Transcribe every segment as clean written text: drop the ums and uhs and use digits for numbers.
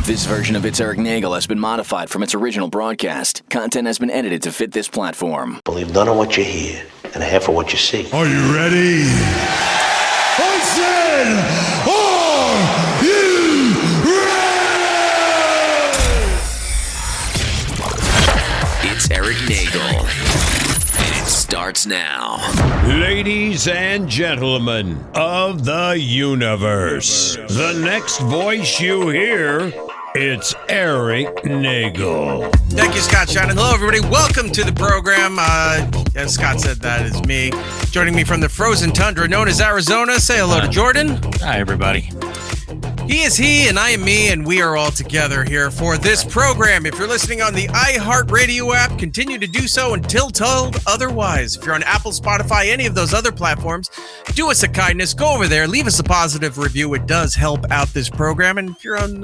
This version of It's Eric Nagel has been modified from its original broadcast. Content has been edited to fit this platform. Believe none of what you hear and half of what you see. Are you ready? I said, are you ready? It's Eric Nagel. And it starts now. Ladies and gentlemen of the universe, the next voice you hear, it's Eric Nagel. Thank you, Scott Shannon. Hello, everybody. Welcome to the program. As Scott said, that is me. Joining me from the frozen tundra known as Arizona. Say hello to Jordan. Hi, everybody. He is he, and I am me, and we are all together here for this program. If you're listening on the iHeartRadio app, continue to do so until told otherwise. If you're on Apple, Spotify, any of those other platforms, do us a kindness. Go over there. Leave us a positive review. It does help out this program. And if you're on,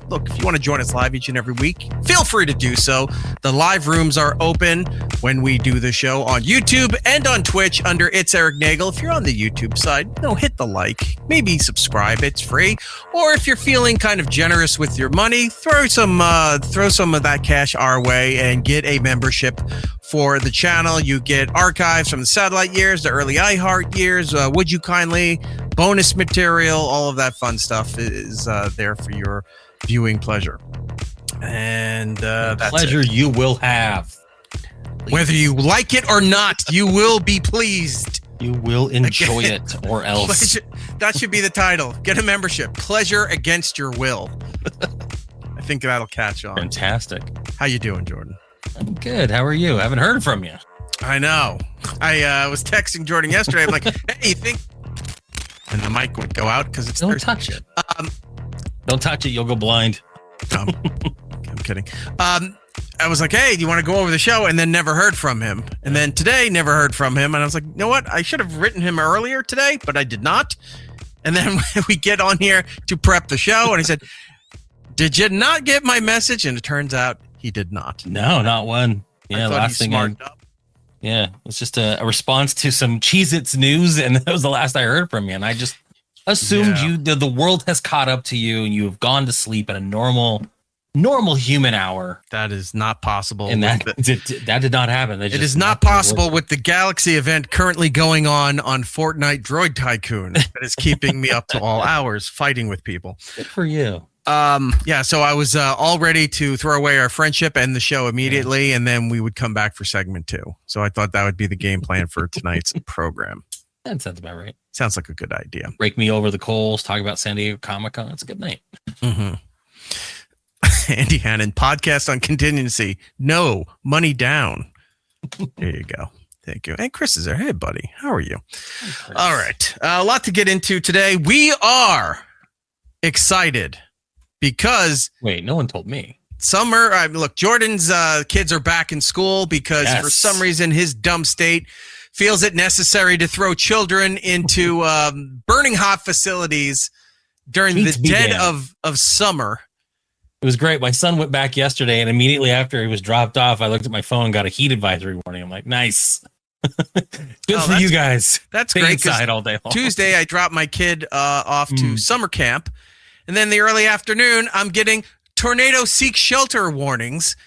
look, if you want to join us live each and every week, feel free to do so. The live rooms are open when we do the show on YouTube and on Twitch under It's Eric Nagel. If you're on the YouTube side, hit the like, maybe subscribe. It's free. Or if you're feeling kind of generous with your money, throw some of that cash our way and get a membership for the channel. You get archives from the satellite years, the early iHeart years, Would You Kindly, bonus material, all of that fun stuff is there for your viewing pleasure. And that's pleasure it. You will have. Please. Whether you like it or not, you will be pleased. You will enjoy it, or else. Pleasure, that should be the title. Get a membership. Pleasure against your will. I think that'll catch on. Fantastic. How you doing, Jordan? I'm good. How are you? I haven't heard from you. I know. I was texting Jordan yesterday. I'm like, hey, you think? And the mic would go out because it's Don't Thursday. touch it. Don't touch it. You'll go blind. I'm kidding. I was like, hey, do you want to go over the show? And then never heard from him. And then today, never heard from him. And I was like, you know what? I should have written him earlier today, but I did not. And then we get on here to prep the show. And he said, did you not get my message? And it turns out he did not. No, not one. Yeah, I thought last he thing. smartened up. Yeah, it's just a response to some Cheez-Its news. And that was the last I heard from you. And I just assumed the world has caught up to you and you have gone to sleep at a normal human hour. That is not possible. And that did not happen. It is not possible with the Galaxy event currently going on Fortnite Droid Tycoon that is keeping me up to all hours fighting with people. Good for you. So I was all ready to throw away our friendship and the show immediately, and then we would come back for segment 2. So I thought that would be the game plan for tonight's program. That sounds about right. Sounds like a good idea. Break me over the coals, talk about San Diego Comic-Con. It's a good night. Mm-hmm. Andy Hannon, podcast on contingency. No, money down. There you go. Thank you. And Chris is there. Hey, buddy. How are you? All right. A lot to get into today. We are excited because... Wait, no one told me. Summer, look, Jordan's kids are back in school because for some reason his dumb state feels it necessary to throw children into burning hot facilities during the dead of summer. It was great. My son went back yesterday, and immediately after he was dropped off, I looked at my phone and got a heat advisory warning. I'm like, nice. Good for you guys. That's Stay great. Inside all day long. Tuesday, I dropped my kid off to summer camp, and then the early afternoon, I'm getting tornado seek shelter warnings.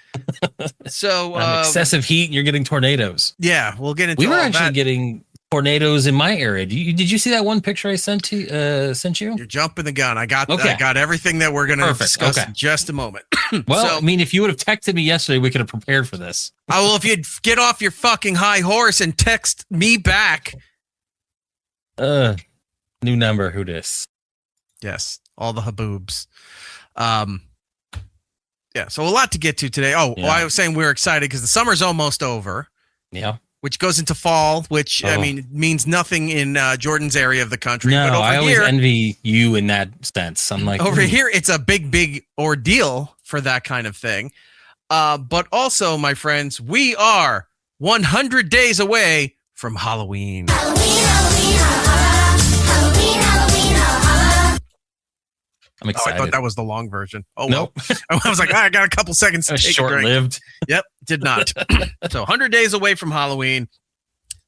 So excessive heat, you're getting tornadoes. Yeah, we'll get into. We were all actually that. getting tornadoes in my area. Did you see that one picture I sent you? You're jumping the gun. I got everything that we're going to discuss in just a moment. Well, I mean, if you would have texted me yesterday, we could have prepared for this. Well, if you'd get off your fucking high horse and text me back. New number. Who dis? Yes, all the haboobs. Yeah, so a lot to get to today. I was saying we're excited because the summer's almost over. Yeah. Which goes into fall, which I mean means nothing in Jordan's area of the country. No, but over I always here, envy you in that sense. I'm like, over here, it's a big ordeal for that kind of thing. But also, my friends, we are 100 days away from Halloween. I'm excited. I thought that was the long version. Oh, nope. Well. I was like, I got a couple seconds to take short-lived. Yep, did not. So 100 days away from Halloween.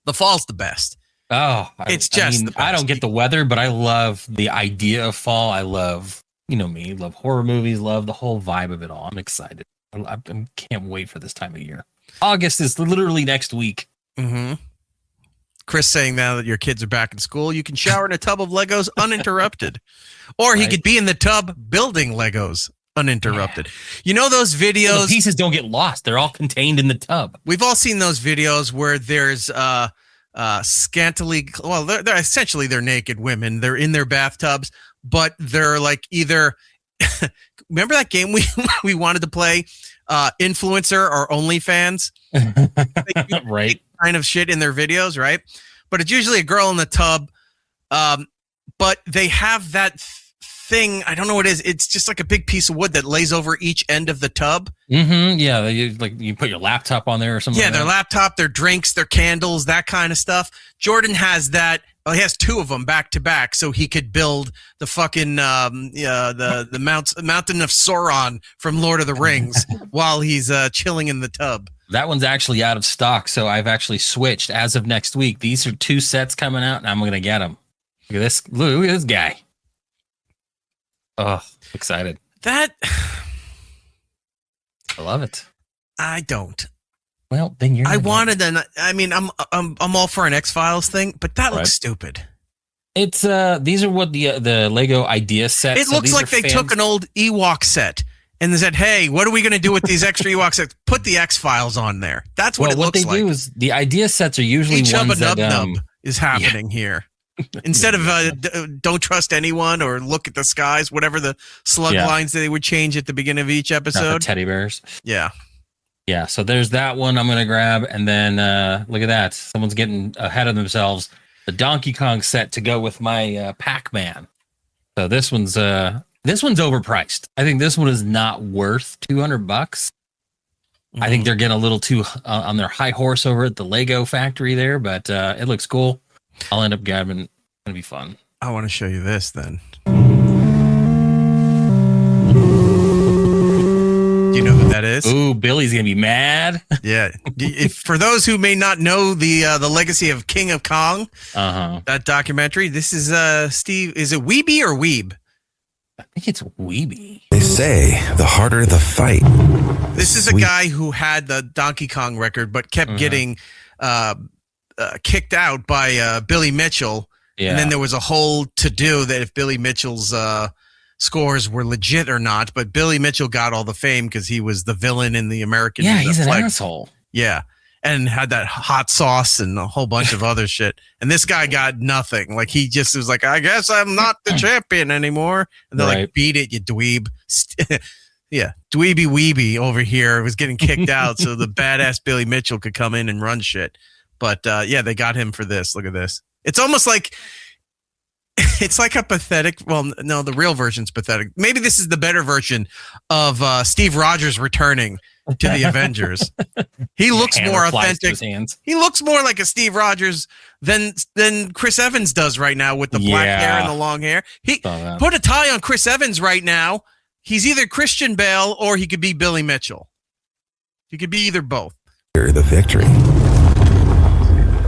The fall's the best. Oh, it's just the best. I don't get the weather, but I love the idea of fall. I love you know me, love horror movies, love the whole vibe of it all. I'm excited. I can't wait for this time of year. August is literally next week. Mm-hmm. Chris saying now that your kids are back in school, you can shower in a tub of Legos uninterrupted. Or he could be in the tub building Legos uninterrupted. Yeah. You know those videos? The pieces don't get lost. They're all contained in the tub. We've all seen those videos where there's scantily, well, they're essentially they're naked women. They're in their bathtubs, but they're like either remember that game we wanted to play, Influencer or OnlyFans? Right. Kind of shit in their videos, right? But it's usually a girl in the tub. But they have that thing. I don't know what it is. It's just like a big piece of wood that lays over each end of the tub. Mm-hmm. Yeah, you put your laptop on there or something. Yeah, like their that. laptop, their drinks, their candles, that kind of stuff. Jordan has that. Well, he has two of them back to back, so he could build the fucking the mountain of Sauron from Lord of the Rings while he's chilling in the tub. That one's actually out of stock, so I've actually switched as of next week. These are 2 sets coming out, and I'm going to get them. Look at this. Look at this guy. Oh, excited. I love it. I don't. Well, then you're. I wanted an. I mean, I'm all for an X-Files thing, but that looks Right. stupid. It's these are what the Lego idea sets. It looks like they took an old Ewok set and they said, "Hey, what are we going to do with these extra Ewok sets? Put the X-Files on there." That's what it looks like. What they do is the idea sets are usually ones that nub is happening here. Instead of don't trust anyone or look at the skies, whatever the slug lines that they would change at the beginning of each episode. Not the teddy bears. Yeah. Yeah. So there's that one I'm going to grab. And then look at that. Someone's getting ahead of themselves. The Donkey Kong set to go with my Pac-Man. So this one's overpriced. I think this one is not worth $200. Mm-hmm. I think they're getting a little too on their high horse over at the Lego factory there, but it looks cool. I'll end up grabbing. It's gonna be fun. I want to show you this then. Do you know who that is? Ooh, Billy's gonna be mad. Yeah. For those who may not know the legacy of King of Kong, that documentary. This is Steve. Is it Weeby or Weeb? I think it's Weeby. They say the harder the fight. This is a guy who had the Donkey Kong record, but kept getting kicked out by Billy Mitchell. Yeah. And then there was a whole to-do that if Billy Mitchell's scores were legit or not. But Billy Mitchell got all the fame because he was the villain in the American. Yeah, he's an asshole. Yeah. And had that hot sauce and a whole bunch of other shit. And this guy got nothing. Like, he just was like, I guess I'm not the champion anymore. And they're like, beat it, you dweeb. Yeah, dweeby weeby over here was getting kicked out so the badass Billy Mitchell could come in and run shit. But yeah, they got him for this. Look at this. It's almost like it's like a pathetic. Well, no, the real version's pathetic. Maybe this is the better version of Steve Rogers returning to the Avengers. He looks more authentic. He looks more like a Steve Rogers than Chris Evans does right now with the black hair and the long hair. He put a tie on Chris Evans right now. He's either Christian Bale or he could be Billy Mitchell. He could be either both. The victory.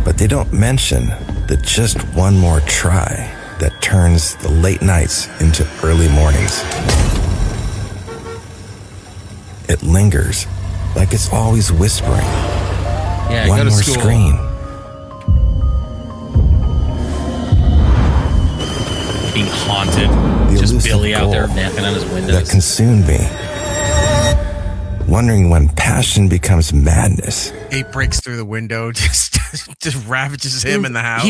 But they don't mention the just one more try that turns the late nights into early mornings. It lingers like it's always whispering. Yeah, one more screen. Being haunted. The just Billy out there napping on his windows. That consumed me. Wondering when passion becomes madness. Ape breaks through the window, just ravages him in the house.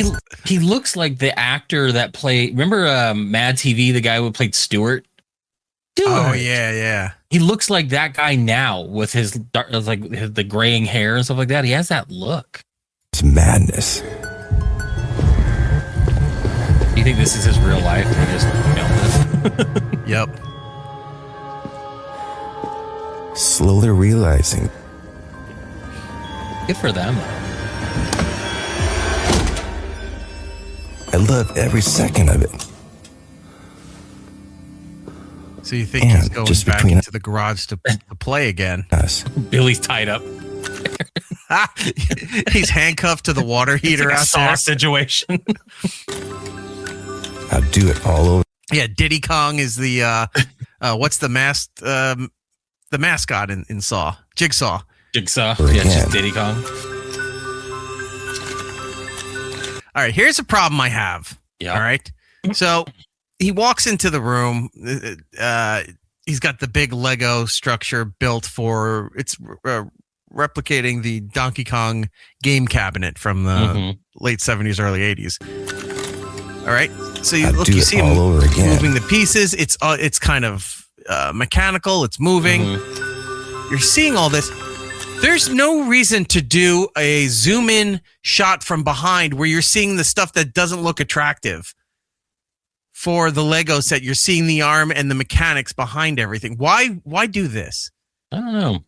He looks like the actor that played. Remember Mad TV, the guy who played Stewart? Oh yeah. He looks like that guy now with his the graying hair and stuff like that. He has that look. It's madness. Do you think this is his real life? He just filmed this. Yep. Slowly realizing. Good for them. I love every second of it. So you think he's going back into the garage to play again? Us. Billy's tied up. He's handcuffed to the water heater it's like out a Saw there. Situation. I'll do it all over. Yeah, Diddy Kong is the what's the mascot in Saw? Jigsaw. Jigsaw. Yeah, just Diddy Kong. All right, here's a problem I have. Yeah. All right. So he walks into the room. He's got the big Lego structure built for it's replicating the Donkey Kong game cabinet from the late 70s, early 80s. All right. So you see him moving the pieces. It's kind of mechanical. It's moving. You're seeing all this. There's no reason to do a zoom in shot from behind where you're seeing the stuff that doesn't look attractive. For the Lego set, you're seeing the arm and the mechanics behind everything. Why do this? I don't know.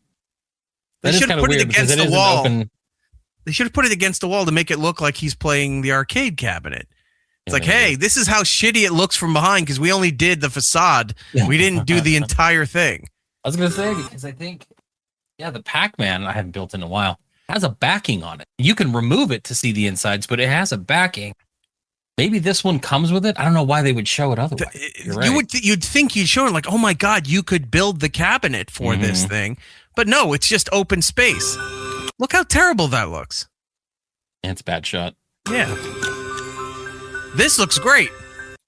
They should have put it against the wall. They should have put it against the wall to make it look like he's playing the arcade cabinet. It's like, hey, this is how shitty it looks from behind because we only did the facade. We didn't do the entire thing. I was going to say, because I think, the Pac-Man I haven't built in a while has a backing on it. You can remove it to see the insides, but it has a backing. Maybe this one comes with it. I don't know why they would show it otherwise. You're right. You'd think you'd show it like, oh my God, you could build the cabinet for this thing. But no, it's just open space. Look how terrible that looks. It's a bad shot. Yeah. This looks great.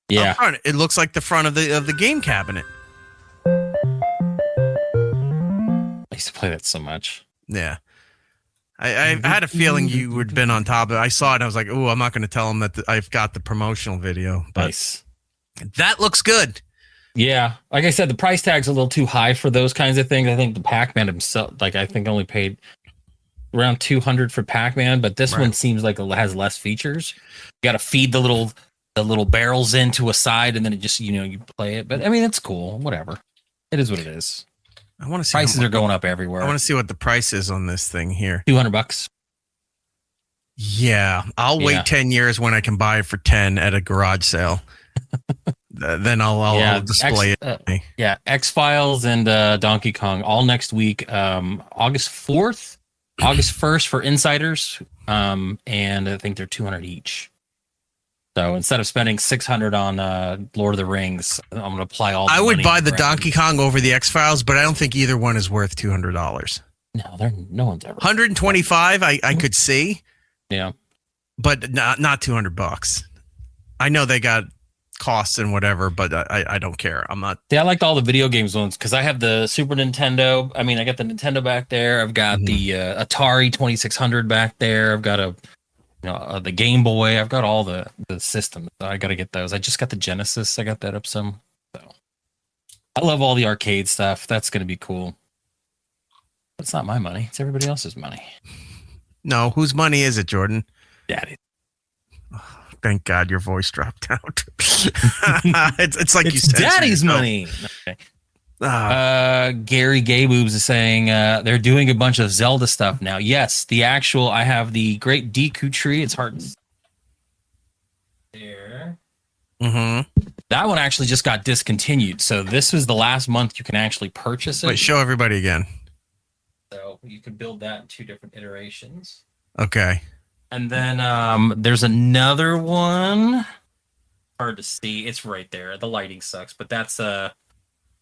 Yeah. Up front, it looks like the front of the game cabinet. I used to play that so much. Yeah. I had a feeling you would have been on top of it. I saw it and I was like, oh, I'm not going to tell them that I've got the promotional video. But nice. That looks good. Yeah. Like I said, the price tag's a little too high for those kinds of things. I think the Pac-Man himself, I think only paid around $200 for Pac-Man, but this one seems like it has less features. You got to feed the little barrels into a side and then it just, you play it. But I mean, it's cool. Whatever. It is what it is. I want to see prices are going up everywhere. I want to see what the price is on this thing here. $200. Yeah, I'll wait 10 years when I can buy it for 10 at a garage sale. Then I'll display it. X-Files and Donkey Kong all next week. August 4th, August 1st for insiders. And I think they're $200 each. So instead of spending $600 on Lord of the Rings, I'm going to apply all. I would buy the Donkey Kong over the X-Files, but I don't think either one is worth $200. No one's ever. $125, I could see. Yeah, but not $200. I know they got costs and whatever, but I don't care. I'm not. Yeah, I liked all the video games ones because I have the Super Nintendo. I mean, I got the Nintendo back there. I've got the Atari 2600 back there. I've got the Game Boy. I've got all the systems. I got to get those. I just got the Genesis. I got that up some. So I love all the arcade stuff. That's going to be cool. But it's not my money. It's everybody else's money. No, whose money is it, Jordan? Daddy. Oh, thank God your voice dropped out. it's like you said. Daddy's money. Okay. Gary Gayboobs is saying they're doing a bunch of Zelda stuff now. Yes, I have the Great Deku Tree. It's hard to see. There. That one actually just got discontinued. So this was the last month you can actually purchase it. Wait, show everybody again. So you can build that in 2 different iterations. Okay. And then there's another one. Hard to see. It's right there. The lighting sucks, but that's the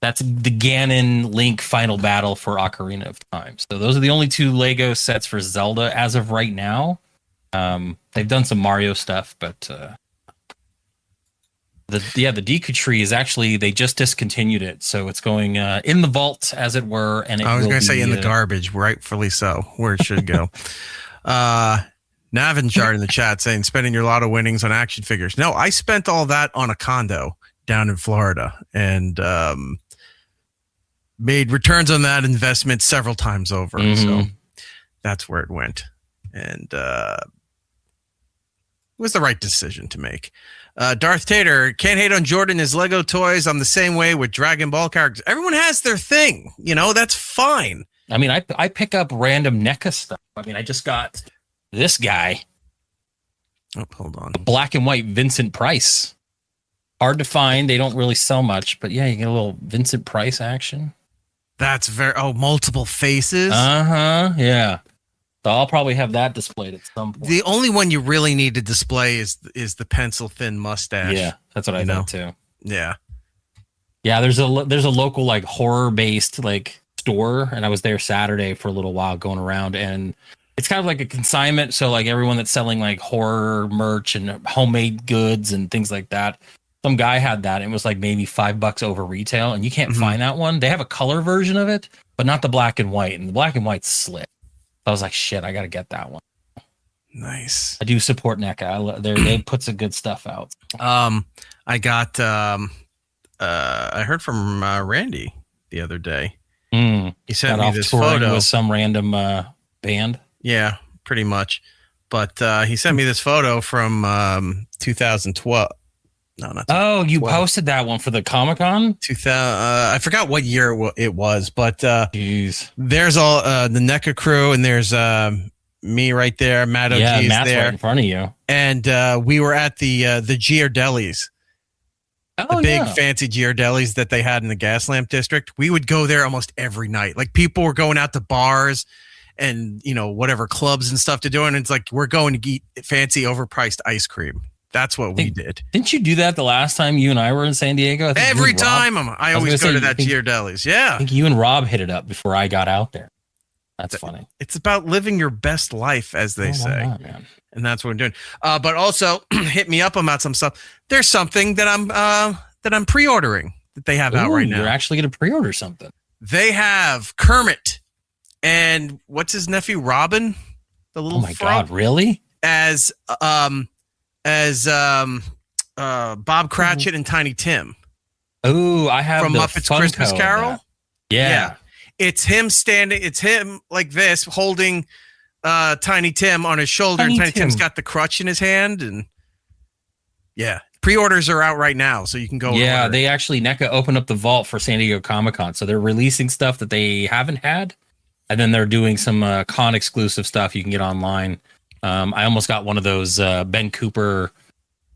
Ganon Link final battle for Ocarina of Time. So those are the only 2 Lego sets for Zelda as of right now. They've done some Mario stuff, but the Deku Tree is actually, they just discontinued it, so it's going in the vault, as it were. And I was going to say in the garbage, rightfully so, where it should go. Navinchard in the chat saying spending your lotto winnings on action figures. No, I spent all that on a condo down in Florida and made returns on that investment several times over. So that's where it went. And it was the right decision to make. Darth Tater, can't hate on Jordan, his Lego toys. I'm the same way with Dragon Ball characters. Everyone has their thing. That's fine. I mean, I pick up random NECA stuff. I mean, I just got this guy. Oh, hold on. Black and white Vincent Price. Hard to find. They don't really sell much, but yeah, you get a little Vincent Price action. That's multiple faces. Yeah. So I'll probably have that displayed at some point. The only one you really need to display is the pencil thin mustache. Yeah, that's what I thought too. Yeah. Yeah, there's a local like horror based like store, and I was there Saturday for a little while going around, and it's kind of like a consignment. So like everyone that's selling like horror merch and homemade goods and things like that. Some guy had that. And it was like maybe $5 over retail, and you can't find that one. They have a color version of it, but not the black and white. And the black and white's slick. I was like, shit, I got to get that one. Nice. I do support NECA. They put some good stuff out. I got. I heard from Randy the other day. He sent me this photo with some random band. Yeah, pretty much. But he sent me this photo from 2012. No, not. Oh, you posted that one for the Comic-Con? I forgot what year it was, but jeez. There's all the NECA crew, and there's me right there. Matt OG's Matt's there right in front of you. And we were at the Giardelli's. The big fancy Giardelli's that they had in the Gaslamp district. We would go there almost every night. Like people were going out to bars and, you know, whatever clubs and stuff to do. And it's like, we're going to eat fancy overpriced ice cream. That's what we did. Didn't you do that the last time you and I were in San Diego? Every time. I always go to that Giardelli's. Yeah. I think you and Rob hit it up before I got out there. That's funny. It's about living your best life, as they say. Not, man. And that's what we're doing. But also hit me up about some stuff. There's something that I'm pre-ordering that they have out right now. You're actually going to pre-order something. They have Kermit and what's his nephew, Robin, the little. Oh my God! Really? As Bob Cratchit and Tiny Tim. Oh, I have from Muppets Christmas Carol. Yeah. It's him standing. It's him like this, holding Tiny Tim on his shoulder, and Tiny Tim's got the crutch in his hand, and pre-orders are out right now, so you can go. Yeah, they actually NECA opened up the vault for San Diego Comic-Con, so they're releasing stuff that they haven't had, and then they're doing some con exclusive stuff you can get online. I almost got one of those Ben Cooper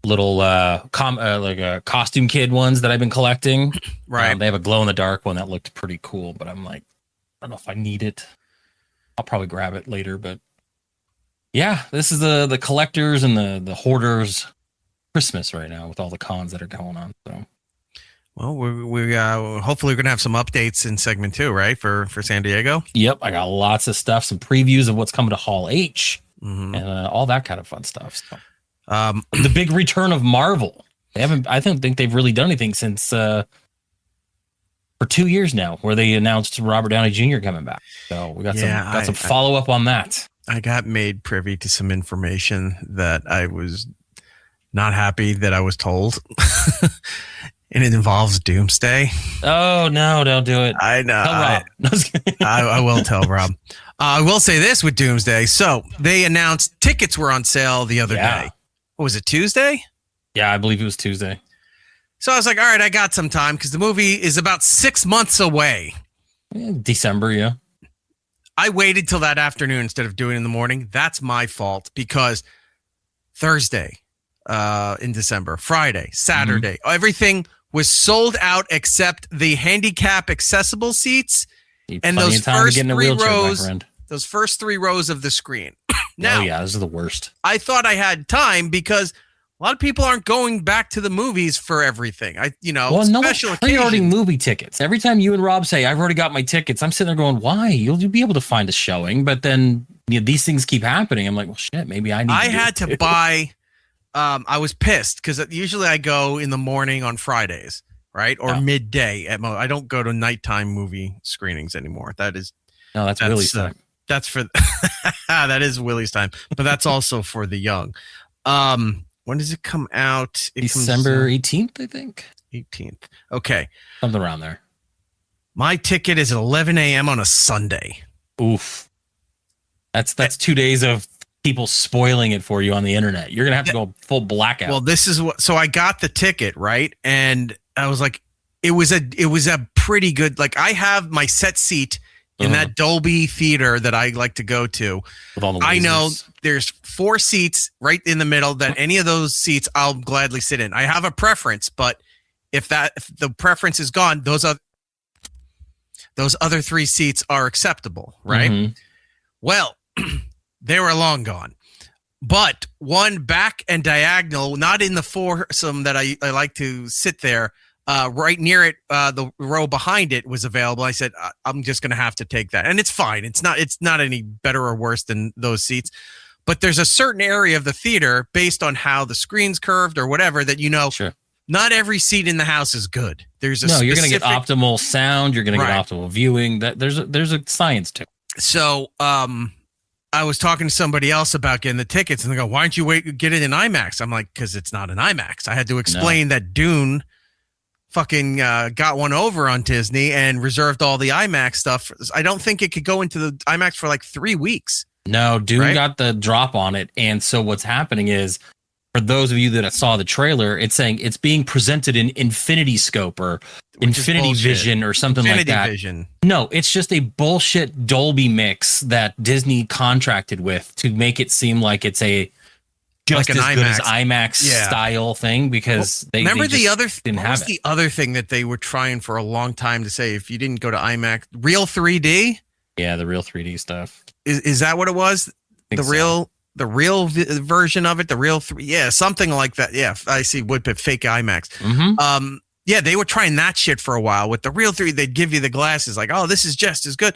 little like a costume kid ones that I've been collecting. Right. They have a glow in the dark one that looked pretty cool, but I'm like, I don't know if I need it. I'll probably grab it later, but yeah, this is the collectors and the hoarders Christmas right now with all the cons that are going on. So, well, we hopefully we're gonna have some updates in segment 2, right, for San Diego. Yep, I got lots of stuff, some previews of what's coming to Hall H, and all that kind of fun stuff. So, the big return of Marvel. I don't think they've really done anything since for 2 years now, where they announced Robert Downey Jr. coming back. So we got some follow up on that. I got made privy to some information that I was not happy that I was told, and it involves Doomsday. Oh no! Don't do it. I know. Tell Rob. I will tell Rob. I will say this with Doomsday. So they announced tickets were on sale the other day. What was it, Tuesday? Yeah, I believe it was Tuesday. So I was like, all right, I got some time because the movie is about 6 months away. December, yeah. I waited till that afternoon instead of doing it in the morning. That's my fault because Thursday in December, Friday, Saturday, everything was sold out except the handicap accessible seats and those first 3 rows. Those first 3 rows of the screen. Now, those are the worst. I thought I had time because a lot of people aren't going back to the movies for everything. Special pre-ordering movie tickets. Every time you and Rob say, I've already got my tickets, I'm sitting there going, why? You'll be able to find a showing, but then these things keep happening. I'm like, well, shit, maybe I had to buy. I was pissed because usually I go in the morning on Fridays, right? Or midday at most. I don't go to nighttime movie screenings anymore. That's Willie's time. That's for that is Willie's time, but that's also for the young. When does it come out? December 18th, I think. 18th. Okay. Something around there. My ticket is at 11 a.m. on a Sunday. Oof. That's 2 days of people spoiling it for you on the internet. You're gonna have to go full blackout. Well, this is what. So I got the ticket, right, and I was like, it was a pretty good. Like I have my set seat in that Dolby theater that I like to go to. With all the I know there's 4 seats right in the middle that any of those seats I'll gladly sit in. I have a preference, but if the preference is gone, those other 3 seats are acceptable, right? Well, they were long gone. But one back and diagonal, not in the foursome that I like to sit there, right near it, the row behind it was available. I said, I'm just going to have to take that. And it's fine. It's not any better or worse than those seats. But there's a certain area of the theater based on how the screen's curved or whatever that, Sure. Not every seat in the house is good. There's a you're going to get optimal sound. You're going to get optimal viewing. There's a science to it. So, I was talking to somebody else about getting the tickets, and they go, "Why don't you get it in IMAX?" I'm like, "Because it's not an IMAX." I had to explain that Dune fucking got one over on Disney and reserved all the IMAX stuff. I don't think it could go into the IMAX for like 3 weeks. No, Dune got the drop on it, and so what's happening is, for those of you that saw the trailer, it's saying it's being presented in Infinity Scope or Infinity Vision or something like that. Vision. No, it's just a bullshit Dolby mix that Disney contracted with to make it seem like it's a just like as good as IMAX style thing, because they remember they the other didn't have it. The other thing that they were trying for a long time to say, if you didn't go to IMAX, real 3D. Yeah, the real 3D stuff. Is that what it was? The real version of it, the real something like that. Yeah, I see. Woodpit fake IMAX. Mm-hmm. Yeah, they were trying that shit for a while. With the real 3D, they'd give you the glasses like, oh, this is just as good.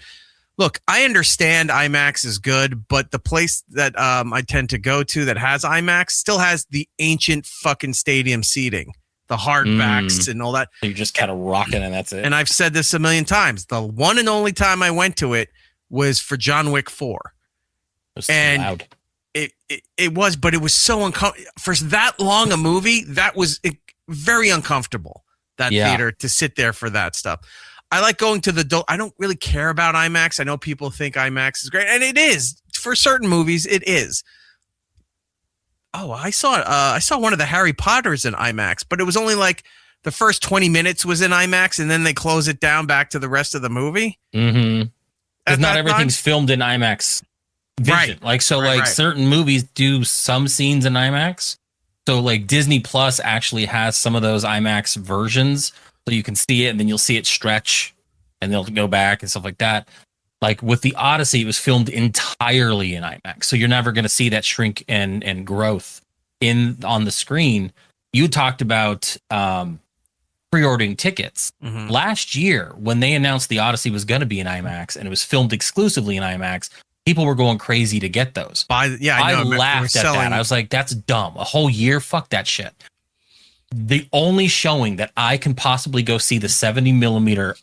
Look, I understand IMAX is good, but the place that I tend to go to that has IMAX still has the ancient fucking stadium seating, the hardbacks and all that. So you're just kind of rocking and that's it. And I've said this a million times. The one and only time I went to it was for John Wick 4. It was and loud. It was, but it was so uncomfortable. For that long a movie, that was very uncomfortable, that theater, to sit there for that stuff. I like going to I don't really care about IMAX. I know people think IMAX is great, and it is. For certain movies, it is. Oh, I saw one of the Harry Potters in IMAX, but it was only like the first 20 minutes was in IMAX, and then they close it down back to the rest of the movie. Mm-hmm. Because not everything's filmed in IMAX. Vision. Right. Certain movies do some scenes in IMAX. So like Disney Plus actually has some of those IMAX versions, so you can see it and then you'll see it stretch and they'll go back and stuff like that. Like with the Odyssey, it was filmed entirely in IMAX. So you're never going to see that shrink and growth on the screen. You talked about pre-ordering tickets. Mm-hmm. Last year, when they announced the Odyssey was going to be in IMAX and it was filmed exclusively in IMAX, people were going crazy to get those. I laughed at that. I was like, that's dumb. A whole year? Fuck that shit. The only showing that I can possibly go see the 70 millimeter,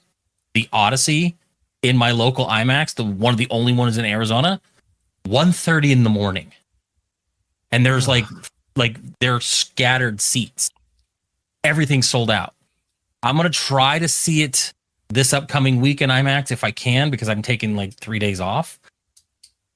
the Odyssey, in my local IMAX, one of the only ones in Arizona, 1:30 in the morning. And there's like they're scattered seats. Everything's sold out. I'm going to try to see it this upcoming week in IMAX if I can, because I'm taking like 3 days off.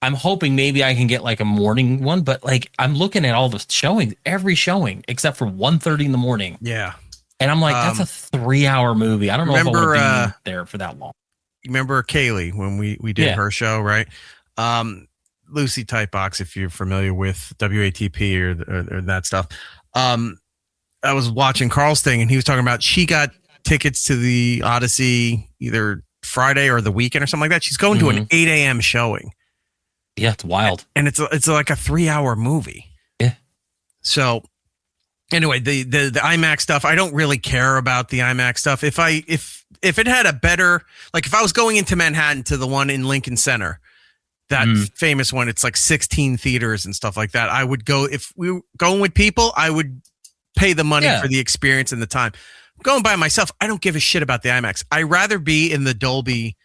I'm hoping maybe I can get like a morning one, but like I'm looking at all the showings, every showing except for 1:30 in the morning. Yeah. And I'm like, that's a 3-hour movie. I don't know if I want to be there for that long. You remember Kaylee when we did her show, right? Lucy Tightbox, if you're familiar with WATP or that stuff. I was watching Carl's thing and he was talking about she got tickets to the Odyssey either Friday or the weekend or something like that. She's going to an 8 a.m. showing. Yeah, it's wild. And it's like a 3-hour movie. Yeah. So anyway, the IMAX stuff, I don't really care about the IMAX stuff. If it had a better, like if I was going into Manhattan to the one in Lincoln Center, that famous one, it's like 16 theaters and stuff like that. I would go, if we were going with people, I would pay the money for the experience and the time. Going by myself, I don't give a shit about the IMAX. I'd rather be in the Dolby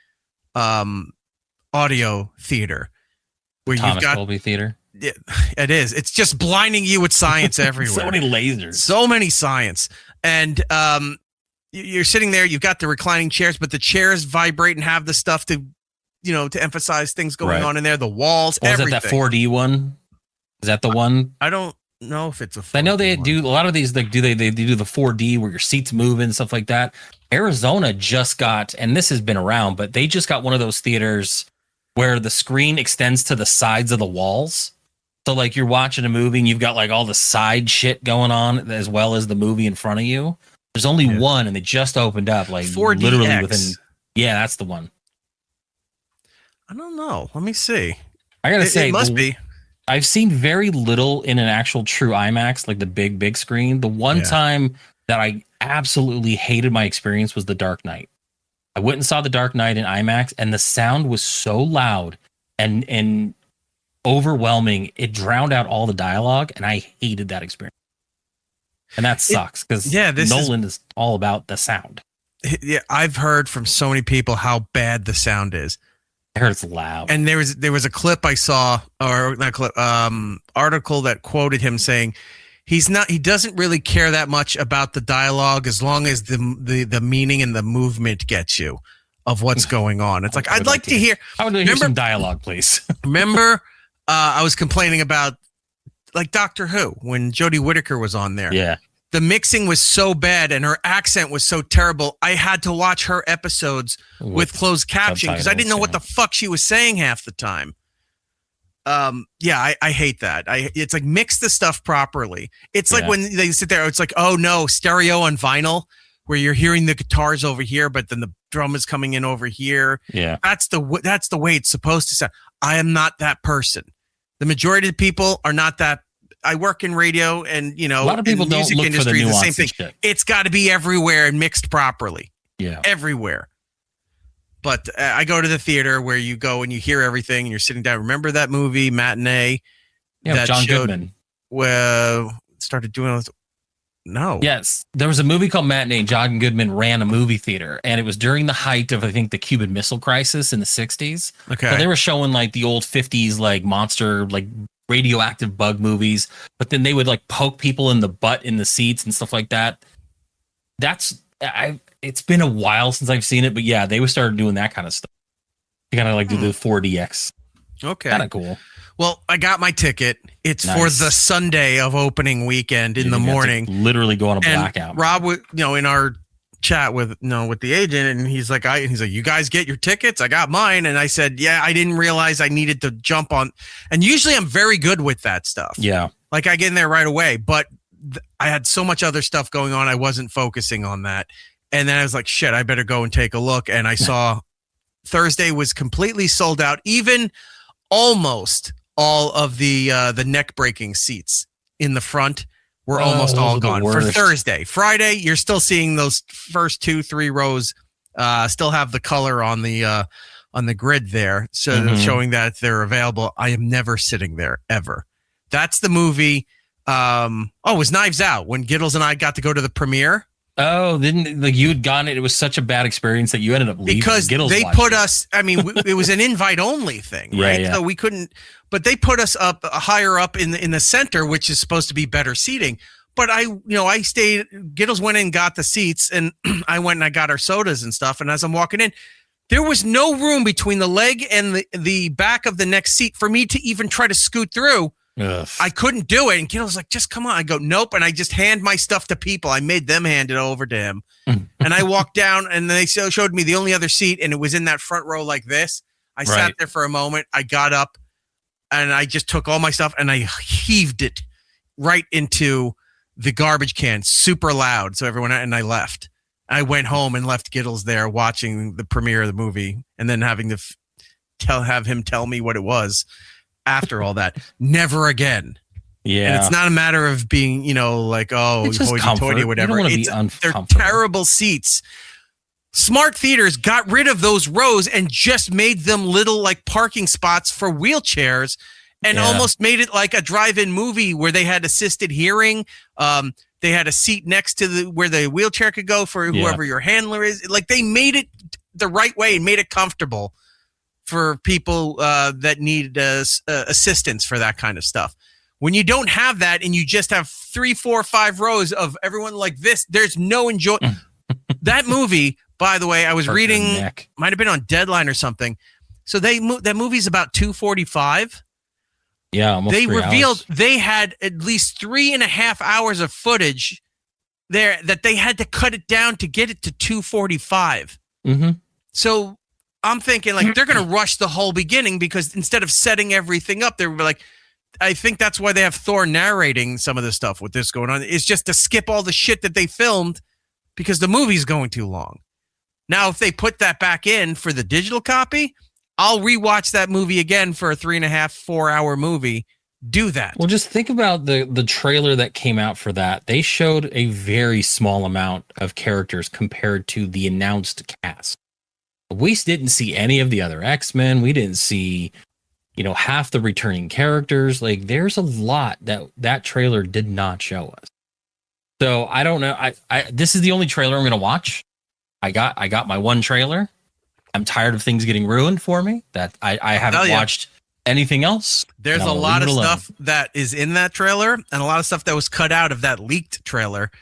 audio theater. Where Thomas Dolby Theater. Yeah, it is. It's just blinding you with science everywhere. So many lasers. So many science. And you're sitting there, you've got the reclining chairs, but the chairs vibrate and have the stuff to emphasize things going on in there. The walls, everything. Is that 4D one? Is that the one? I don't know if it's a 4D I know they one. do a lot of these, like they do the 4D where your seats move and stuff like that. Arizona just got, and this has been around, but they just got one of those theaters where the screen extends to the sides of the walls. So like you're watching a movie and you've got like all the side shit going on as well as the movie in front of you. There's only one and they just opened up like 4DX. Literally within. Yeah, that's the one. I don't know. Let me see. I gotta say, it must be. I've seen very little in an actual true IMAX, like the big screen. The one time that I absolutely hated my experience was The Dark Knight. I went and saw The Dark Knight in IMAX, and the sound was so loud and overwhelming. It drowned out all the dialogue, and I hated that experience. And that sucks because Nolan is all about the sound. Yeah, I've heard from so many people how bad the sound is. I heard it's loud. And there was a clip I saw, or not clip, article that quoted him saying he doesn't really care that much about the dialogue as long as the meaning and the movement gets you of what's going on. It's like, I would like to hear some dialogue, please. Remember, I was complaining about like Doctor Who when Jodie Whittaker was on there. Yeah. The mixing was so bad and her accent was so terrible. I had to watch her episodes with closed caption because I didn't know what the fuck she was saying half the time. I hate that. It's like mix the stuff properly. It's like when they sit there, it's like, oh no, stereo on vinyl where you're hearing the guitars over here, but then the drum is coming in over here. Yeah. That's the way it's supposed to sound. I am not that person. The majority of people are not that. I work in radio and, a lot of people in the music don't look industry, for the same thing. shit. It's got to be everywhere and mixed properly. Yeah. Everywhere. But I go to the theater where you go and you hear everything and you're sitting down. Remember that movie, Matinee? Yeah, that John Goodman. Started doing it. No. Yes. There was a movie called Matinee. John Goodman ran a movie theater, and it was during the height of, I think, the Cuban Missile Crisis in the 60s. Okay. So they were showing like the old 50s, like monster, like radioactive bug movies, but then they would like poke people in the butt in the seats and stuff like that. It's been a while since I've seen it, but yeah, they started doing that kind of stuff. You gotta like do the 4DX. Okay. Kind of cool. Well, I got my ticket. It's for the Sunday of opening weekend in the morning. Literally go on a blackout. And Rob, in our chat with the agent, and he's like, you guys get your tickets? I got mine. And I said, yeah, I didn't realize I needed to jump on. And usually I'm very good with that stuff. Yeah. Like I get in there right away, but I had so much other stuff going on. I wasn't focusing on that. And then I was like, shit, I better go and take a look. And I saw Thursday was completely sold out. Even almost all of the neck breaking seats in the front were almost all gone for Thursday. Friday, you're still seeing those first 2-3 rows still have the color on the grid there, so showing that they're available. I am never sitting there ever. That's the movie. It was Knives Out when Giddles and I got to go to the premiere. Oh, you had gone? It was such a bad experience that you ended up leaving because they put us. I mean, it was an invite only thing, right? Yeah. So we couldn't. But they put us up higher up in the center, which is supposed to be better seating. But I stayed. Giddles went in and got the seats, and I went and I got our sodas and stuff. And as I'm walking in, there was no room between the leg and the back of the next seat for me to even try to scoot through. Ugh. I couldn't do it. And Giddles was like, just come on. I go, nope. And I just hand my stuff to people. I made them hand it over to him. And I walked down and they showed me the only other seat. And it was in that front row like this. I sat there for a moment. I got up and I just took all my stuff and I heaved it right into the garbage can super loud. So everyone, and I left. I went home and left Giddles there watching the premiere of the movie and then having to have him tell me what it was. After all that, never again. Yeah. And it's not a matter of being, like, hoity-toity or whatever. They're terrible seats. Smart theaters got rid of those rows and just made them little like parking spots for wheelchairs and almost made it like a drive-in movie where they had assisted hearing. They had a seat next to where the wheelchair could go for whoever your handler is. Like they made it the right way and made it comfortable for people that need assistance for that kind of stuff. When you don't have that and you just have 3, 4, 5 rows of everyone like this, there's no enjoy. That movie, by the way, I was reading, might have been on Deadline or something. So that movie's about 2:45. Yeah, almost they 3 revealed hours. They had at least 3.5 hours of footage there that they had to cut it down to get it to 2:45. Mm-hmm. So I'm thinking like they're going to rush the whole beginning because instead of setting everything up, they were like, I think that's why they have Thor narrating some of the stuff with this going on. It's just to skip all the shit that they filmed because the movie's going too long. Now, if they put that back in for the digital copy, I'll rewatch that movie again for a 3.5, 4 hour movie do that. Well, just think about the trailer that came out for that. They showed a very small amount of characters compared to the announced cast. We didn't see any of the other X-Men. We didn't see, half the returning characters. Like, there's a lot that trailer did not show us. So I don't know. This is the only trailer I'm going to watch. I got my one trailer. I'm tired of things getting ruined for me. That I haven't watched anything else. There's a lot of stuff that is in that trailer and a lot of stuff that was cut out of that leaked trailer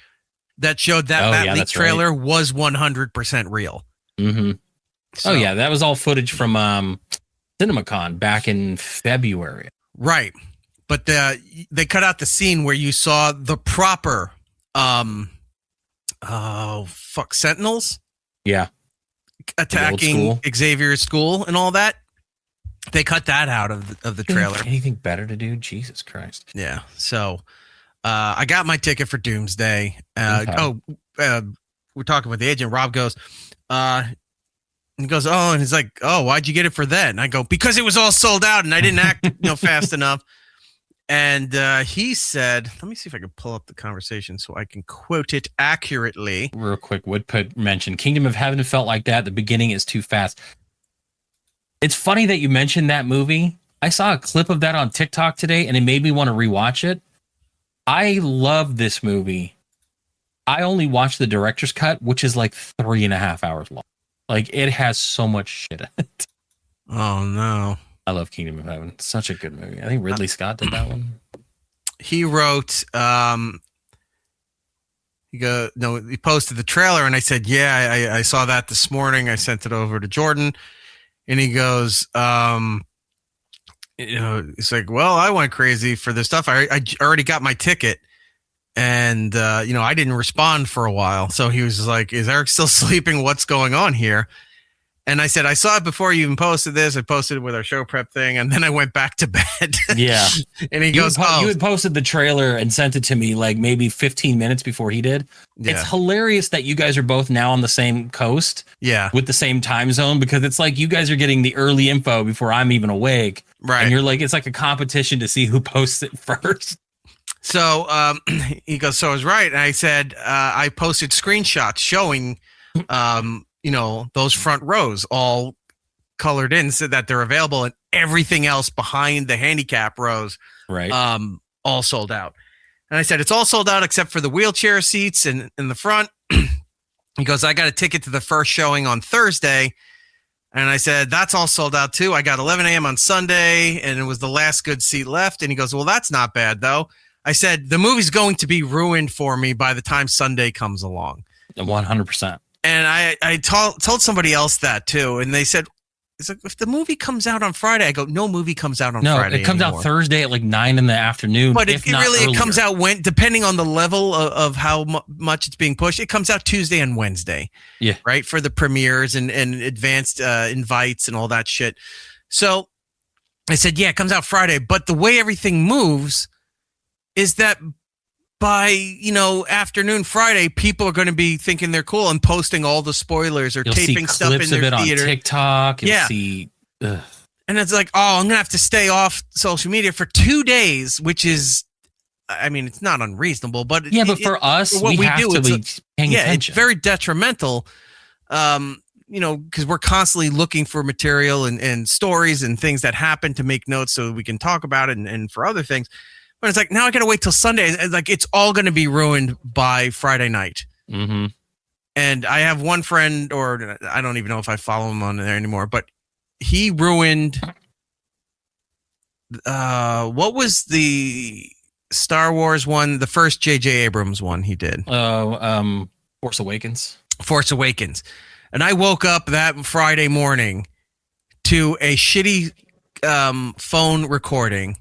that showed that leaked trailer was 100% real. Mm-hmm. So, that was all footage from CinemaCon back in February. Right. But they cut out the scene where you saw the proper Sentinels. Yeah. Attacking Xavier's school and all that. They cut that out of the trailer. Anything better to do? Jesus Christ. Yeah. So I got my ticket for Doomsday. We're talking with the agent. Rob goes, he goes, and he's like, why'd you get it for that? And I go, because it was all sold out and I didn't act fast enough. And he said, let me see if I can pull up the conversation so I can quote it accurately. Real quick, Woodput mentioned Kingdom of Heaven felt like that. The beginning is too fast. It's funny that you mentioned that movie. I saw a clip of that on TikTok today and it made me want to rewatch it. I love this movie. I only watched the director's cut, which is like 3.5 hours long. Like, it has so much shit in it. Oh, no. I love Kingdom of Heaven. It's such a good movie. I think Ridley Scott did that one. He wrote, he posted the trailer and I said, I saw that this morning. I sent it over to Jordan and he goes, it's like, well, I went crazy for this stuff. I already got my ticket. And, I didn't respond for a while. So he was like, is Eric still sleeping? What's going on here? And I said, I saw it before you even posted this. I posted it with our show prep thing. And then I went back to bed. Yeah. And he goes, you had posted the trailer and sent it to me like maybe 15 minutes before he did. Yeah. It's hilarious that you guys are both now on the same coast. Yeah. With the same time zone, because it's like you guys are getting the early info before I'm even awake. Right. And you're like, it's like a competition to see who posts it first. So he goes, so I was right. And I said, I posted screenshots showing, those front rows all colored in so that they're available and everything else behind the handicap rows, right? All sold out. And I said, it's all sold out except for the wheelchair seats in the front. He goes, I got a ticket to the first showing on Thursday. And I said, that's all sold out too. I got 11 a.m. on Sunday and it was the last good seat left. And he goes, well, that's not bad though. I said, the movie's going to be ruined for me by the time Sunday comes along. 100%. And I told somebody else that too. And they said, it's like, if the movie comes out on Friday, I go, no movie comes out on Friday. No, it comes out Thursday at like 9 in the afternoon. But it comes out depending on the level of how much it's being pushed, it comes out Tuesday and Wednesday. Yeah. Right. For the premieres and advanced invites and all that shit. So I said, yeah, it comes out Friday. But the way everything moves is that by, afternoon Friday, people are going to be thinking they're cool and posting all the spoilers or You'll taping see stuff in their theater. On TikTok. You'll see. And it's like, I'm going to have to stay off social media for 2 days, which is, it's not unreasonable, but but for us, we have to be paying attention. It's very detrimental, because we're constantly looking for material and stories and things that happen to make notes so we can talk about it and for other things. But it's like, now I got to wait till Sunday. It's like, it's all going to be ruined by Friday night. Mm-hmm. And I have one friend, or I don't even know if I follow him on there anymore, but he ruined, what was the Star Wars one? The first J.J. Abrams one he did. Force Awakens. Force Awakens. And I woke up that Friday morning to a shitty phone recording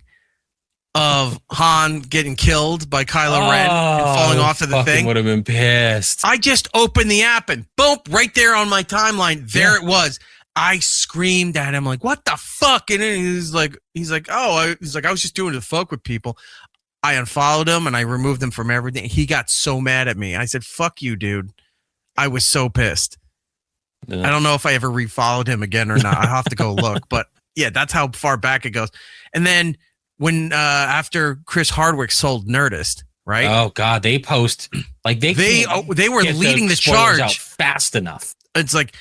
of Han getting killed by Kylo Ren and falling off of the thing. Would have been pissed. I just opened the app and boom, right there on my timeline, there it was. I screamed at him like, "What the fuck?" And then he's like, I was just doing it to fuck with people. I unfollowed him and I removed him from everything. He got so mad at me. I said, "Fuck you, dude." I was so pissed. I don't know if I ever refollowed him again or not. I have to go look, but yeah, that's how far back it goes. And then when after Chris Hardwick sold Nerdist, right? Oh God, they post like they were leading the charge out fast enough. It's like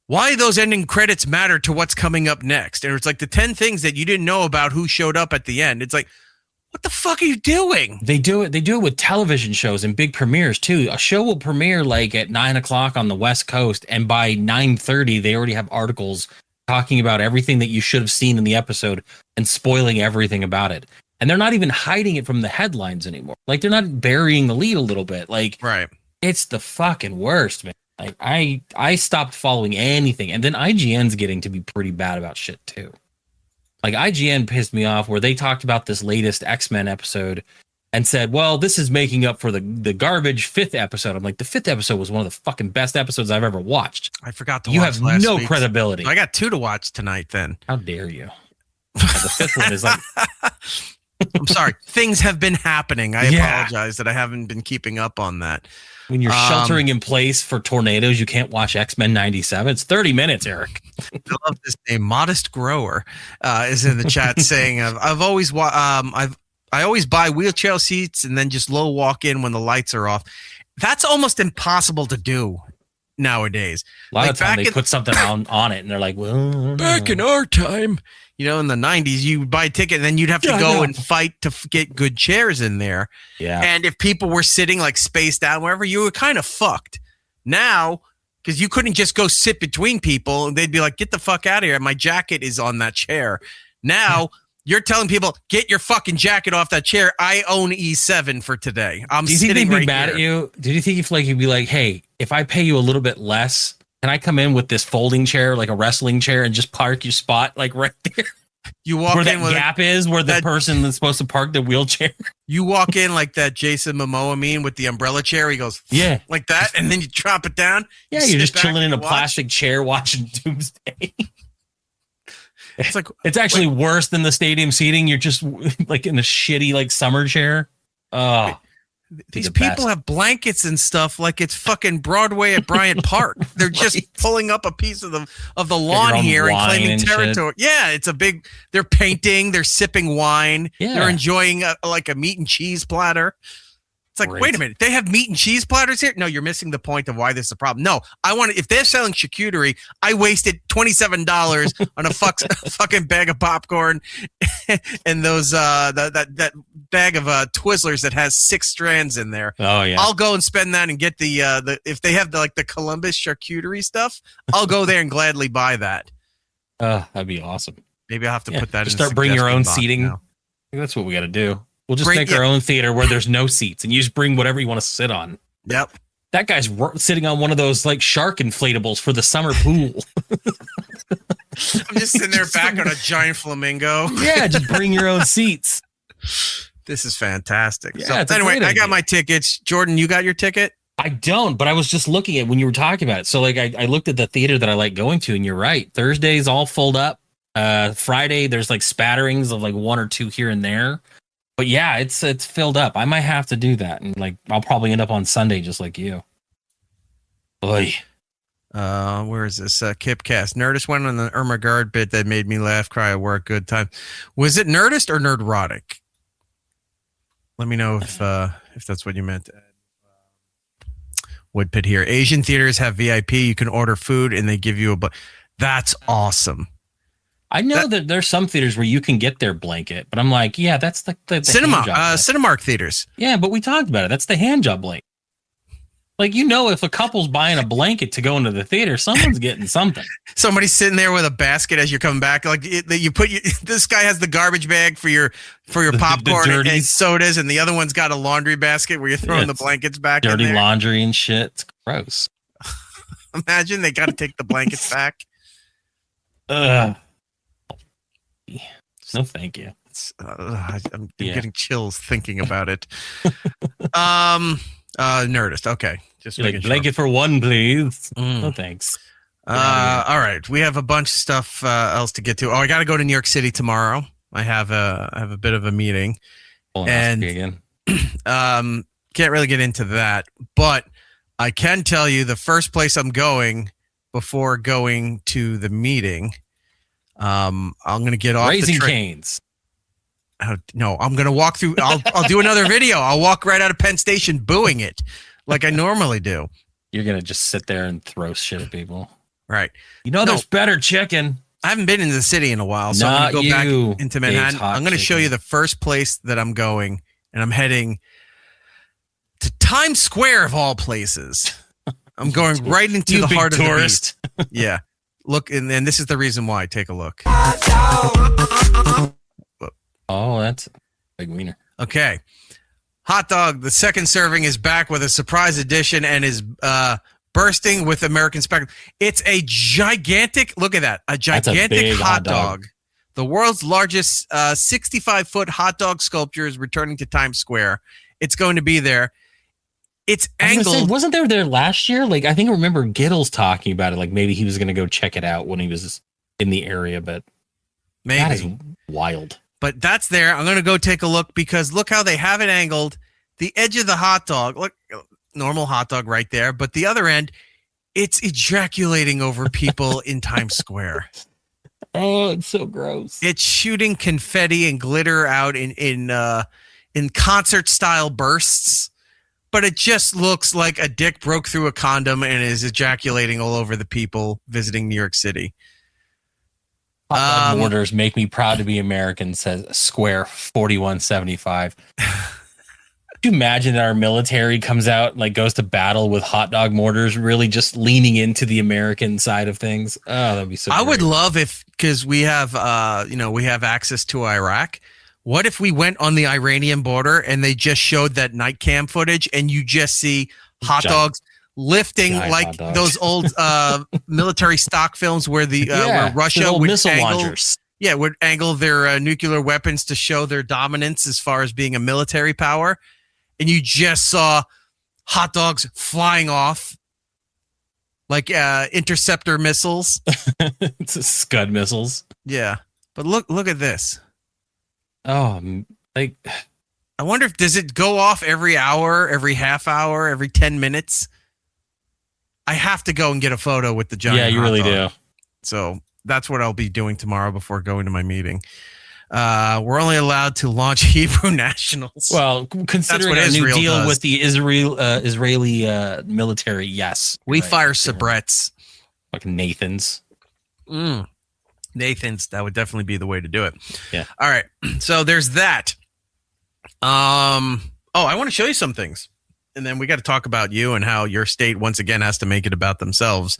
why those ending credits matter to what's coming up next, and it's like the 10 things that you didn't know about who showed up at the end. It's like, what the fuck are you doing? They do it with television shows and big premieres too. A show will premiere like at 9:00 on the West Coast, and by 9:30 they already have articles talking about everything that you should have seen in the episode and spoiling everything about it. And they're not even hiding it from the headlines anymore. Like they're not burying the lead a little bit. Like, right. It's the fucking worst, man. Like I stopped following anything. And then IGN's getting to be pretty bad about shit too. Like IGN pissed me off where they talked about this latest X-Men episode and said, well, this is making up for the garbage 5th episode. I'm like, the 5th episode was one of the fucking best episodes I've ever watched. I forgot to you watch have last no week's. credibility. I got 2 to watch tonight then. How dare you? The 5th one is like... I'm sorry. Things have been happening. I apologize that I haven't been keeping up on that. When you're sheltering in place for tornadoes, you can't watch X-Men 97. It's 30 minutes, Eric. I love this name. Modest Grower is in the chat saying, I always buy wheelchair seats and then just low walk in when the lights are off. That's almost impossible to do nowadays. A lot of times they put something on it and they're like, well, back in our time, in the 90s, you buy a ticket and then you'd have to go and fight to get good chairs in there. Yeah. And if people were sitting like spaced out, wherever, you were kind of fucked. Now, because you couldn't just go sit between people, they'd be like, get the fuck out of here. My jacket is on that chair. Now, you're telling people, get your fucking jacket off that chair. I own E7 for today. Do you think they'd be mad at you? Do you think you'd be like, hey, if I pay you a little bit less, can I come in with this folding chair, like a wrestling chair, and just park your spot like right there? You walk where in that with gap is, where the person that's supposed to park the wheelchair. You walk in like that Jason Momoa meme with the umbrella chair. He goes, yeah, like that, and then you drop it down. Yeah, you're just chilling in a plastic chair watching Doomsday. It's actually worse than the stadium seating. You're just like in a shitty like summer chair. Oh. These people have blankets and stuff like it's fucking Broadway at Bryant Park. They're just pulling up a piece of the lawn here and claiming territory. Yeah, it's a big. They're painting. They're sipping wine. Yeah. They're enjoying like a meat and cheese platter. It's like, wait a minute, they have meat and cheese platters here? No, you're missing the point of why this is a problem. No, if they're selling charcuterie, I wasted $27 on a fucking bag of popcorn and those that bag of Twizzlers that has 6 strands in there. Oh yeah, I'll go and spend that and get the if they have the Columbus charcuterie stuff, I'll go there and gladly buy that. That'd be awesome. Maybe I'll have to put that. Just start bringing your own seating. I think that's what we got to do. We'll just make our own theater where there's no seats and you just bring whatever you want to sit on. Yep. That guy's sitting on one of those like shark inflatables for the summer pool. I'm just sitting there back on a giant flamingo. Yeah, just bring your own seats. This is fantastic. Yeah, so anyway, I got my tickets. Jordan, you got your ticket? I don't, but I was just looking at when you were talking about it. So like I looked at the theater that I like going to, and you're right. Thursday's all filled up. Friday, there's like spatterings of like 1 or 2 here and there. But yeah, it's filled up. I might have to do that, and like I'll probably end up on Sunday just like you. Boy, where is this? Kipcast. Nerdist went on the Irma Gard bit that made me laugh, cry, or work. Good time. Was it Nerdist or Nerdrotic? Let me know if that's what you meant. Woodpit here. Asian theaters have VIP. You can order food and they give you that's awesome. I know that there's some theaters where you can get their blanket, but I'm like, yeah, that's the Cinemark theaters. Yeah, but we talked about it. That's the hand job blanket. Like, if a couple's buying a blanket to go into the theater, someone's getting something. Somebody's sitting there with a basket as you're coming back. Like this guy has the garbage bag for your popcorn and sodas, and the other one's got a laundry basket where you're throwing the blankets back. Dirty laundry and shit. It's gross. Imagine they got to take the blankets back. No, thank you. I'm getting chills thinking about it. Nerdist. Okay. Just like blanket for one, please. No, thanks. All right. We have a bunch of stuff else to get to. I got to go to New York City tomorrow. I have a bit of a meeting. And again. Can't really get into that, but I can tell you the first place I'm going before going to the meeting. I'm going to get off Raising the train. Cane's. No, I'm going to walk through. I'll do another video. I'll walk right out of Penn Station booing it like I normally do. You're going to just sit there and throw shit at people. Right. There's better chicken. I haven't been into the city in a while, so I'm going to go back into Manhattan. I'm going to show you the first place that I'm going, and I'm heading to Times Square of all places. I'm going right into the heart of the beast. Yeah. Look, and this is the reason why. Take a look. Oh, that's a big wiener. Okay. Hot dog, the second serving is back with a surprise edition and is bursting with American spectacle. It's a gigantic, look at that, a gigantic hot dog. The world's largest 65-foot hot dog sculpture is returning to Times Square. It's going to be there. It's angled. Wasn't there last year? Like, I think I remember Giddles talking about it. Like, maybe he was going to go check it out when he was in the area, but maybe. That is wild. But that's there. I'm going to go take a look because look how they have it angled. The edge of the hot dog, look, normal hot dog right there. But the other end, it's ejaculating over people in Times Square. Oh, it's so gross. It's shooting confetti and glitter out in concert style bursts. But it just looks like a dick broke through a condom and is ejaculating all over the people visiting New York City. Hot dog mortars make me proud to be American, says Square 4175. Could you imagine that our military comes out, like goes to battle with hot dog mortars, really just leaning into the American side of things? Oh, that'd be so I great. would love if, because we have, we have access to Iraq. What if we went on the Iranian border and they just showed that night cam footage and you just see hot dogs lifting like those old military stock films where where Russia would missile launchers. Yeah, would angle their nuclear weapons to show their dominance as far as being a military power. And you just saw hot dogs flying off like interceptor missiles. It's a Scud missiles. Yeah. But look at this. Oh, like I wonder if does it go off every hour, every half hour, every 10 minutes? I have to go and get a photo with the giant. Yeah, you really do. So that's what I'll be doing tomorrow before going to my meeting. We're only allowed to launch Hebrew nationals. Well, considering a new deal with the Israeli military, yes. We fire sabrets. Like Nathans. Nathan's, that would definitely be the way to do it. Yeah. All right. So there's that. I want to show you some things. And then we got to talk about you and how your state once again has to make it about themselves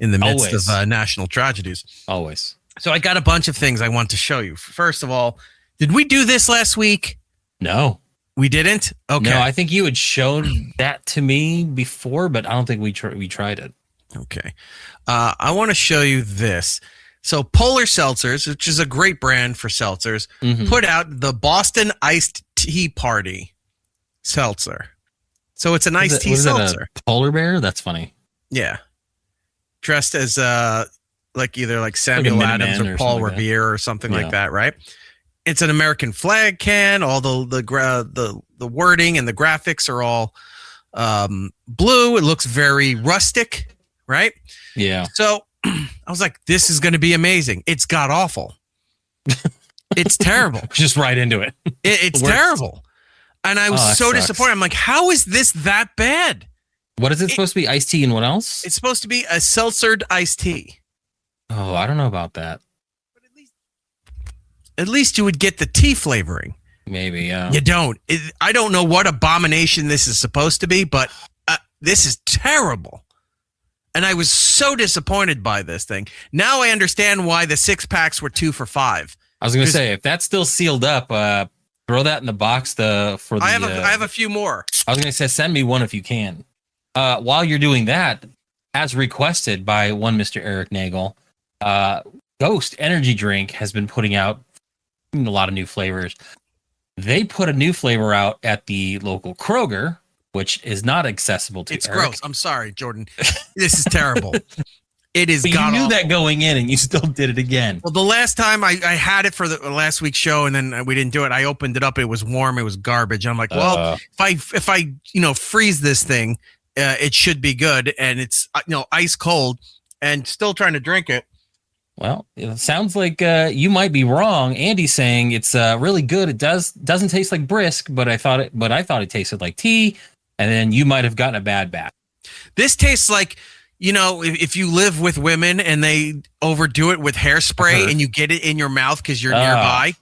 in the midst of national tragedies. Always. So I got a bunch of things I want to show you. First of all, did we do this last week? No. We didn't? Okay. No, I think you had shown that to me before, but I don't think we tried it. Okay. I want to show you this. So Polar Seltzers, which is a great brand for seltzers, put out the Boston Iced Tea Party seltzer. So it's an iced tea seltzer. A polar bear? That's funny. Yeah. Dressed as either Samuel Adams or Paul Revere or something like that, right? It's an American flag can. All the wording and the graphics are all blue. It looks very rustic, right? Yeah. So I was like, this is going to be amazing. It's god awful. It's terrible. Just right into it. It's terrible. And I was so disappointed. I'm like, how is this that bad? What is it supposed to be? Iced tea and what else? It's supposed to be a seltzered iced tea. Oh, I don't know about that. But at least you would get the tea flavoring. Maybe, yeah. You don't. I don't know what abomination this is supposed to be, but this is terrible. And I was so disappointed by this thing. Now I understand why the 6-packs were 2 for $5. I was going to say, if that's still sealed up, throw that in the box. I have a few more. I was going to say, send me one if you can. While you're doing that, as requested by one Mr. Eric Nagel, Ghost Energy Drink has been putting out a lot of new flavors. They put a new flavor out at the local Kroger, which is not accessible to It's Eric. gross. I'm sorry, Jordan. This is terrible. It is. But you knew that going in, and you still did it again. Well, the last time I had it for the last week's show, and then we didn't do it. I opened it up. It was warm. It was garbage. I'm like, well, if I freeze this thing, it should be good. And it's ice cold, and still trying to drink it. Well, it sounds like you might be wrong. Andy's saying it's really good. It doesn't taste like brisk, but I thought it tasted like tea, and then you might have gotten a bad batch. This tastes like, if you live with women and they overdo it with hairspray and you get it in your mouth because you're nearby.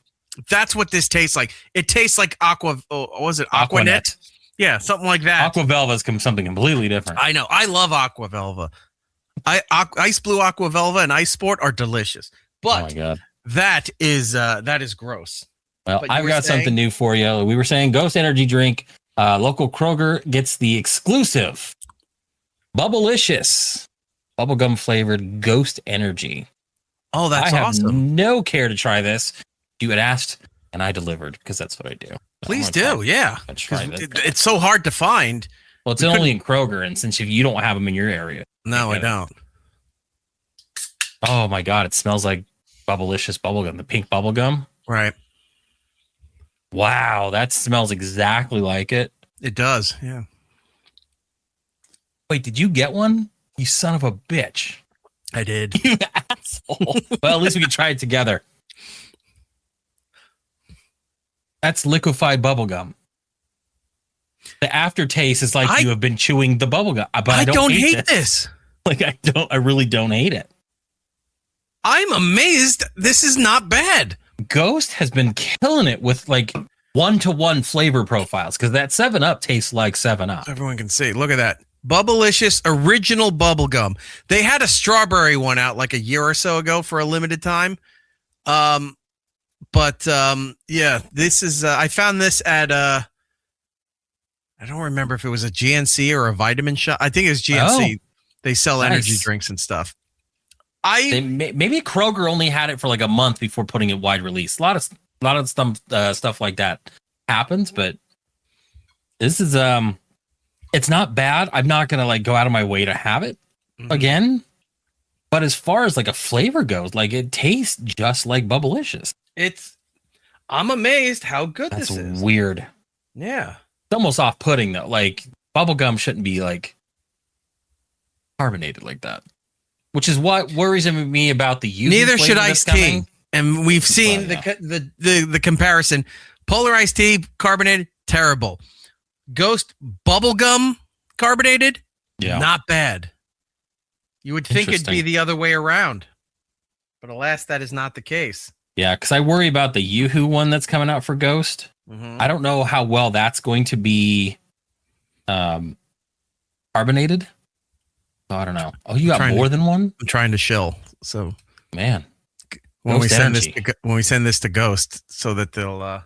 That's what this tastes like. It tastes like Aquanet? Yeah, something like that. Aqua Velva is something completely different. I know. I love Aqua Velva. Ice Blue Aqua Velva and Ice Sport are delicious. But oh my God. that is gross. Well, I've got something new for you. We were saying Ghost Energy drink. Local Kroger gets the exclusive Bubbalicious bubblegum flavored Ghost Energy. Oh, that's awesome. I have no care to try this. You had asked, and I delivered because that's what I do. Please do, yeah. It's so hard to find. Well, it's only in Kroger, and since you don't have them in your area. No, I don't. Oh my God, it smells like Bubbalicious bubblegum, the pink bubblegum. Right. Wow, that smells exactly like it. It does, yeah. Wait, did you get one? You son of a bitch. I did. You asshole. Well, at least we can try it together. That's liquefied bubblegum. The aftertaste is like you have been chewing the bubblegum. But I don't hate this. Like I really don't hate it. I'm amazed. This is not bad. Ghost has been killing it with like 1-to-1 flavor profiles because that 7-Up tastes like 7-Up. Everyone can see. Look at that. Bubbalicious original bubblegum. They had a strawberry one out like a year or so ago for a limited time. But this is I found this at I don't remember if it was a GNC or a vitamin shop. I think it was GNC. They sell energy drinks and stuff. Maybe Kroger only had it for like a month before putting it wide release. A lot of stuff like that happens, but this is it's not bad. I'm not gonna like go out of my way to have it again. But as far as like a flavor goes, like it tastes just like Bubbalicious. I'm amazed how good this is. That's weird. Yeah. It's almost off-putting though. Like bubblegum shouldn't be like carbonated like that. Which is what worries me about the use. Neither should iced tea. And we've seen the comparison. Polar iced tea, carbonated, terrible. Ghost bubblegum carbonated, not bad. You would think it'd be the other way around. But alas, that is not the case. Yeah, because I worry about the Yoo-Hoo one that's coming out for Ghost. Mm-hmm. I don't know how well that's going to be carbonated. Oh, I don't know. Oh, you got more than one? I'm trying to shill. So, man, when we send this to Ghost, so that they'll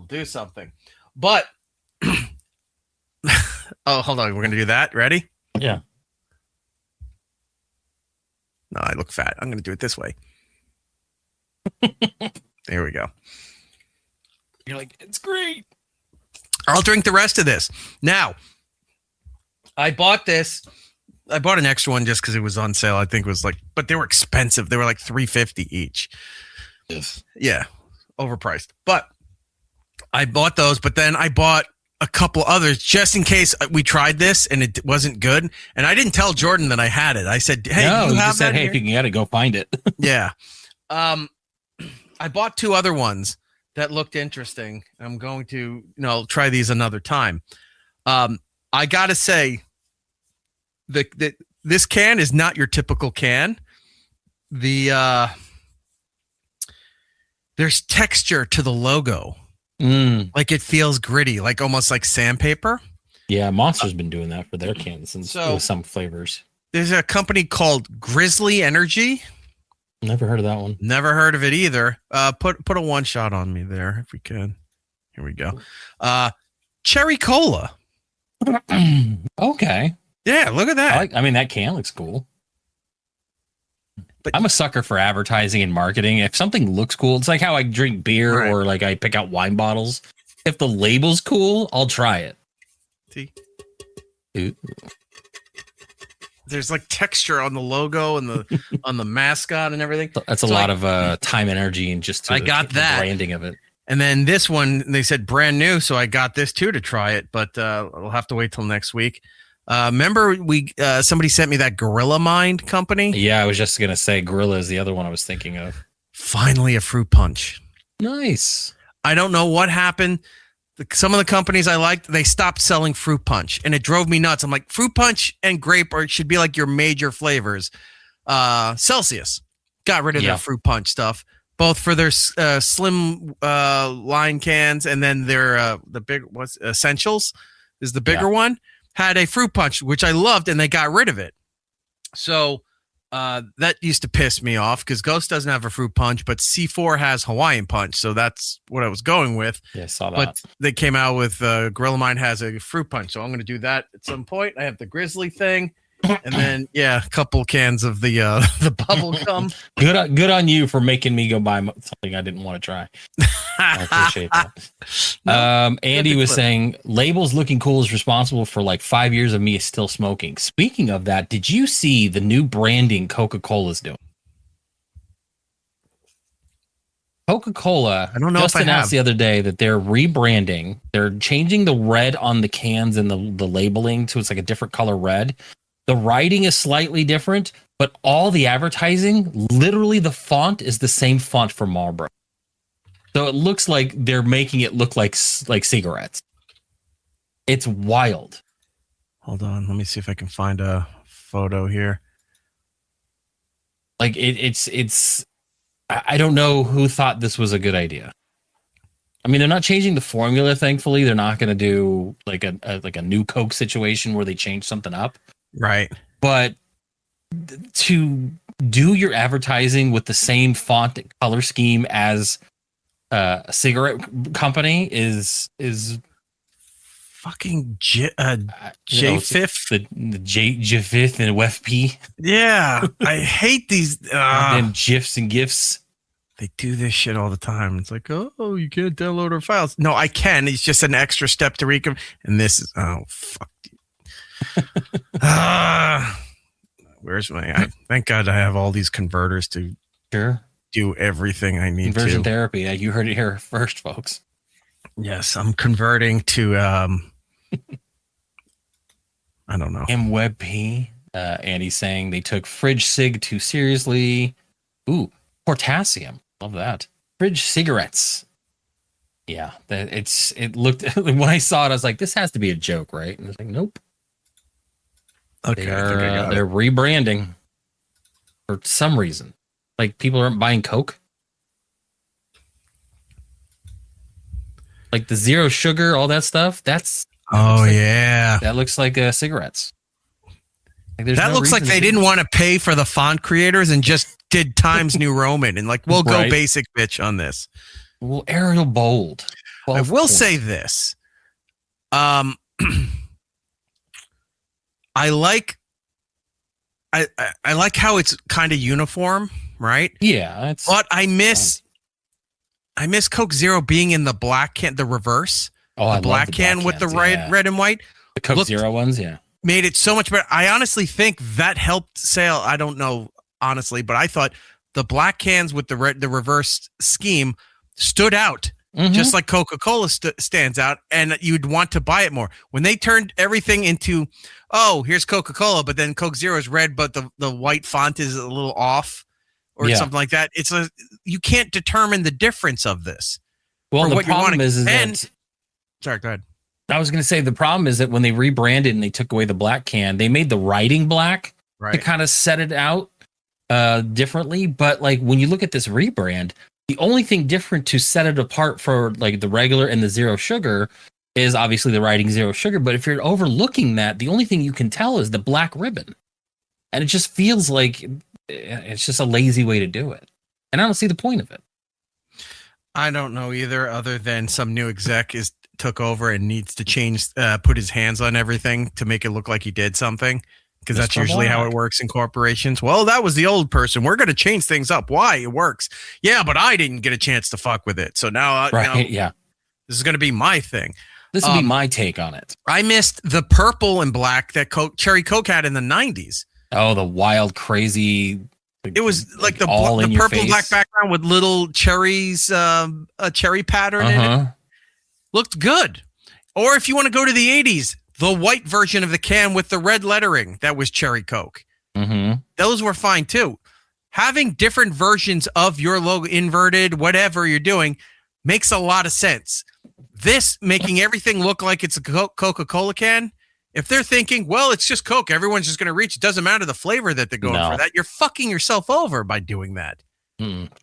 do something. But oh, hold on, we're gonna do that. Ready? Yeah. No, I look fat. I'm gonna do it this way. There we go. You're like, it's great. I'll drink the rest of this. Now, I bought this. I bought an extra one just because it was on sale. I think it was but they were expensive. They were like $3.50 each. Yes. Yeah, overpriced. But I bought those. But then I bought a couple others just in case we tried this and it wasn't good. And I didn't tell Jordan that I had it. I said, "Hey, you just said, hey, if you can get it, go find it." Yeah. I bought 2 other ones that looked interesting. I'm going to try these another time. I gotta say. This can is not your typical can. There's texture to the logo. Like it feels gritty, like almost like sandpaper. Yeah, Monster's been doing that for their cans and with some flavors. There's a company called Grizzly Energy. Never heard of that one. Never heard of it either. Put a one shot on me there if we can. Here we go. Cherry Cola. Okay. Yeah, look at that. I mean, that can looks cool. But I'm a sucker for advertising and marketing. If something looks cool, it's like how I drink beer or like I pick out wine bottles. If the label's cool, I'll try it. See? Ooh. There's like texture on the logo and the on the mascot and everything. That's a lot of time, energy, and just I got that branding of it. And then this one, they said brand new, so I got this too to try it, but I'll have to wait till next week. Remember somebody sent me that Gorilla Mind company? Yeah, I was just gonna say Gorilla is the other one I was thinking of. Finally, a fruit punch. Nice. I don't know what happened. Some of the companies I liked, they stopped selling fruit punch, and it drove me nuts. I'm like, fruit punch and grape should be like your major flavors. Celsius got rid of their fruit punch stuff, both for their slim line cans, and then their the big essentials is the bigger one, had a fruit punch, which I loved, and they got rid of it. So that used to piss me off because Ghost doesn't have a fruit punch, but C4 has Hawaiian punch. So that's what I was going with. Yeah, I saw that. But they came out with Gorilla Mind has a fruit punch. So I'm going to do that at some point. I have the Grizzly thing. And then, a couple cans of the bubble gum. Good on you for making me go buy something I didn't want to try. I appreciate that. Andy was saying labels looking cool is responsible for like 5 years of me still smoking. Speaking of that, did you see the new branding Coca-Cola's doing? Coca-Cola just announced the other day that they're rebranding. They're changing the red on the cans and the labeling to it's like a different color red. The writing is slightly different, but all the advertising, literally the font is the same font for Marlboro. So it looks like they're making it look like cigarettes. It's wild. Hold on, let me see if I can find a photo here. Like it's. I don't know who thought this was a good idea. I mean, they're not changing the formula. Thankfully, they're not going to do like a new Coke situation where they change something up. Right. But to do your advertising with the same font and color scheme as a cigarette company is fucking J-Fifth. The J-Fifth and WFP. Yeah. I hate these. And GIFs and GIFs. They do this shit all the time. It's like, oh, you can't download our files. No, I can. It's just an extra step to read them. And this is, oh, fuck. Where's my? Thank God I have all these converters to do everything I need. Conversion therapy. You heard it here first, folks. Yes, I'm converting to. I don't know. MWebP. Andy's saying they took fridge cig too seriously. Ooh, potassium. Love that. Fridge cigarettes. Yeah, it looked when I saw it, I was like, this has to be a joke, right? And I was like, nope. Okay, they're rebranding for some reason. Like people aren't buying Coke. Like the zero sugar, all that stuff. That looks like cigarettes. Like that looks like they didn't want to pay for the font creators and just did Times New Roman and like we'll go basic bitch on this. Well, Arial bold. I will say this. I like how it's kind of uniform, right? Yeah, but I miss Coke Zero being in the black can, the reverse. Oh, the black can with the red and white. The Coke Zero ones, made it so much better. I honestly think that helped sale. I don't know honestly, but I thought the black cans with the reverse scheme stood out. Mm-hmm. Just like Coca-Cola stands out, and you'd want to buy it more. When they turned everything into, oh, here's Coca-Cola, but then Coke Zero is red, but the white font is a little off, or something like that. You can't determine the difference of this. Well, the problem is that. Sorry, go ahead. I was going to say the problem is that when they rebranded and they took away the black can, they made the writing black to kind of set it out differently. But like when you look at this rebrand. The only thing different to set it apart for like the regular and the zero sugar is obviously the writing zero sugar. But if you're overlooking that, the only thing you can tell is the black ribbon. And it just feels like it's just a lazy way to do it. And I don't see the point of it. I don't know either, other than some new exec took over and needs to change, put his hands on everything to make it look like he did something. Because that's usually how it works in corporations. Well, that was the old person. We're going to change things up. Why? It works. Yeah, but I didn't get a chance to fuck with it. So now, this is going to be my thing. This will be my take on it. I missed the purple and black that Cherry Coke had in the 90s. Oh, the wild, crazy. It was like the purple and black background with little cherries, a cherry pattern in it. Looked good. Or if you want to go to the 80s, the white version of the can with the red lettering that was Cherry Coke. Mm-hmm. Those were fine too. Having different versions of your logo, inverted, whatever you're doing, makes a lot of sense. This making everything look like it's a Coca-Cola can, if they're thinking, well, it's just Coke, everyone's just going to reach, it doesn't matter the flavor that they're going for that, you're fucking yourself over by doing that.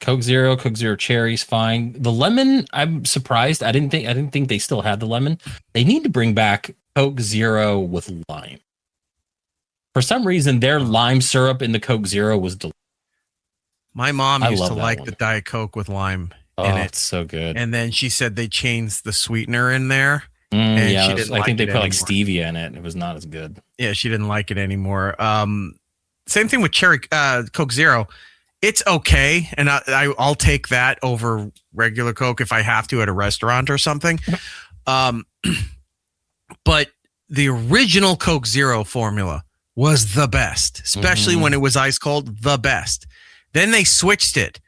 Coke Zero Cherry's fine. The lemon, I'm surprised. I didn't think they still had the lemon. They need to bring back Coke Zero with lime. For some reason, their lime syrup in the Coke Zero was delicious. My mom used to like one. the Diet Coke with lime in it. It's so good. And then she said they changed the sweetener in there. I think they put like stevia in it. It was not as good. Yeah, she didn't like it anymore. Same thing with Cherry Coke Zero. It's okay, and I'll take that over regular Coke if I have to at a restaurant or something. But the original Coke Zero formula was the best, especially when it was ice cold, the best. Then they switched it.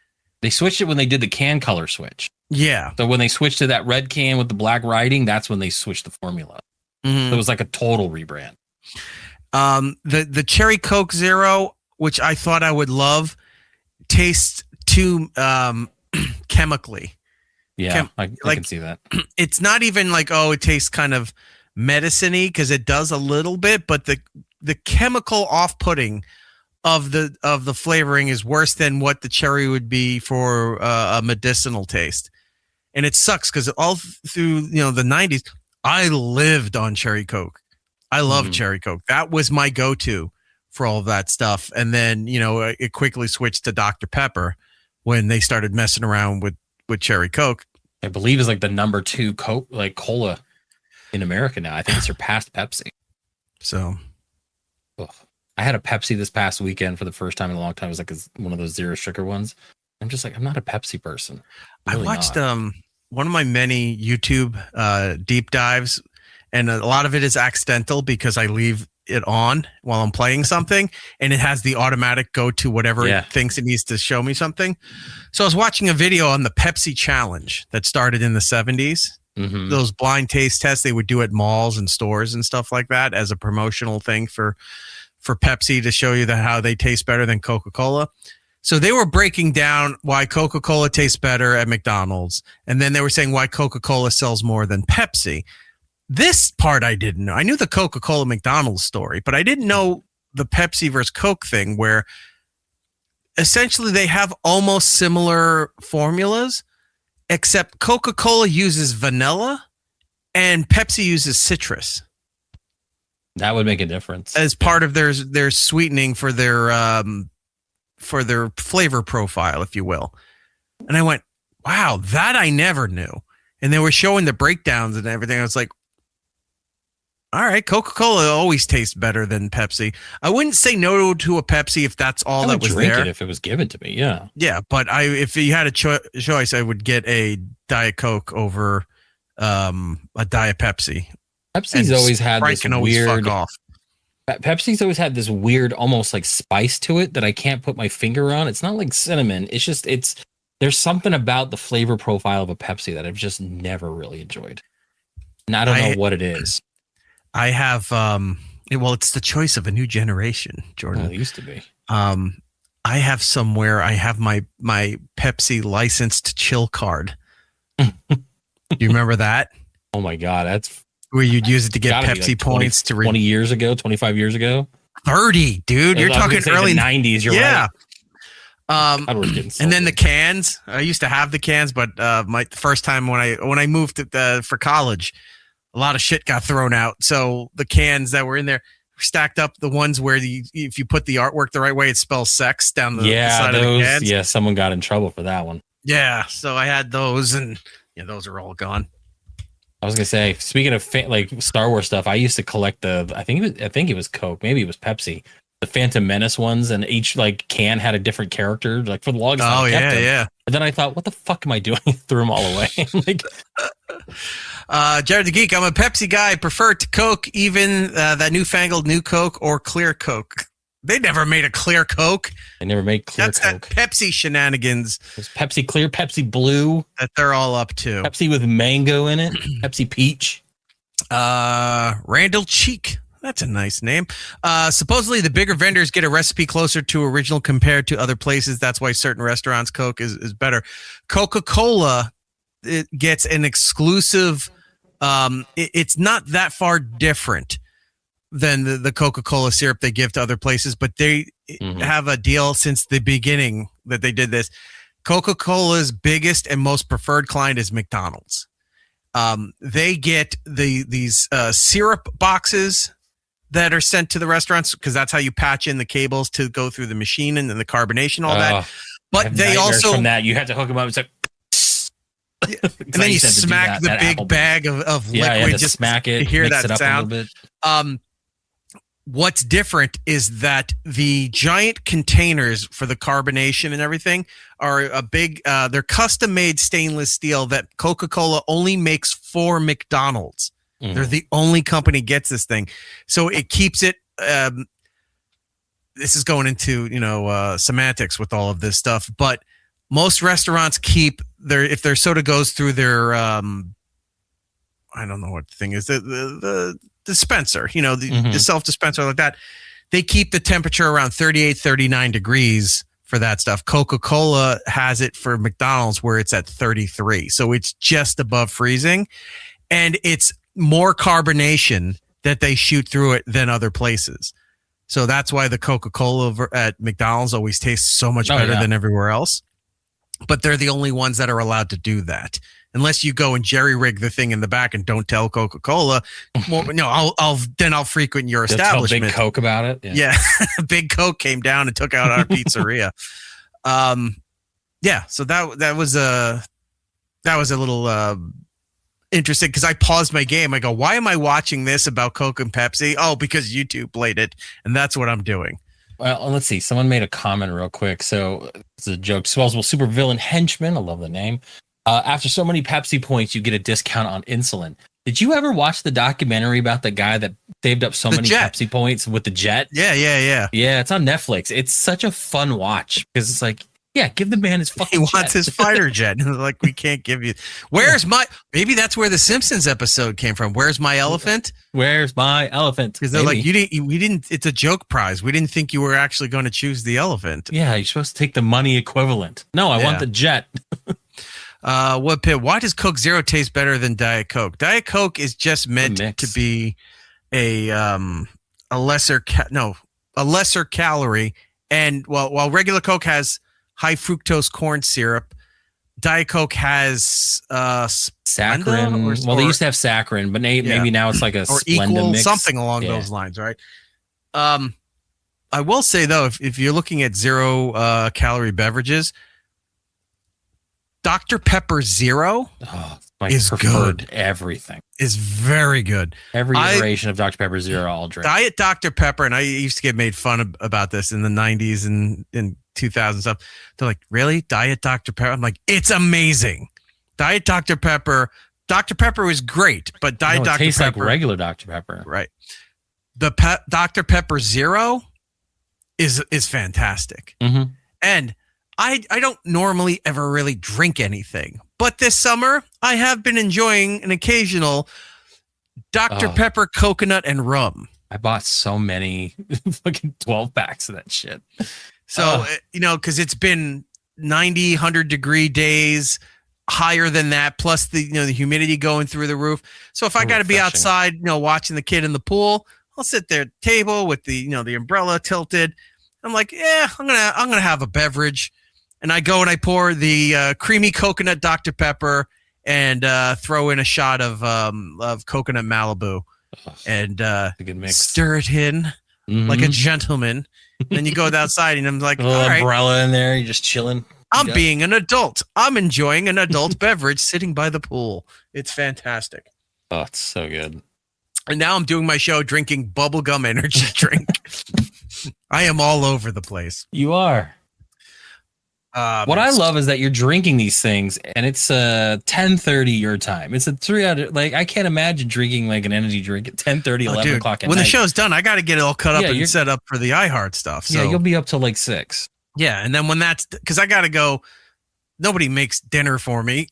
They switched it when they did the can color switch. Yeah. So when they switched to that red can with the black writing, that's when they switched the formula. So it was like a total rebrand. The Cherry Coke Zero, which I thought I would love, tastes too chemically. Yeah, I can see that. It's not even like, oh, it tastes kind of medicine-y, because it does a little bit, but the chemical off-putting of the flavoring is worse than what the cherry would be for a medicinal taste. And it sucks because all through the 90s, I lived on Cherry Coke. I love Cherry Coke. That was my go-to for all of that stuff. And then, it quickly switched to Dr. Pepper when they started messing around with Cherry Coke. I believe is like the number 2 Coke, like cola in America now. I think it surpassed Pepsi. So I had a Pepsi this past weekend for the first time in a long time. It was like one of those zero sugar ones. I'm just like, I'm not a Pepsi person. Really I watched one of my many YouTube deep dives, and a lot of it is accidental because I leave it on while I'm playing something, and it has the automatic go to whatever it thinks it needs to show me something. So I was watching a video on the Pepsi challenge that started in the 70s. Those blind taste tests they would do at malls and stores and stuff like that as a promotional thing for Pepsi to show you how they taste better than Coca-Cola. So they were breaking down why Coca-Cola tastes better at McDonald's. And then they were saying why Coca-Cola sells more than Pepsi. This part I didn't know. I knew the Coca-Cola McDonald's story, but I didn't know the Pepsi versus Coke thing, where essentially they have almost similar formulas, except Coca-Cola uses vanilla and Pepsi uses citrus. That would make a difference as part of their sweetening for their flavor profile, if you will. And I went, wow, that I never knew. And they were showing the breakdowns and everything. I was like, all right, Coca-Cola always tastes better than Pepsi. I wouldn't say no to a Pepsi if that's all that was there. I would drink it if it was given to me, yeah. Yeah, but if you had a choice, I would get a Diet Coke over a Diet Pepsi. Pepsi's always had this weird. Pepsi's always had this weird, almost like spice to it that I can't put my finger on. It's not like cinnamon. It's just there's something about the flavor profile of a Pepsi that I've just never really enjoyed, and I don't know what it is. I have it's the choice of a new generation, Jordan. It used to be. I have my Pepsi licensed chill card. Do you remember that? Oh my God, that's where you'd use it to get Pepsi like points 20 years ago, 25 years ago. 30, dude. You're talking early 90s. You're right. And then the cans. I used to have the cans, but the first time when I moved for college, a lot of shit got thrown out. So the cans that were in there were stacked up. The ones where if you put the artwork the right way, it spells sex down the side of the cans. Yeah, someone got in trouble for that one. Yeah, so I had those, and those are all gone. I was gonna say, speaking of like Star Wars stuff, I used to collect I think it was Coke, maybe it was Pepsi, the Phantom Menace ones, and each like can had a different character. Like for the longest time, I kept them. Yeah. And then I thought, what the fuck am I doing? Threw them all away. Like, Jared the Geek, I'm a Pepsi guy. I prefer to Coke, even that newfangled new Coke or clear Coke. They never made a clear Coke. They never made clear Coke. That's that Pepsi shenanigans. There's Pepsi Clear, Pepsi Blue. That they're all up to. Pepsi with mango in it. Pepsi Peach. Randall Cheek. That's a nice name. Supposedly, the bigger vendors get a recipe closer to original compared to other places. That's why certain restaurants' Coke is better. Coca-Cola, it gets an exclusive. It's not that far different than the Coca-Cola syrup they give to other places, but they have a deal since the beginning that they did this. Coca-Cola's biggest and most preferred client is McDonald's. They get these syrup boxes that are sent to the restaurants because that's how you patch in the cables to go through the machine and then the carbonation, all that. But they also from that you have to hook them up. It's like, and then you smack the big bag of liquid. Just smack it. To hear mix that it up sound. a little bit. What's different is that the giant containers for the carbonation and everything are a big, they're custom made stainless steel that Coca-Cola only makes for McDonald's. They're the only company gets this thing. So it keeps it, this is going into, semantics with all of this stuff, but most restaurants keep if their soda goes through their, I don't know what the thing is, the dispenser, the self dispenser like that, they keep the temperature around 38, 39 degrees for that stuff. Coca-Cola has it for McDonald's where it's at 33. So it's just above freezing, and it's more carbonation that they shoot through it than other places. So that's why the Coca-Cola at McDonald's always tastes so much better than everywhere else. But they're the only ones that are allowed to do that. Unless you go and jerry rig the thing in the back and don't tell Coca-Cola, I'll frequent your establishment. Big Coke about it. Yeah. Big Coke came down and took out our pizzeria. So that was a little interesting because I paused my game. I go, why am I watching this about Coke and Pepsi? Oh, because YouTube played it, and that's what I'm doing. Well, let's see. Someone made a comment real quick. So it's a joke. Swellsville supervillain henchman. I love the name. After so many Pepsi points, you get a discount on insulin. Did you ever watch the documentary about the guy that saved up so many Pepsi points with the jet? Yeah. Yeah, it's on Netflix. It's such a fun watch because it's like, yeah, give the man his fucking jet. He wants his fighter jet. Like, we can't give you. Where's my? Maybe that's where the Simpsons episode came from. Where's my elephant? Where's my elephant? Because they're like, we didn't. It's a joke prize. We didn't think you were actually going to choose the elephant. Yeah, you're supposed to take the money equivalent. No, I want the jet. Why does Coke Zero taste better than Diet Coke? Diet Coke is just meant to be a lesser calorie, and while regular Coke has high fructose corn syrup, Diet Coke has saccharin. Well, they used to have saccharin, but maybe now it's like a or Splenda equal mix. something along those lines, right? I will say though, if you're looking at zero calorie beverages, Dr. Pepper Zero is good. Everything is very good. Every iteration of Dr. Pepper Zero, I'll drink. Diet Dr. Pepper, and I used to get made fun about this in the 90s and in 2000 stuff. They're like, really? Diet Dr. Pepper? I'm like, it's amazing. Diet Dr. Pepper. Dr. Pepper was great, but Diet Dr. Pepper tastes like regular Dr. Pepper. Right. The Dr. Pepper Zero is fantastic. Mm-hmm. And I don't normally ever really drink anything, but this summer I have been enjoying an occasional Dr. Pepper coconut and rum. I bought so many fucking 12 packs of that shit. So, because it's been 90, 100 degree days, higher than that, plus the humidity going through the roof. So if I got to be outside, watching the kid in the pool, I'll sit there at the table with the umbrella tilted. I'm like, I'm gonna have a beverage. And I go and I pour the creamy coconut Dr. Pepper and throw in a shot of coconut Malibu and stir it in like a gentleman. And then you go outside and I'm like, all right. Umbrella in there, you're just chilling. I'm being an adult. I'm enjoying an adult beverage sitting by the pool. It's fantastic. Oh, it's so good. And now I'm doing my show drinking bubblegum energy drink. I am all over the place. You are. What I love is that you're drinking these things and it's 10:30 your time. It's a 3 hour, like I can't imagine drinking like an energy drink at 10:30, 11 o'clock at night. When the show's done, I got to get it all cut up and set up for the iHeart stuff. So. Yeah, you'll be up till like 6. Yeah, and then when that's because I got to go. Nobody makes dinner for me,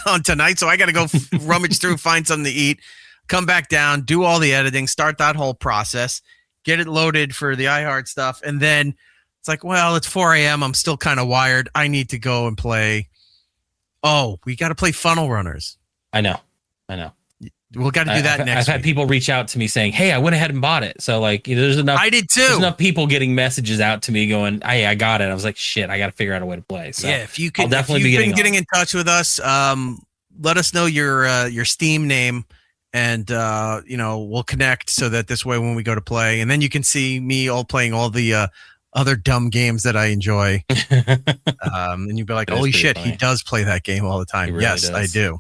on tonight, so I got to go rummage through, find something to eat. come back down, do all the editing, start that whole process, get it loaded for the iHeart stuff. And then it's like, well, it's 4 a.m. I'm still kind of wired. I need to go and play. Oh, we got to play Funnel Runners. I know. We'll got to do that next week. I've had people reach out to me saying, hey, I went ahead and bought it. So like, there's enough. I did too. There's enough people getting messages out to me going, hey, I got it. I was like, shit, I got to figure out a way to play. So yeah, if you can, I'll definitely be getting in touch with us, let us know your Steam name, and we'll connect so that this way when we go to play, and then you can see me playing all the other dumb games that I enjoy. And you'd be like, holy shit, funny. He does play that game all the time. Really yes, does. I do.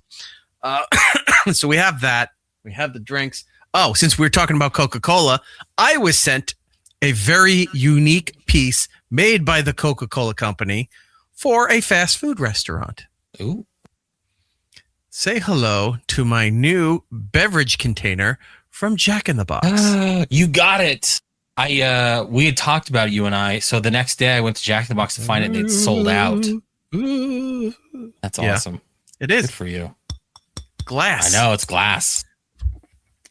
So we have that. We have the drinks. Oh, since we were talking about Coca-Cola, I was sent a very unique piece made by the Coca-Cola Company for a fast food restaurant. Ooh. Say hello to my new beverage container from Jack in the Box. You got it. We had talked about it, you and I. So the next day I went to Jack in the Box to find it and it's sold out. That's awesome. It is. Good for you. Glass. I know, it's glass.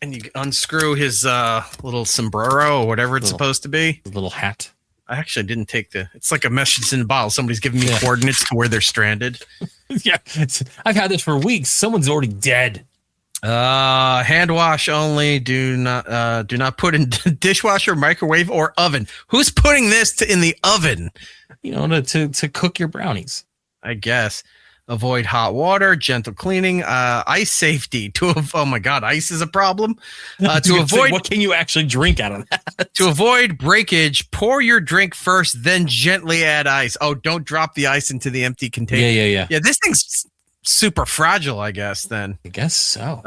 And you unscrew his little sombrero or whatever it's supposed to be. Little hat. I actually didn't take it's like a message in a bottle. Somebody's giving me coordinates to where they're stranded. Yeah. I've had this for weeks. Someone's already dead. Hand wash only. Do not put in dishwasher, microwave, or oven. Who's putting this in the oven? To cook your brownies. I guess. Avoid hot water, gentle cleaning, ice safety. Oh my God, ice is a problem. To avoid, what can you actually drink out of that? To avoid breakage, pour your drink first, then gently add ice. Oh, don't drop the ice into the empty container. Yeah. Yeah, this thing's super fragile, I guess. Then I guess so.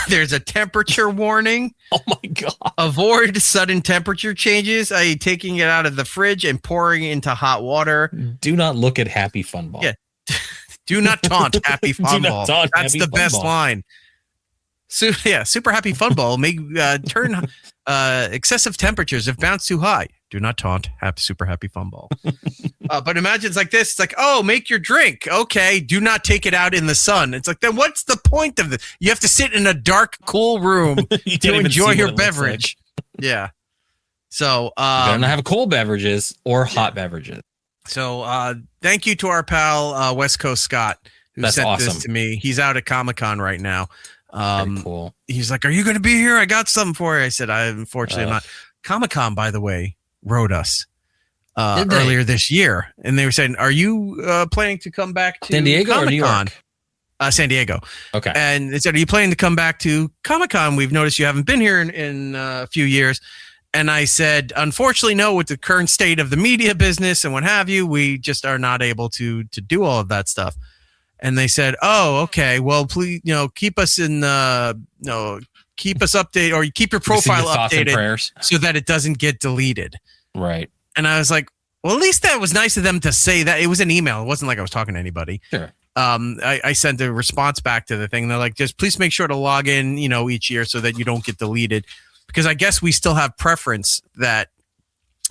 There's a temperature warning. Oh my God. Avoid sudden temperature changes, i.e. taking it out of the fridge and pouring it into hot water. Do not look at Happy Fun Ball. Yeah. Do not taunt Happy Fun Ball. That's the best line. So, Super Happy Fun Ball may turn excessive temperatures if bounced too high. Do not taunt Super Happy Fun Ball. But imagine it's like this. It's like, oh, make your drink. Okay, do not take it out in the sun. It's like, then what's the point of this? You have to sit in a dark, cool room to enjoy your beverage. Yeah. So you better not have cold beverages or hot beverages. So thank you to our pal West Coast Scott who sent this to me. He's out at Comic-Con right now. Very cool. He's like, are you going to be here? I got something for you. I said, unfortunately, I'm not. Comic-Con, by the way, wrote us earlier this year, and they were saying, are you planning to come back to San Diego Comic-Con? Or New York? San Diego. Okay. And they said, are you planning to come back to Comic-Con? We've noticed you haven't been here in a few years. And I said, unfortunately, no, with the current state of the media business and what have you, we just are not able to do all of that stuff. And they said, oh, okay, well, please, keep us keep us updated, or keep your profile updated so that it doesn't get deleted. Right. And I was like, well, at least that was nice of them to say that. It was an email. It wasn't like I was talking to anybody. Sure. I sent a response back to the thing. They're like, just please make sure to log in, each year so that you don't get deleted. Because I guess we still have preference that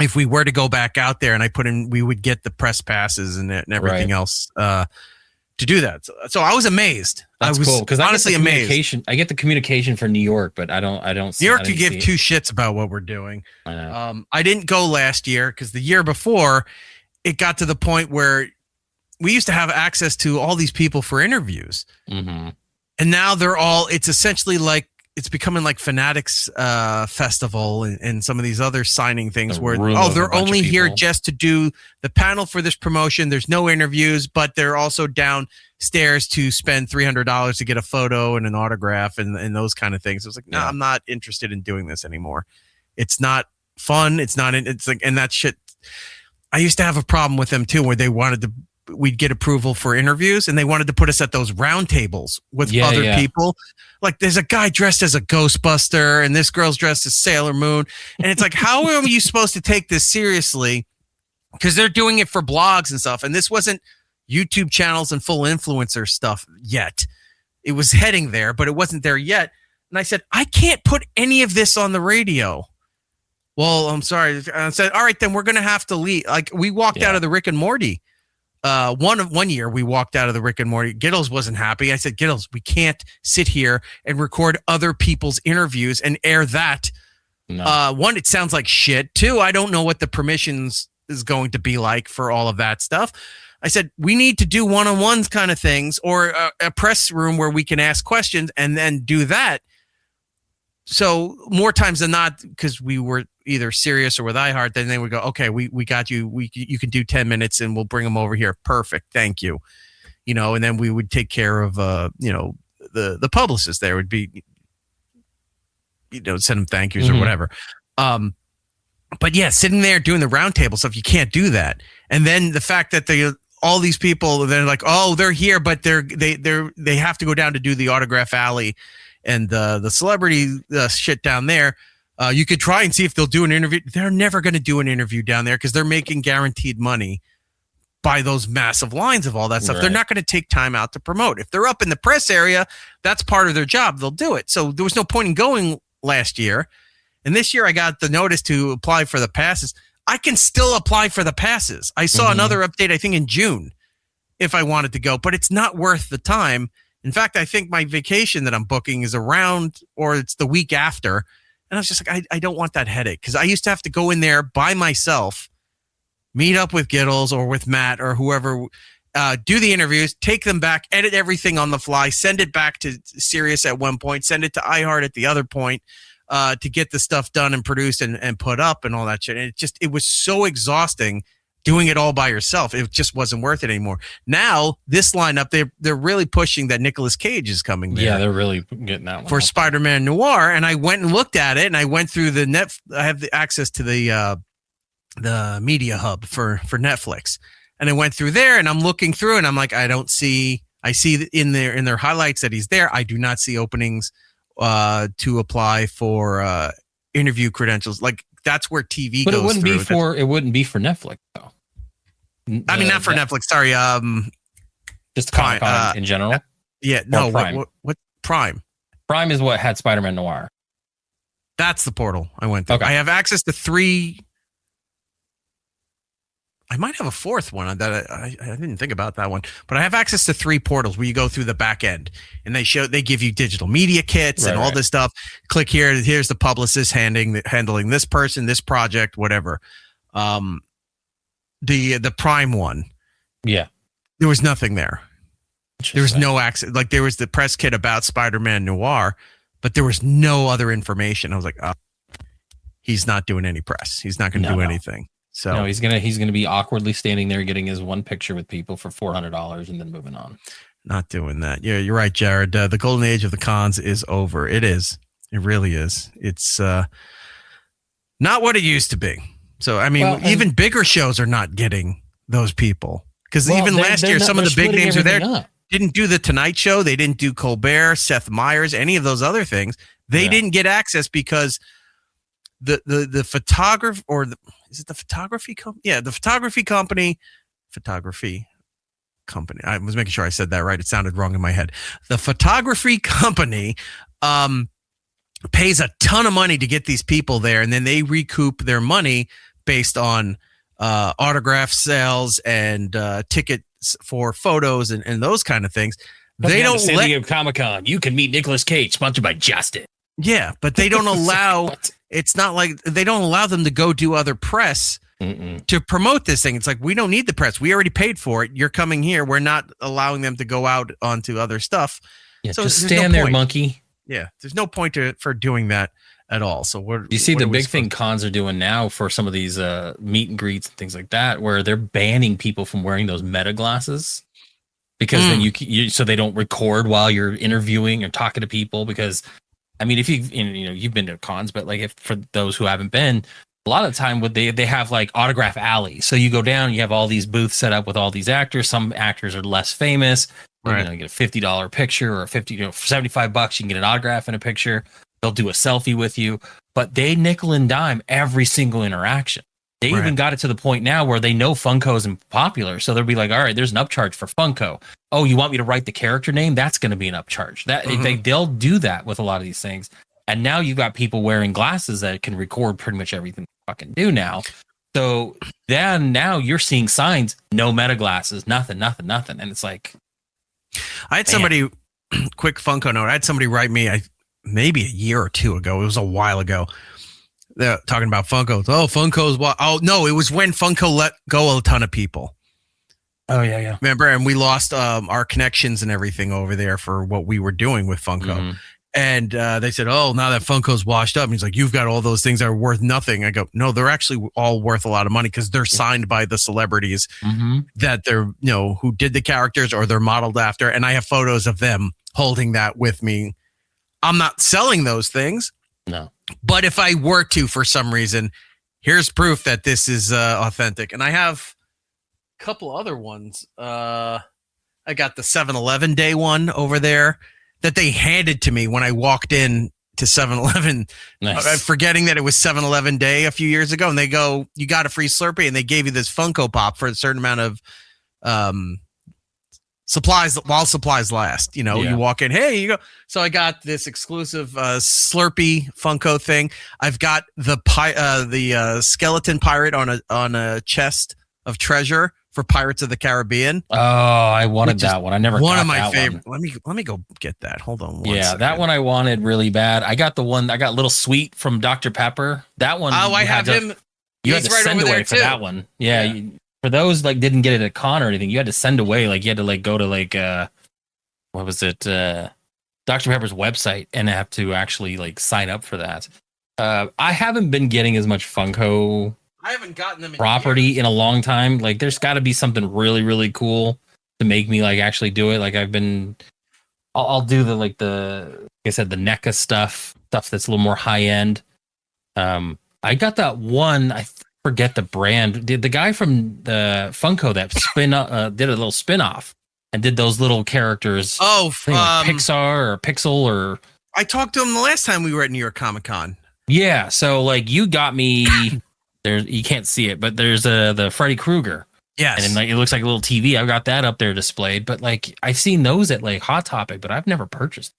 if we were to go back out there and we would get the press passes and everything else to do that. So I was amazed. That's I was cool, because honestly amazed. I get the communication for New York, but I don't. New York could give two shits about what we're doing. I know. I didn't go last year because the year before it got to the point where we used to have access to all these people for interviews, and now it's essentially like. It's becoming like Fanatics Festival and some of these other signing things where, they're only here just to do the panel for this promotion. There's no interviews, but they're also downstairs to spend $300 to get a photo and an autograph and those kind of things. I was like, no, I'm not interested in doing this anymore. It's not fun. It's like, and that shit. I used to have a problem with them too, where we'd get approval for interviews and they wanted to put us at those round tables with other people. Like there's a guy dressed as a Ghostbuster and this girl's dressed as Sailor Moon. And it's like, how are you supposed to take this seriously? Because they're doing it for blogs and stuff. And this wasn't YouTube channels and full influencer stuff yet. It was heading there, but it wasn't there yet. And I said, I can't put any of this on the radio. Well, I'm sorry. I said, all right, then we're going to have to leave. Like we walked out of the Rick and Morty one year we walked out of the Rick and Morty. Giddles wasn't happy. I said, Giddles, we can't sit here and record other people's interviews and air that. No. One, it sounds like shit. Two, I don't know what the permissions is going to be like for all of that stuff. I said, we need to do one-on-ones kind of things, or a press room where we can ask questions and then do that. So more times than not, because we were either serious or with iHeart, then they would go, okay, we got you. You can do 10 minutes and we'll bring them over here. Perfect. Thank you. And then we would take care of, the publicist there would be, send them thank yous or whatever. But yeah, sitting there doing the roundtable stuff, you can't do that. And then the fact that all these people, they're like, oh, they're here, but they have to go down to do the autograph alley and the celebrity shit down there. You could try and see if they'll do an interview. They're never going to do an interview down there because they're making guaranteed money by those massive lines of all that stuff. Right. They're not going to take time out to promote. If they're up in the press area, that's part of their job. They'll do it. So there was no point in going last year. And this year I got the notice to apply for the passes. I can still apply for the passes. I saw another update, I think in June, if I wanted to go, but it's not worth the time. In fact, I think my vacation that I'm booking is around, or it's the week after. And I was just like, I don't want that headache, because I used to have to go in there by myself, meet up with Giddles or with Matt or whoever, do the interviews, take them back, edit everything on the fly, send it back to Sirius at one point, send it to iHeart at the other point, to get the stuff done and produced and put up and all that shit. And it was so exhausting doing it all by yourself. It just wasn't worth it anymore. Now, this lineup, they're really pushing that Nicolas Cage is coming there. Yeah, they're really getting that one for Spider-Man Noir. And I went and looked at it, and I went through I have the access to the media hub for Netflix. And I went through there, and I'm looking through, and I'm like, I see in their highlights that he's there. I do not see openings to apply for interview credentials. Like, that's where TV goes. But it wouldn't be for Netflix though. I mean, not for Netflix. Sorry. Just ComicCon in general. Yeah. No. Prime. What Prime? Prime is what had Spider-Man Noir. That's the portal I went through. Okay. I have access to 3. I might have a 4th one that I didn't think about that one, but I have access to 3 portals where you go through the back end, and they give you digital media kits and all this stuff. Click here. Here's the publicist handling this person, this project, whatever. The Prime one. Yeah. There was nothing there. There was no access. Like, there was the press kit about Spider-Man Noir, but there was no other information. I was like, he's not doing any press. He's not going to do anything. So no, he's gonna be awkwardly standing there getting his one picture with people for $400 and then moving on. Not doing that. Yeah, you're right, Jared. The golden age of the cons is over. It is. It really is. It's not what it used to be. So I mean, even bigger shows are not getting those people, because even last year, some of the big names are there. Didn't do the Tonight Show. They didn't do Colbert, Seth Meyers, any of those other things. They didn't get access because the photographer, or is it the photography company? Yeah, the photography company. I was making sure I said that right. It sounded wrong in my head. The photography company pays a ton of money to get these people there, and then they recoup their money based on autograph sales and tickets for photos and those kind of things. They don't San Diego Comic-Con. You can meet Nicolas Cage, sponsored by Justin. Yeah, but they don't allow. It's not like they don't allow them to go do other press to promote this thing. It's like, we don't need the press. We already paid for it. You're coming here. We're not allowing them to go out onto other stuff. Yeah, so just stand there, monkey. Yeah, there's no point for doing that at all. So you see the big thing cons are doing now for some of these meet and greets and things like that, where they're banning people from wearing those meta glasses, because then you so they don't record while you're interviewing or talking to people. Because I mean, if you've been to cons, but like, if for those who haven't been, a lot of the time they have like autograph alleys. So you go down, you have all these booths set up with all these actors. Some actors are less famous. Right. You get a $50 picture, or for $75, you can get an autograph and a picture. They'll do a selfie with you, but they nickel and dime every single interaction. They even got it to the point now where they know Funko is popular. So they'll be like, all right, there's an upcharge for Funko. Oh, you want me to write the character name? That's going to be an upcharge. They'll do that with a lot of these things. And now you've got people wearing glasses that can record pretty much everything they fucking do now. So then now you're seeing signs, no meta glasses, nothing. And it's like, I had somebody, quick Funko note. I had somebody write me maybe a year or two ago. It was a while ago. They're talking about Funko. Oh, Funko's what? Oh, no, it was when Funko let go a ton of people. Oh, yeah. Remember? And we lost our connections and everything over there for what we were doing with Funko. Mm-hmm. And they said, oh, now that Funko's washed up. And he's like, you've got all those things that are worth nothing. I go, no, they're actually all worth a lot of money because they're signed by the celebrities that they're, who did the characters or they're modeled after. And I have photos of them holding that with me. I'm not selling those things. No. But if I were to, for some reason, here's proof that this is authentic. And I have a couple other ones. I got the 7-Eleven day one over there that they handed to me when I walked in to 7-Eleven, forgetting that it was 7-Eleven day a few years ago. And they go, you got a free Slurpee. And they gave you this Funko Pop for a certain amount of supplies while supplies last. You walk in, hey, you go. So I got this exclusive Slurpee Funko thing. I've got the skeleton pirate on a chest of treasure for Pirates of the Caribbean. Oh, I wanted that one. I never got one of my that favorite. Let me go get that. Hold on one second. That one I wanted really bad. I got Little Sweet from Dr. Pepper. That one. Oh, I have him. You had to send away for that one. Yeah. For those didn't get it at a con or anything, you had to send away. You had to go to what was it? Dr. Pepper's website and have to actually sign up for that. I haven't been getting as much Funko. I haven't gotten them property in a long time. There's got to be something really, really cool to make me actually do it. I'll do the the NECA stuff that's a little more high end. I got that one. I forget the brand. Did the guy from the Funko that did a little spin off and did those little characters? Oh, Pixar or Pixel or. I talked to him the last time we were at New York Comic Con. Yeah, so you got me. There, you can't see it, but there's the Freddy Krueger. Yes. And it looks like a little TV. I've got that up there displayed, but I've seen those at Hot Topic, but I've never purchased.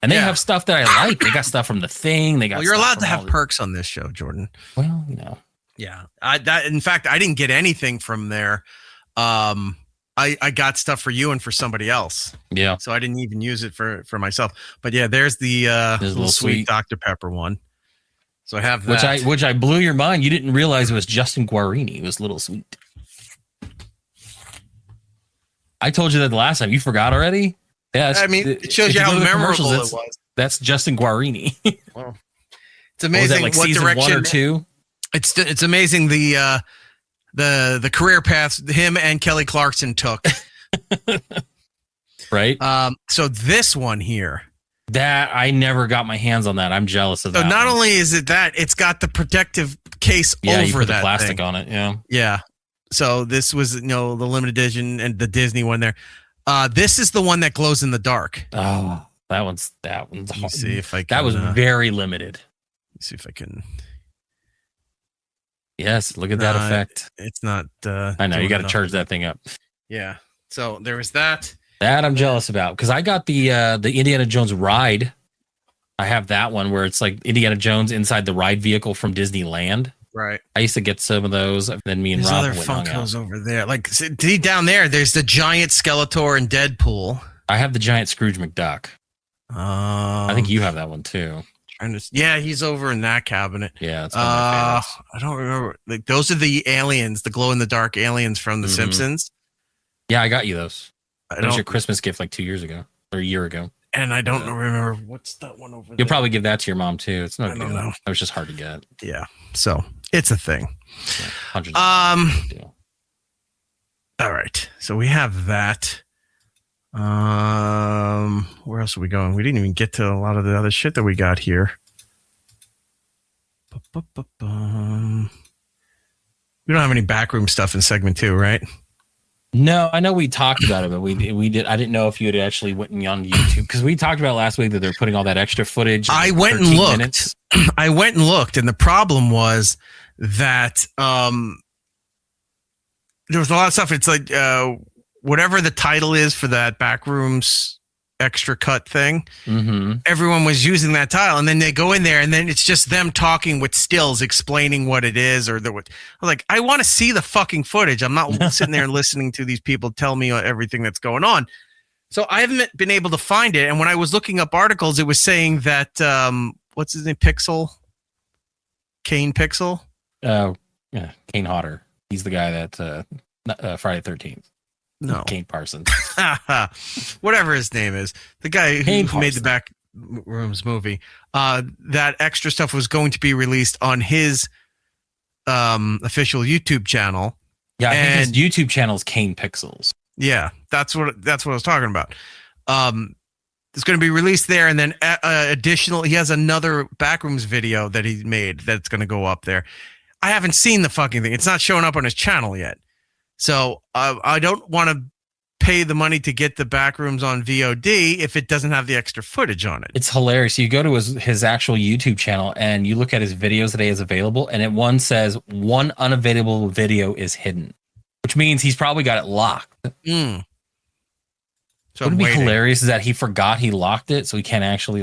And they have stuff that I like. They got stuff from The Thing. They got. Well, you're allowed to have perks on this show, Jordan. Well, Yeah. In fact, I didn't get anything from there. I got stuff for you and for somebody else. Yeah. So I didn't even use it for myself. But yeah, there's the little sweet Dr. Pepper one. So I have that. Which I blew your mind. You didn't realize it was Justin Guarini. It was Little Sweet. I told you that the last time. You forgot already? Yeah. It shows you how memorable it was. That's Justin Guarini. Wow. It's amazing what direction. 1 or 2? It's amazing the career path him and Kelly Clarkson took. Right. So this one here. That I never got my hands on that. I'm jealous of that. So not only is it that, it's got the protective case over you put that the plastic thing on it. Yeah. Yeah. So this was the limited edition and the Disney one there. This is the one that glows in the dark. Oh, that one's. Let me see if I can. That was very limited. Let me see if I can. Yes, look at that effect. It's not. I know you got to charge that thing up. Yeah. So there was that. That I'm jealous about because I got the Indiana Jones ride. I have that one where it's Indiana Jones inside the ride vehicle from Disneyland. Right. I used to get some of those. Then me and Rob other Funkos over there. See down there. There's the giant Skeletor and Deadpool. I have the giant Scrooge McDuck. I think you have that one too. Yeah, he's over in that cabinet. Yeah, that's one of my favorites. I don't remember. Those are the aliens, the glow in the dark aliens from The Simpsons. Yeah, I got you those. That was your Christmas gift 2 years ago or a year ago. And I don't remember what's that one over there. You'll probably give that to your mom too. It's not. I don't know. It was just hard to get. Yeah, so it's a thing. Yeah, all right, so we have that. Where else are we going? We didn't even get to a lot of the other shit that we got here. We don't have any backroom stuff in segment 2, right? No, I know we talked about it, but we did. I didn't know if you had actually went on YouTube because we talked about last week that they're putting all that extra footage. I went and looked. I went and looked, and the problem was that there was a lot of stuff. It's whatever the title is for that Backrooms extra cut thing. Everyone was using that tile, and then they go in there, and then it's just them talking with stills, explaining what it is, or what. Like, I want to see the fucking footage. I'm not sitting there and listening to these people tell me everything that's going on. So I haven't been able to find it. And when I was looking up articles, it was saying that what's his name, Kane Pixel. Yeah, Kane Hodder. He's the guy that Friday 13th. No, Kane Parsons. Whatever his name is, the guy who made the Backrooms movie. That extra stuff was going to be released on his official YouTube channel. Yeah, I think his YouTube channel is Kane Pixels. Yeah, that's what I was talking about. It's going to be released there, and then additional. He has another Backrooms video that he made that's going to go up there. I haven't seen the fucking thing. It's not showing up on his channel yet. So I don't want to pay the money to get the Backrooms on VOD if it doesn't have the extra footage on it. It's hilarious. You go to his actual YouTube channel and you look at his videos that he has available, and one says one unavailable video is hidden, which means he's probably got it locked. So what would be hilarious is that he forgot he locked it, so he can't actually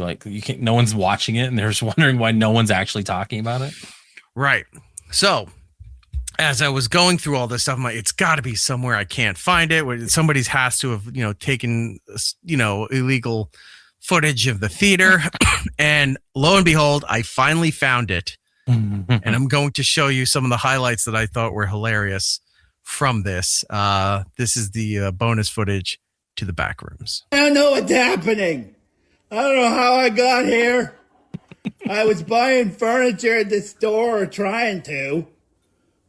no one's watching it, and they're just wondering why no one's actually talking about it. Right. So as I was going through all this stuff, I'm like, it's got to be somewhere I can't find it. Somebody has to have, taken, illegal footage of the theater. And lo and behold, I finally found it. And I'm going to show you some of the highlights that I thought were hilarious from this. This is the bonus footage to the Backrooms. I don't know what's happening. I don't know how I got here. I was buying furniture at the store, or trying to.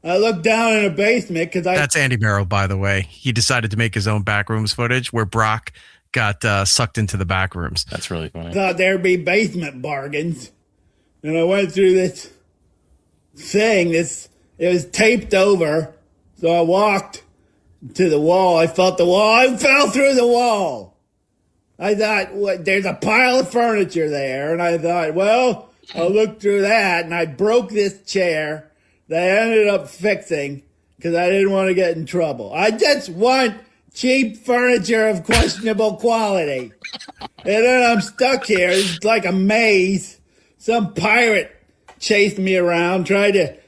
I looked down in the basement because That's Andy Barrow, by the way. He decided to make his own Backrooms footage where Brock got sucked into the Backrooms. That's really funny. Thought there'd be basement bargains. And I went through this thing. It was taped over. So I walked to the wall. I felt the wall. I fell through the wall. I thought, there's a pile of furniture there. And I thought, well, I'll look through that. And I broke this chair that I ended up fixing because I didn't want to get in trouble. I just want cheap furniture of questionable quality. And then I'm stuck here. It's like a maze. Some pirate chased me around, trying to,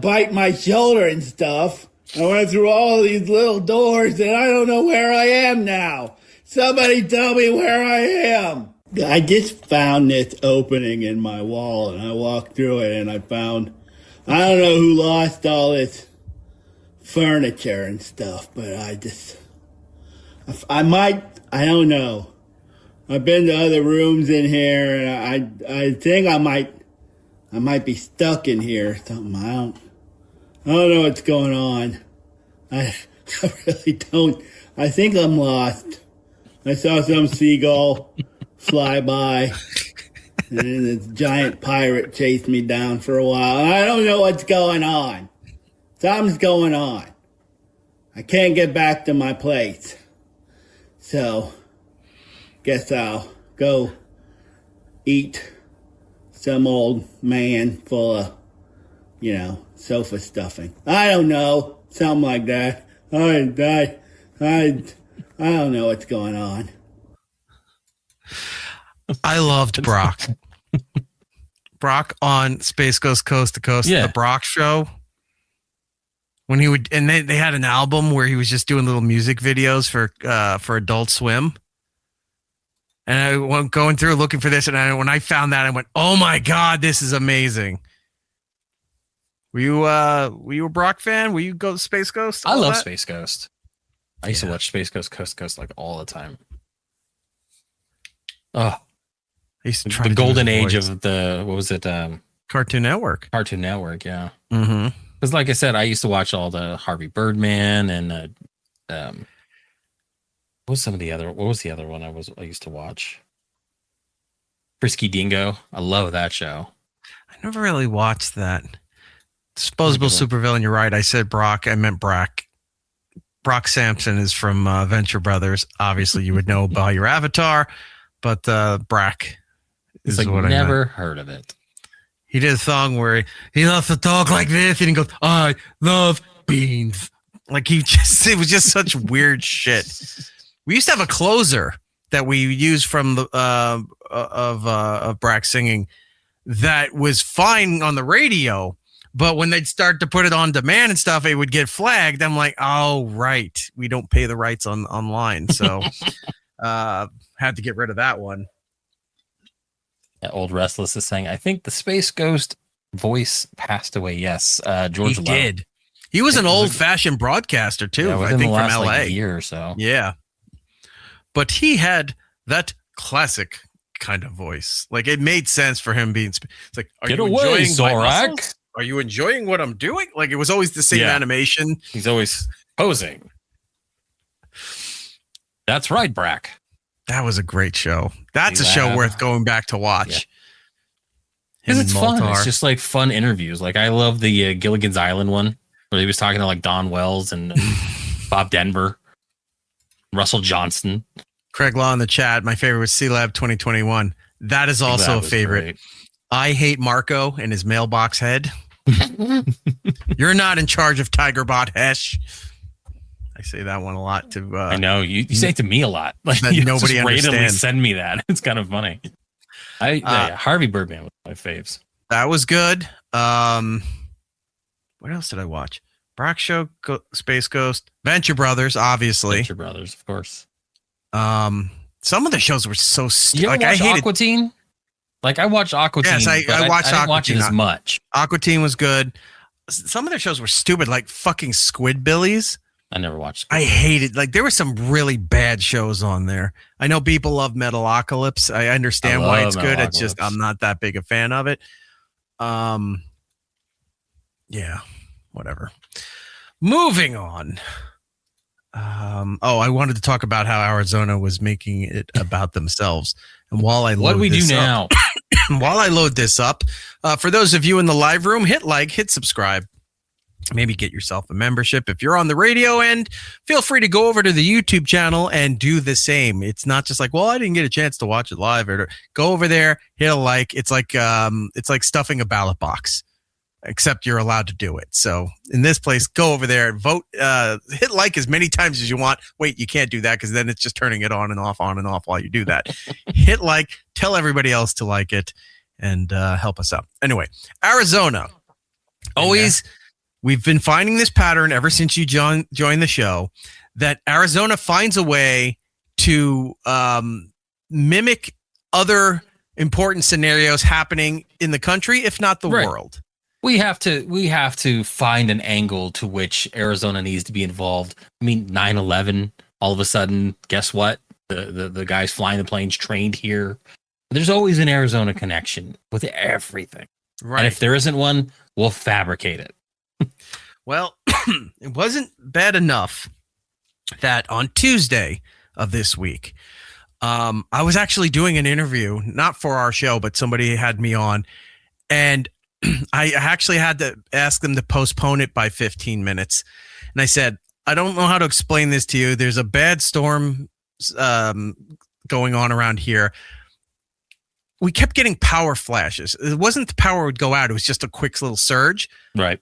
bite my shoulder and stuff. I went through all these little doors and I don't know where I am now. Somebody tell me where I am. I just found this opening in my wall and I walked through it and I found, I don't know who lost all this furniture and stuff, but I don't know. I've been to other rooms in here and I think I might be stuck in here or something. I don't know what's going on. I really don't. I think I'm lost. I saw some seagull fly by, and then this giant pirate chased me down for a while. I don't know what's going on. Something's going on. I can't get back to my place. So, guess I'll go eat some old man full of, sofa stuffing. I don't know. Something like that. I don't know what's going on. I loved Brock. Brock on Space Ghost Coast to Coast, the Brock Show. When he would, and they had an album where he was just doing little music videos for Adult Swim. And I went going through looking for this, and when I found that, I went, "Oh my God, this is amazing!" Were you a Brock fan? Will you go Space Ghost? I love Space Ghost. I used to watch Space Ghost Coast to Coast all the time. Oh, I used to try the golden age of the, what was it? Cartoon Network. Cartoon Network, yeah. Mm-hmm. Because like I said, I used to watch all the Harvey Birdman and what was the other one I used to watch? Frisky Dingo. I love that show. I never really watched that. Disposable Supervillain, you're right. I said Brock. I meant Brack. Brock Sampson is from Venture Brothers. Obviously, you would know by your avatar, but Brack is what I meant. Never heard of it. He did a song where he loves to talk like this, and he goes, "I love beans." Like it was just such weird shit. We used to have a closer that we used from the of Brack singing that was fine on the radio, but when they'd start to put it on demand and stuff, it would get flagged. I'm like, oh right, we don't pay the rights online, so had to get rid of that one. Yeah, Old Restless is saying, I think the Space Ghost voice passed away. Yes, George He Lowe. did. He was an old-fashioned broadcaster too. Yeah, I think the from last, LA, like, year or so. Yeah, but he had that classic kind of voice. Like it made sense for him being. It's like, are Get you away, enjoying my Zorak. muscles? Are you enjoying what I'm doing? Like it was always the same animation. He's always posing. That's right, Brack. That was a great show. That's a show worth going back to watch. Because it's fun. It's just like fun interviews. Like I love the Gilligan's Island one where he was talking to like Don Wells and Bob Denver, Russell Johnston. Craig Law in the chat. My favorite was C-Lab 2021. That is also a favorite. Great. I hate Marco and his mailbox head. You're not in charge of Tigerbot Hesh. I say that one a lot to. I know you say it to me a lot. Like that nobody understands. Send me that. It's kind of funny. Harvey Birdman was my faves. That was good. What else did I watch? Brack Show, Space Ghost, Venture Brothers, obviously. Venture Brothers, of course. Some of the shows were so stupid. Like I hated Aqua Teen. Like I watched Aqua Teen. Yes, I watched I didn't watch it as much. Aqua Teen was good. Some of their shows were stupid, like fucking Squidbillies. I never watched. I hated. Like there were some really bad shows on there. I know people love Metalocalypse. I understand why it's good. It's just I'm not that big a fan of it. Yeah, whatever. Moving on. I wanted to talk about how Arizona was making it about themselves. And while I what do we do now? While I load this up, for those of you in the live room, hit like, hit subscribe. Maybe get yourself a membership. If you're on the radio end, feel free to go over to the YouTube channel and do the same. It's not just like, well, I didn't get a chance to watch it live. Or go over there, hit a like. It's like stuffing a ballot box, except you're allowed to do it. So in this place, go over there and vote. Hit like as many times as you want. Wait, you can't do that because then it's just turning it on and off while you do that. Hit like, tell everybody else to like it, and help us out. Anyway, Arizona. Always. We've been finding this pattern ever since you joined the show that Arizona finds a way to mimic other important scenarios happening in the country, if not the world. We have to find an angle to which Arizona needs to be involved. I mean, 9/11, all of a sudden, guess what? The guys flying the planes trained here. There's always an Arizona connection with everything. Right. And if there isn't one, we'll fabricate it. Well, it wasn't bad enough that on Tuesday of this week, I was actually doing an interview, not for our show, but somebody had me on, and I actually had to ask them to postpone it by 15 minutes. And I said, I don't know how to explain this to you. There's a bad storm going on around here. We kept getting power flashes. It wasn't the power would go out. It was just a quick little surge. Right.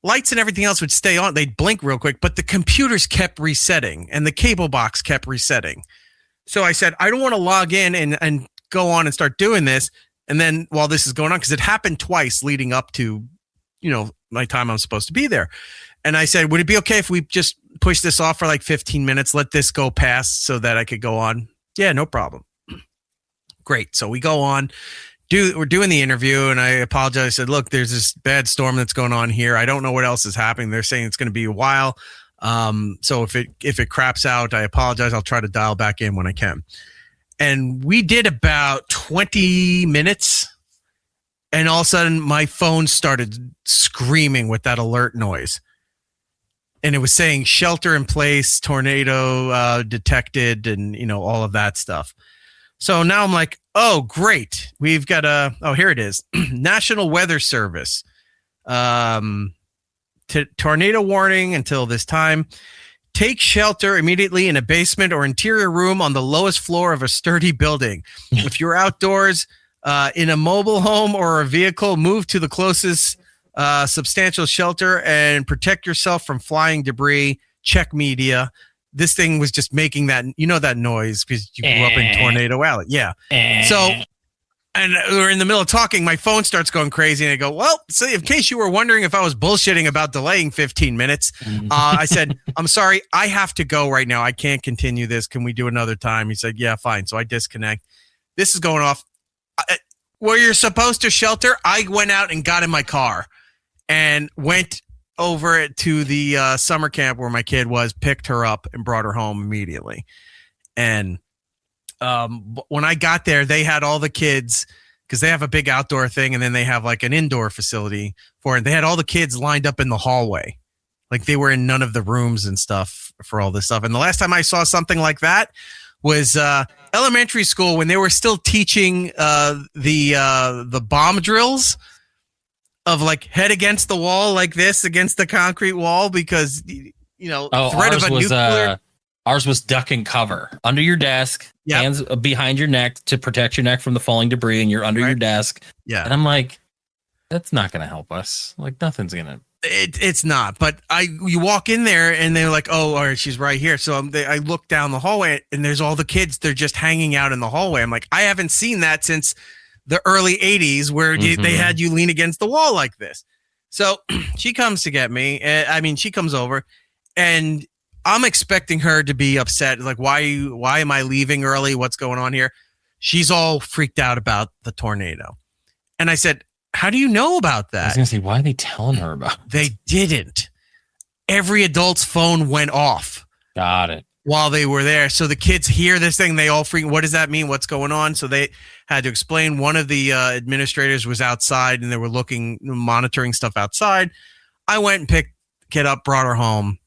Lights and everything else would stay on. They'd blink real quick, but the computers kept resetting and the cable box kept resetting. So I said, I don't want to log in and go on and start doing this. And then while this is going on, because it happened twice leading up to, my time I'm supposed to be there. And I said, would it be okay if we just push this off for like 15 minutes, let this go past so that I could go on? Yeah, no problem. Great. So we go on. We're doing the interview, and I apologize. I said, look, there's this bad storm that's going on here. I don't know what else is happening. They're saying it's going to be a while. So if it craps out, I apologize. I'll try to dial back in when I can. And we did about 20 minutes, and all of a sudden my phone started screaming with that alert noise. And it was saying shelter in place, tornado detected, and all of that stuff. So now I'm like, oh, great. We've got here it is. National Weather Service. Tornado warning until this time. Take shelter immediately in a basement or interior room on the lowest floor of a sturdy building. If you're outdoors in a mobile home or a vehicle, move to the closest substantial shelter and protect yourself from flying debris. Check media. this thing was just making that, that noise because you grew up in Tornado Alley. Yeah. So, and we're in the middle of talking, my phone starts going crazy, and I go, well, so in case you were wondering if I was bullshitting about delaying 15 minutes, I said, I'm sorry, I have to go right now. I can't continue this. Can we do another time? He said, yeah, fine. So I disconnect. This is going off. Where you're supposed to shelter, I went out and got in my car and went over to the summer camp where my kid was, picked her up, and brought her home immediately. And when I got there, they had all the kids, because they have a big outdoor thing, and then they have like an indoor facility for it. They had all the kids lined up in the hallway. Like they were in none of the rooms and stuff for all this stuff. And the last time I saw something like that was elementary school, when they were still teaching the bomb drills of like head against the wall like this against the concrete wall, because threat of a nuclear. Ours was duck and cover under your desk, hands behind your neck to protect your neck from the falling debris, and you're under your desk. Yeah. And I'm like, that's not going to help us. Like nothing's going to. It's not. But you walk in there and they're like, oh, all right, she's right here. So I look down the hallway and there's all the kids. They're just hanging out in the hallway. I'm like, I haven't seen that since the early 80s where they had you lean against the wall like this. So she comes to get me. She comes over, and I'm expecting her to be upset. Like, why am I leaving early? What's going on here? She's all freaked out about the tornado. And I said, how do you know about that? I was going to say, why are they telling her about it? They didn't. Every adult's phone went off. Got it. While they were there. So the kids hear this thing. They all freak. What does that mean? What's going on? So they had to explain. One of the administrators was outside, and they were monitoring stuff outside. I went and picked the kid up, brought her home,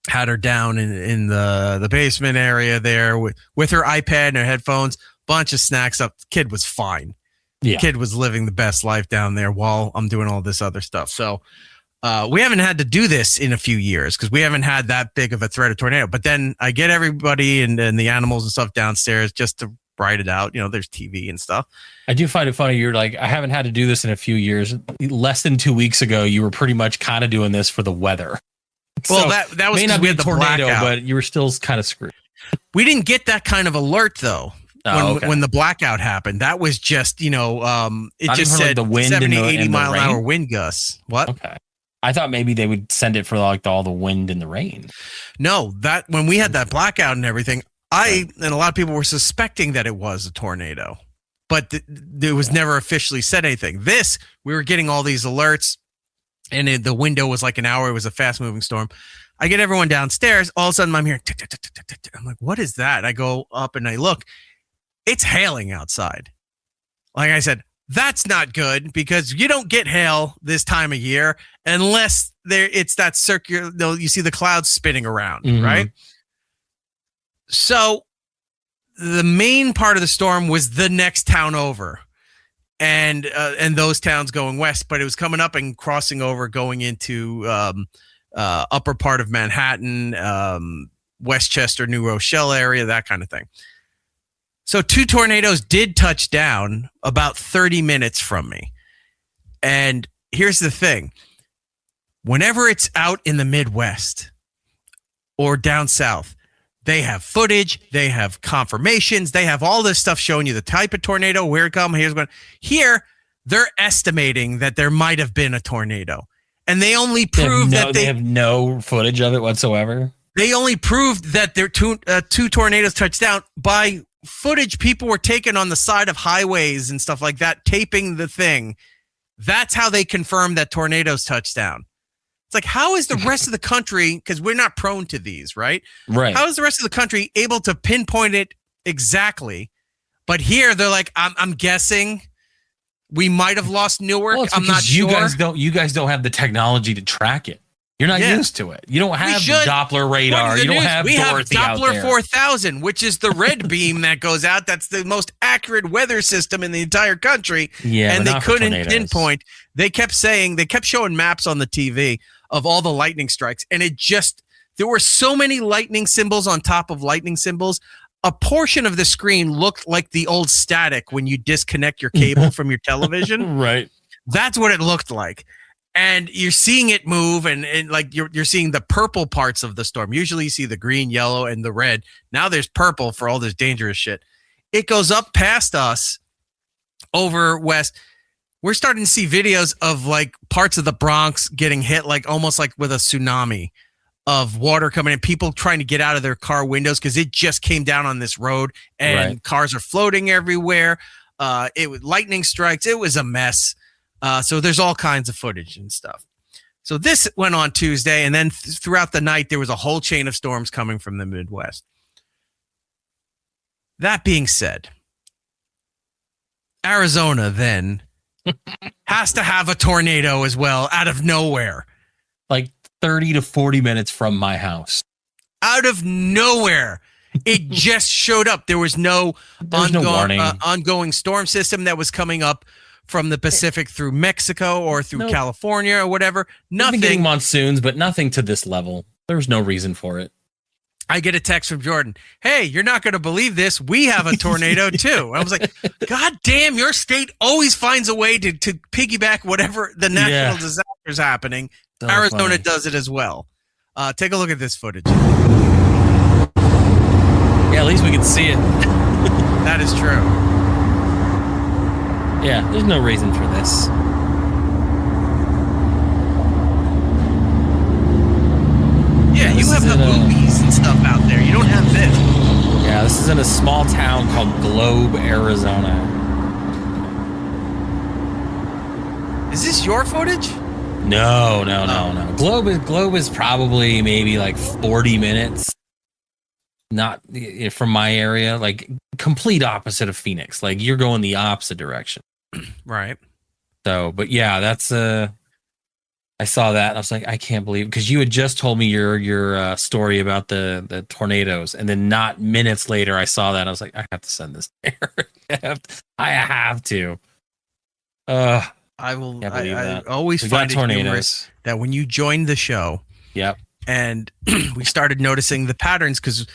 had her down in the basement area there with her iPad and her headphones, bunch of snacks up. The kid was fine. Yeah. The kid was living the best life down there while I'm doing all this other stuff. So we haven't had to do this in a few years because we haven't had that big of a threat of tornado. But then I get everybody and the animals and stuff downstairs just to write it out. There's TV and stuff. I do find it funny. You're like, I haven't had to do this in a few years. Less than 2 weeks ago, you were pretty much kind of doing this for the weather. Well, so that was may not be a tornado, blackout. but you were still kind of screwed. We didn't get that kind of alert though. When the blackout happened, that was just, it just said like the wind 70, 80 mile an hour wind gusts. What? Okay. I thought maybe they would send it for like all the wind and the rain. No, that when we had that blackout and everything, and a lot of people were suspecting that it was a tornado, but there was never officially said anything. We were getting all these alerts, and the window was like an hour. It was a fast moving storm. I get everyone downstairs. All of a sudden I'm hearing tick, tick, tick, tick, tick, tick. I'm like, what is that? I go up and I look. It's hailing outside. Like I said, that's not good because you don't get hail this time of year unless it's that circular. You see the clouds spinning around, right? So the main part of the storm was the next town over, and those towns going west. But it was coming up and crossing over, going into upper part of Manhattan, Westchester, New Rochelle area, that kind of thing. So 2 tornadoes did touch down about 30 minutes from me. And here's the thing. Whenever it's out in the Midwest or down south, they have footage, they have confirmations, they have all this stuff showing you the type of tornado, where it comes, here's going. Here, they're estimating that there might have been a tornado. And they only prove they have no footage of it whatsoever. They only proved that there two tornadoes touched down by footage people were taking on the side of highways and stuff like that, taping the thing. That's how they confirmed that tornadoes touched down. It's like, how is the rest of the country, because we're not prone to these, right? Right. How is the rest of the country able to pinpoint it exactly? But here they're like, I'm guessing we might have lost Newark. Well, I'm not sure. You guys don't have the technology to track it. You're not used to it. You don't have Doppler radar. You don't have Dorothy out there. We have Doppler 4000, which is the red beam that goes out. That's the most accurate weather system in the entire country. Yeah, and they couldn't pinpoint. They kept showing maps on the TV of all the lightning strikes. And there were so many lightning symbols on top of lightning symbols. A portion of the screen looked like the old static when you disconnect your cable from your television. Right. That's what it looked like. And you're seeing it move, and like you're seeing the purple parts of the storm. Usually you see the green, yellow, and the red. Now there's purple for all this dangerous shit. It goes up past us over west. We're starting to see videos of like parts of the Bronx getting hit, like almost like with a tsunami of water coming in, people trying to get out of their car windows because it just came down on this road, and cars are floating everywhere. It was lightning strikes. It was a mess. So there's all kinds of footage and stuff. So this went on Tuesday, and then throughout the night, there was a whole chain of storms coming from the Midwest. That being said, Arizona then has to have a tornado as well out of nowhere. Like 30 to 40 minutes from my house. Out of nowhere. It just showed up. There was no ongoing storm system that was coming up from the Pacific through Mexico or through California or whatever. Nothing. We've been getting monsoons, but nothing to this level. There was no reason for it. I get a text from Jordan. Hey, you're not going to believe this. We have a tornado too. I was like, God damn, your state always finds a way to piggyback whatever the natural disaster is happening. So Arizona funny. Does it as well. Take a look at this footage. Yeah, at least we can see it. That is true. Yeah, there's no reason for this. Yeah, you have the movies and stuff out there. You don't have this. Yeah, this is in a small town called Globe, Arizona. Is this your footage? No. Globe is probably maybe like 40 minutes. Not from my area, like complete opposite of Phoenix. Like you're going the opposite direction. Right. So, but yeah, that's I saw that and I was like, I can't believe, because you had just told me your story about the tornadoes, and then not minutes later I saw that and I was like, I have to send this to Eric. I have to. I will. I always find it humorous that when you joined the show, and we started noticing the patterns, because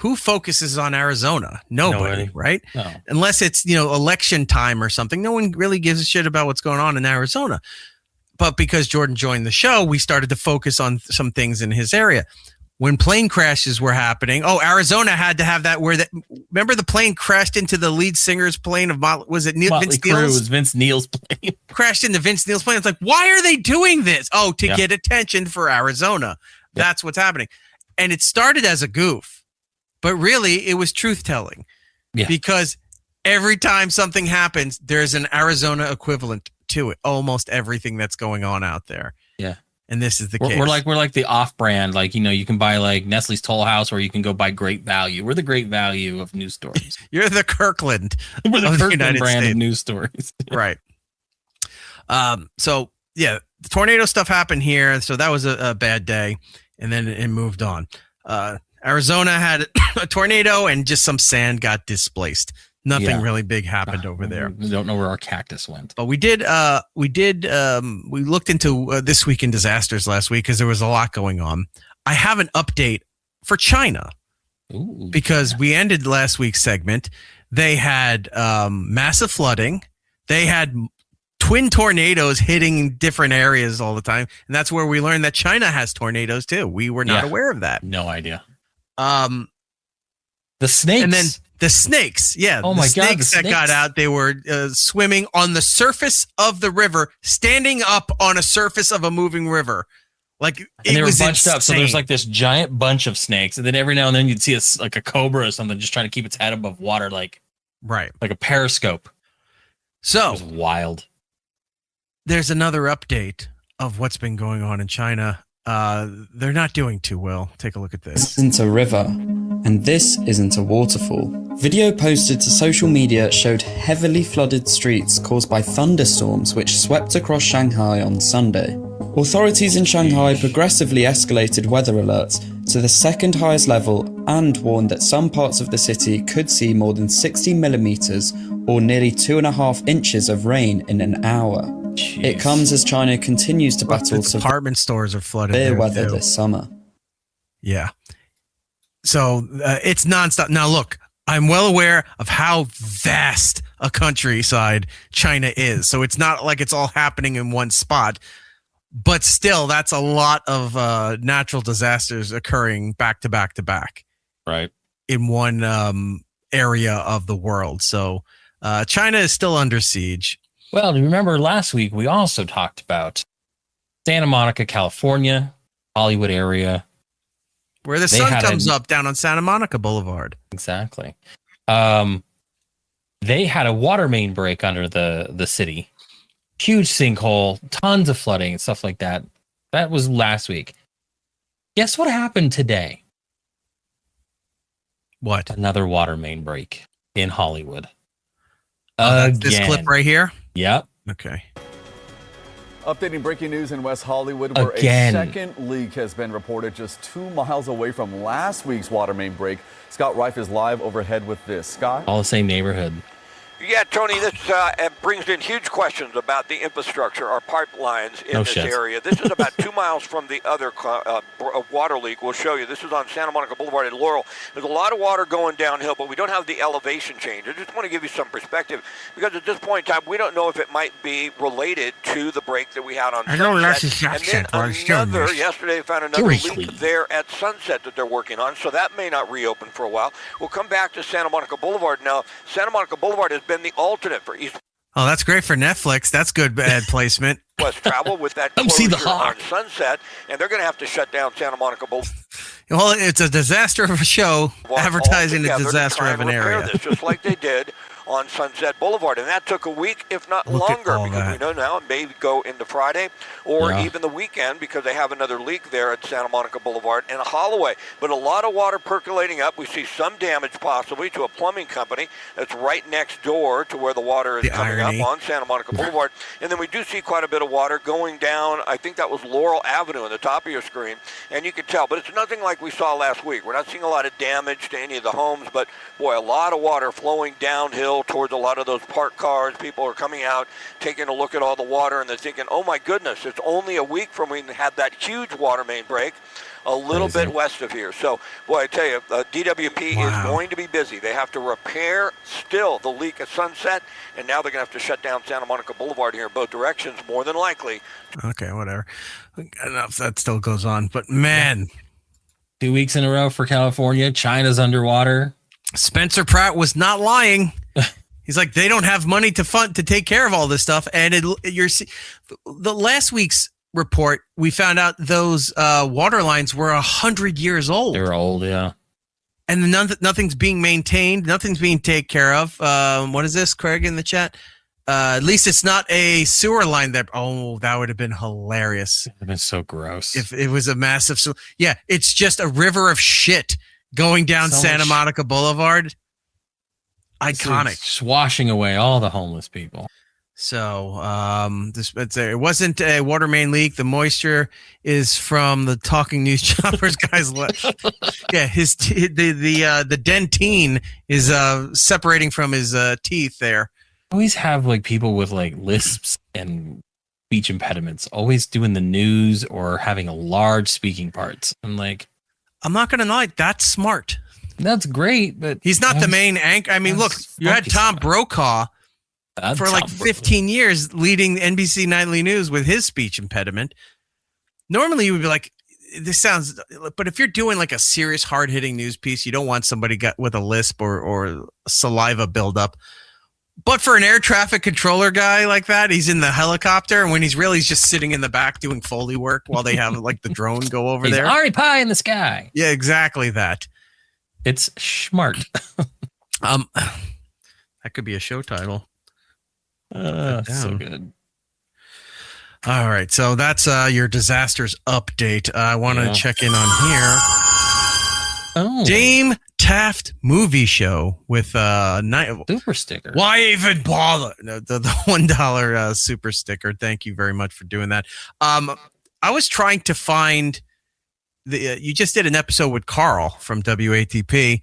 who focuses on Arizona? Nobody, right? No. Unless it's election time or something. No one really gives a shit about what's going on in Arizona. But because Jordan joined the show, we started to focus on some things in his area. When plane crashes were happening, Arizona had to have that. Remember the plane crashed into the lead singer's plane of was it Vince Neil's? It was Vince Neil's plane. Crashed into Vince Neil's plane. It's like, why are they doing this? To get attention for Arizona. That's what's happening. And it started as a goof, but really it was truth telling. Yeah. Because every time something happens, there's an Arizona equivalent to it. Almost everything that's going on out there. Yeah. And this is the case. We're like the off-brand, like, you can buy like Nestle's Toll House, or you can go buy Great Value. We're the Great Value of news stories. You're the Kirkland. We're the Kirkland brand of news stories. Right. So yeah, the tornado stuff happened here. So that was a bad day. And then it moved on. Arizona had a tornado and just some sand got displaced. Nothing really big happened over there. We don't know where our cactus went. But we looked into This Week in Disasters last week because there was a lot going on. I have an update for China. Ooh, because we ended last week's segment. They had massive flooding. They had twin tornadoes hitting different areas all the time. And that's where we learned that China has tornadoes too. We were not aware of that. No idea. The snakes. And then the snakes. Yeah. Oh my God. The snakes that got out, they were swimming on the surface of the river, standing up on a surface of a moving river. Like, and they were bunched up. So there's like this giant bunch of snakes. And then every now and then you'd see like a cobra or something just trying to keep its head above water, like a periscope. So it was wild. There's another update of what's been going on in China. They're not doing too well. Take a look at this. This isn't a river, and this isn't a waterfall. Video posted to social media showed heavily flooded streets caused by thunderstorms which swept across Shanghai on Sunday. Authorities in Shanghai progressively escalated weather alerts to the second highest level and warned that some parts of the city could see more than 60 millimeters or nearly 2.5 inches of rain in an hour. Jeez. It comes as China continues to battle department stores are flooded severe weather this summer. Yeah. So it's nonstop. Now, look, I'm well aware of how vast a countryside China is. So it's not like it's all happening in one spot. But still, that's a lot of natural disasters occurring back to back to back. Right. In one area of the world. So China is still under siege. Well, remember last week we also talked about Santa Monica, California, Hollywood area. Where the sun comes up down on Santa Monica Boulevard. Exactly. They had a water main break under the city. Huge sinkhole, tons of flooding and stuff like that. That was last week. Guess what happened today? What? Another water main break in Hollywood. That's this clip right here? Yep. Okay. Updating breaking news in West Hollywood, where a second leak has been reported just 2 miles away from last week's water main break. Scott Reif is live overhead with this. Scott? All the same neighborhood. Yeah, Tony, this brings in huge questions about the infrastructure, our pipelines in this area. This is about 2 miles from the other water leak. We'll show you. This is on Santa Monica Boulevard in Laurel. There's a lot of water going downhill, but we don't have the elevation change. I just want to give you some perspective, because at this point in time, we don't know if it might be related to the break that we had on Sunset. And then another, yesterday, found another leak there at Sunset that they're working on, so that may not reopen for a while. We'll come back to Santa Monica Boulevard now. Santa Monica Boulevard has been the alternate for East. Oh, that's great for Netflix. That's good ad placement. West travel with that closure on Sunset, and they're going to have to shut down Santa Monica Boulevard. Well, it's a disaster of a show, advertising the disaster of an area. This, just like they did on Sunset Boulevard, and that took a week, if not longer, because we know now it may go into Friday or even the weekend, because they have another leak there at Santa Monica Boulevard and a Holloway. But a lot of water percolating up. We see some damage possibly to a plumbing company that's right next door to where the water is coming up on Santa Monica Boulevard. And then we do see quite a bit of water going down. I think that was Laurel Avenue on the top of your screen, and you can tell. But it's nothing like we saw last week. We're not seeing a lot of damage to any of the homes, but boy, a lot of water flowing downhill towards a lot of those parked cars. People are coming out, taking a look at all the water, and they're thinking, oh my goodness, it's only a week from when we had that huge water main break a little bit west of here. So, boy, I tell you, DWP is going to be busy. They have to repair still the leak at Sunset, and now they're going to have to shut down Santa Monica Boulevard here in both directions, more than likely. Okay, whatever. Enough, that still goes on. But, man. 2 weeks in a row for California. China's underwater. Spencer Pratt was not lying. He's like, they don't have money to take care of all this stuff. And the last week's report, we found out those water lines were 100 years old. They're old, yeah. And nothing's being maintained. Nothing's being taken care of. What is this, Craig, in the chat? At least it's not a sewer line that would have been hilarious. It would have been so gross. If it was a massive yeah, it's just a river of shit going down Santa Monica Boulevard. Iconic. Just washing away all the homeless people. So it wasn't a water main leak. The moisture is from the Talking News Choppers guy's left. Yeah, the dentine is separating from his teeth there. Always have like people with like lisps and speech impediments always doing the news or having a large speaking parts. I'm not gonna lie, that's smart. That's great, but he's not the main anchor. I mean, look, you had Tom Brokaw for like 15 years leading the NBC Nightly News with his speech impediment. Normally you would be like, this sounds, but if you're doing like a serious hard hitting news piece, you don't want somebody with a lisp or saliva buildup. But for an air traffic controller guy like that, he's in the helicopter, and when he's just sitting in the back doing Foley work while they have like the drone go over there. Ari pie in the sky. Yeah, exactly that. It's smart. That could be a show title. So good. All right, so that's your disasters update. I want to check in on here. Oh, Dame Taft movie show with super sticker. Why even bother? No, the $1 super sticker. Thank you very much for doing that. I was trying to find you just did an episode with Carl from WATP,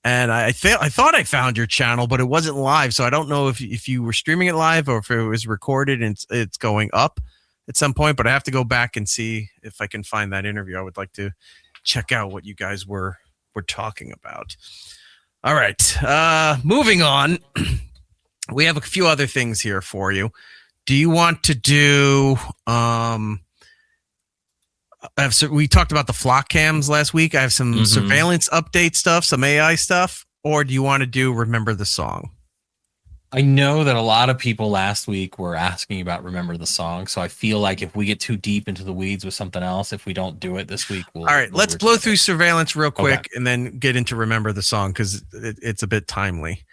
and I thought I found your channel, but it wasn't live, so I don't know if you were streaming it live or if it was recorded and it's going up at some point. But I have to go back and see if I can find that interview. I would like to check out what you guys were talking about. All right, moving on. We have a few other things here for you. Do you want to do we talked about the flock cams last week. I have some surveillance update stuff, some AI stuff. Or do you want to do Remember the Song? I know that a lot of people last week were asking about Remember the Song, so I feel like if we get too deep into the weeds with something else, if we don't do it this week, all right, let's blow through surveillance real quick and then get into Remember the Song because it's a bit timely.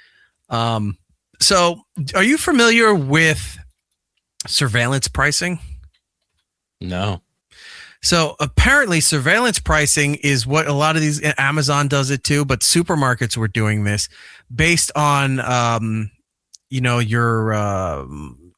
So are you familiar with surveillance pricing? No. So apparently surveillance pricing is what a lot of these, Amazon does it too, but supermarkets were doing this based on, your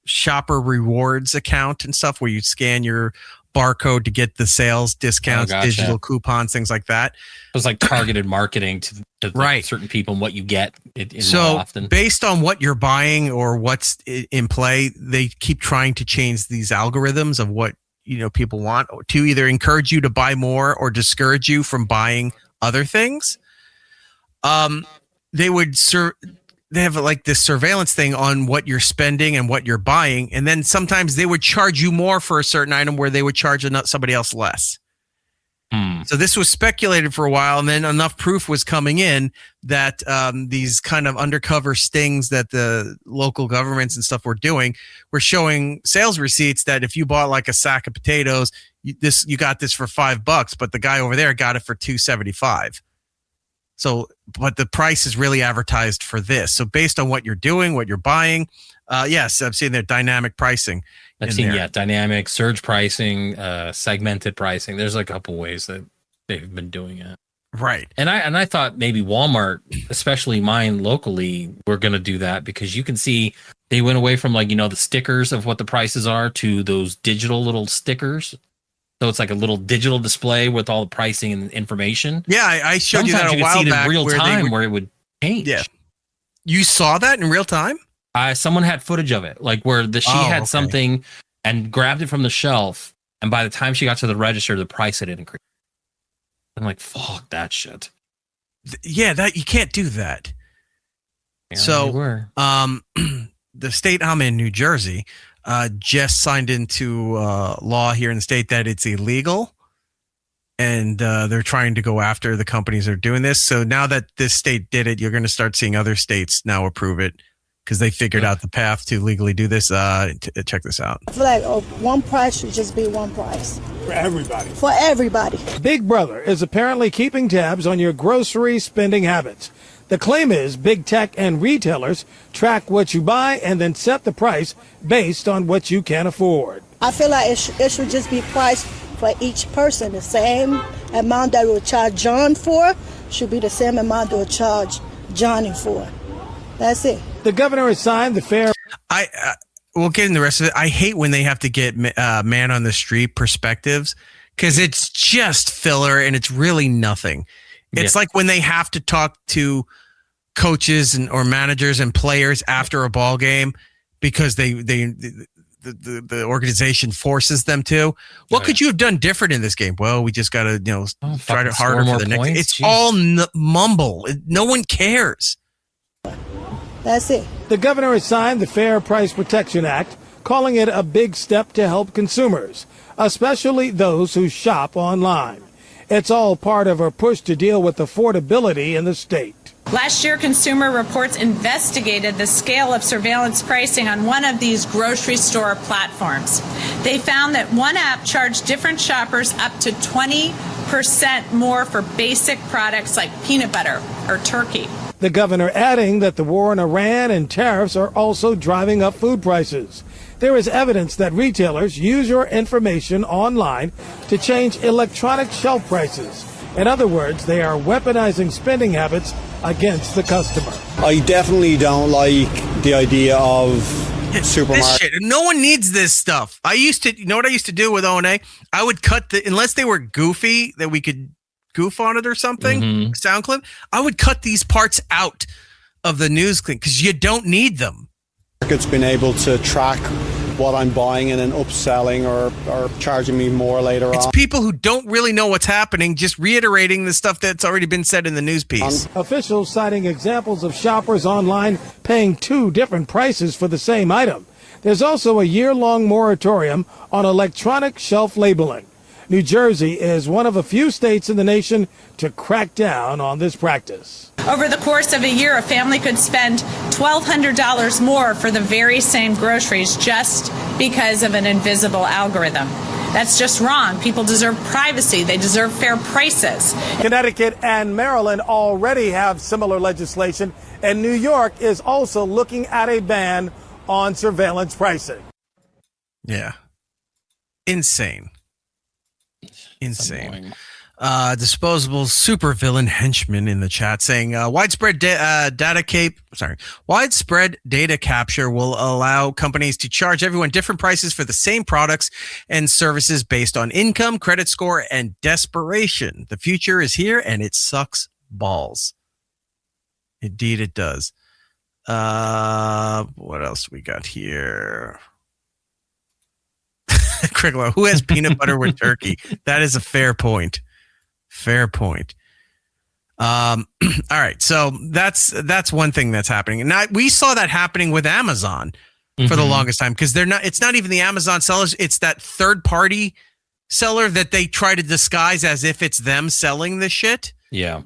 shopper rewards account and stuff where you scan your barcode to get the sales discounts, digital coupons, things like that. It was like targeted marketing to certain people and what you get. So based on what you're buying or what's in play, they keep trying to change these algorithms of what people want to either encourage you to buy more or discourage you from buying other things. They have like this surveillance thing on what you're spending and what you're buying. And then sometimes they would charge you more for a certain item where they would charge somebody else less. So this was speculated for a while, and then enough proof was coming in that these kind of undercover stings that the local governments and stuff were doing were showing sales receipts that if you bought like a sack of potatoes, you got this for $5, but the guy over there got it for $2.75. So, but the price is really advertised for this. So based on what you're doing, what you're buying, yes, I've seen their dynamic pricing. I've seen dynamic, surge pricing, segmented pricing. There's a couple ways that they've been doing it. Right. And I thought maybe Walmart, especially mine locally, were going to do that because you can see they went away from the stickers of what the prices are to those digital little stickers. So it's like a little digital display with all the pricing and information. Yeah, I showed you that a while back. In real time where it would change. Yeah. You saw that in real time? Someone had footage of it, like where she had something and grabbed it from the shelf, and by the time she got to the register, the price had increased. I'm like, fuck that shit. Yeah, that you can't do that. Yeah, so, the state I'm in, New Jersey, just signed into law here in the state that it's illegal, and they're trying to go after the companies that are doing this. So now that this state did it, you're going to start seeing other states now approve it because they figured out the path to legally do this. Check this out. I feel like one price should just be one price. For everybody. For everybody. Big Brother is apparently keeping tabs on your grocery spending habits. The claim is big tech and retailers track what you buy and then set the price based on what you can afford. I feel like it should just be priced for each person. The same amount that we'll charge John for should be the same amount we'll charge Johnny for. That's it. The governor has signed the fair. We'll get in the rest of it. I hate when they have to get man on the street perspectives because it's just filler and it's really nothing. It's like when they have to talk to coaches or managers and players after a ball game because the organization forces them to. What could you have done different in this game? Well, we just got to try to harder for the next. It's all mumble. No one cares. That's it. The governor has signed the Fair Price Protection Act, calling it a big step to help consumers, especially those who shop online. It's all part of a push to deal with affordability in the state. Last year, Consumer Reports investigated the scale of surveillance pricing on one of these grocery store platforms. They found that one app charged different shoppers up to 20% more for basic products like peanut butter or turkey. The governor adding that the war in Iran and tariffs are also driving up food prices. There is evidence that retailers use your information online to change electronic shelf prices. In other words, they are weaponizing spending habits against the customer. I definitely don't like the idea of supermarket. This shit. No one needs this stuff. I used to, what I used to do with O&A? I would cut unless they were goofy that we could goof on it or something, sound clip, I would cut these parts out of the news clip because you don't need them. It's been able to track what I'm buying and then upselling or charging me more later on. It's people who don't really know what's happening, just reiterating the stuff that's already been said in the news piece. Officials citing examples of shoppers online paying two different prices for the same item. There's also a year-long moratorium on electronic shelf labeling. New Jersey is one of a few states in the nation to crack down on this practice. Over the course of a year, a family could spend $1,200 more for the very same groceries just because of an invisible algorithm. That's just wrong. People deserve privacy. They deserve fair prices. Connecticut and Maryland already have similar legislation, and New York is also looking at a ban on surveillance pricing. Yeah. Insane. Disposable supervillain henchman in the chat saying widespread data capture will allow companies to charge everyone different prices for the same products and services based on income, credit score, and desperation. The future is here and it sucks balls. Indeed it does. What else we got here? Criglo, who has peanut butter with turkey? That is a fair point. Fair point. All right, so that's one thing that's happening, and we saw that happening with Amazon for the longest time, because it's not even the Amazon sellers; it's that third party seller that they try to disguise as if it's them selling the shit. Yeah.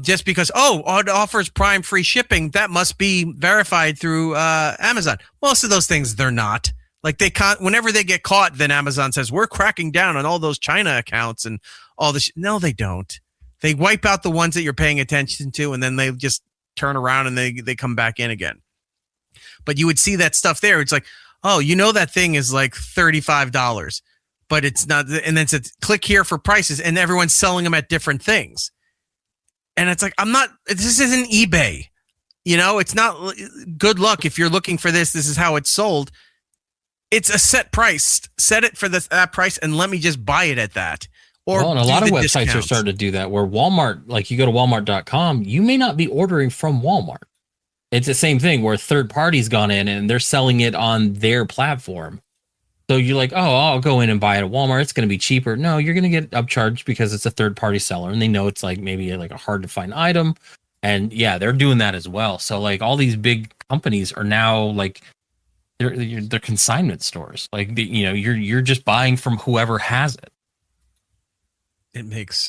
Just because it offers Prime free shipping, that must be verified through Amazon. Most of those things they're not. Like they can't. Whenever they get caught, then Amazon says we're cracking down on all those China accounts and all this. No, they don't. They wipe out the ones that you're paying attention to, and then they just turn around and they come back in again. But you would see that stuff there. It's like, that thing is like $35, but it's not. And then it says click here for prices, and everyone's selling them at different things. And it's like, this isn't eBay. It's not good luck. If you're looking for this is how it's sold. It's a set price. Set it for that price and let me just buy it at that. And a lot of websites are starting to do that, where Walmart, like you go to walmart.com, you may not be ordering from Walmart. It's the same thing where third party's gone in and they're selling it on their platform. So you're like, I'll go in and buy it at Walmart. It's going to be cheaper. No, you're going to get upcharged because it's a third party seller and they know it's like maybe like a hard to find item. And yeah, they're doing that as well. So like all these big companies are now like, they're consignment stores. Like you're just buying from whoever has it. It makes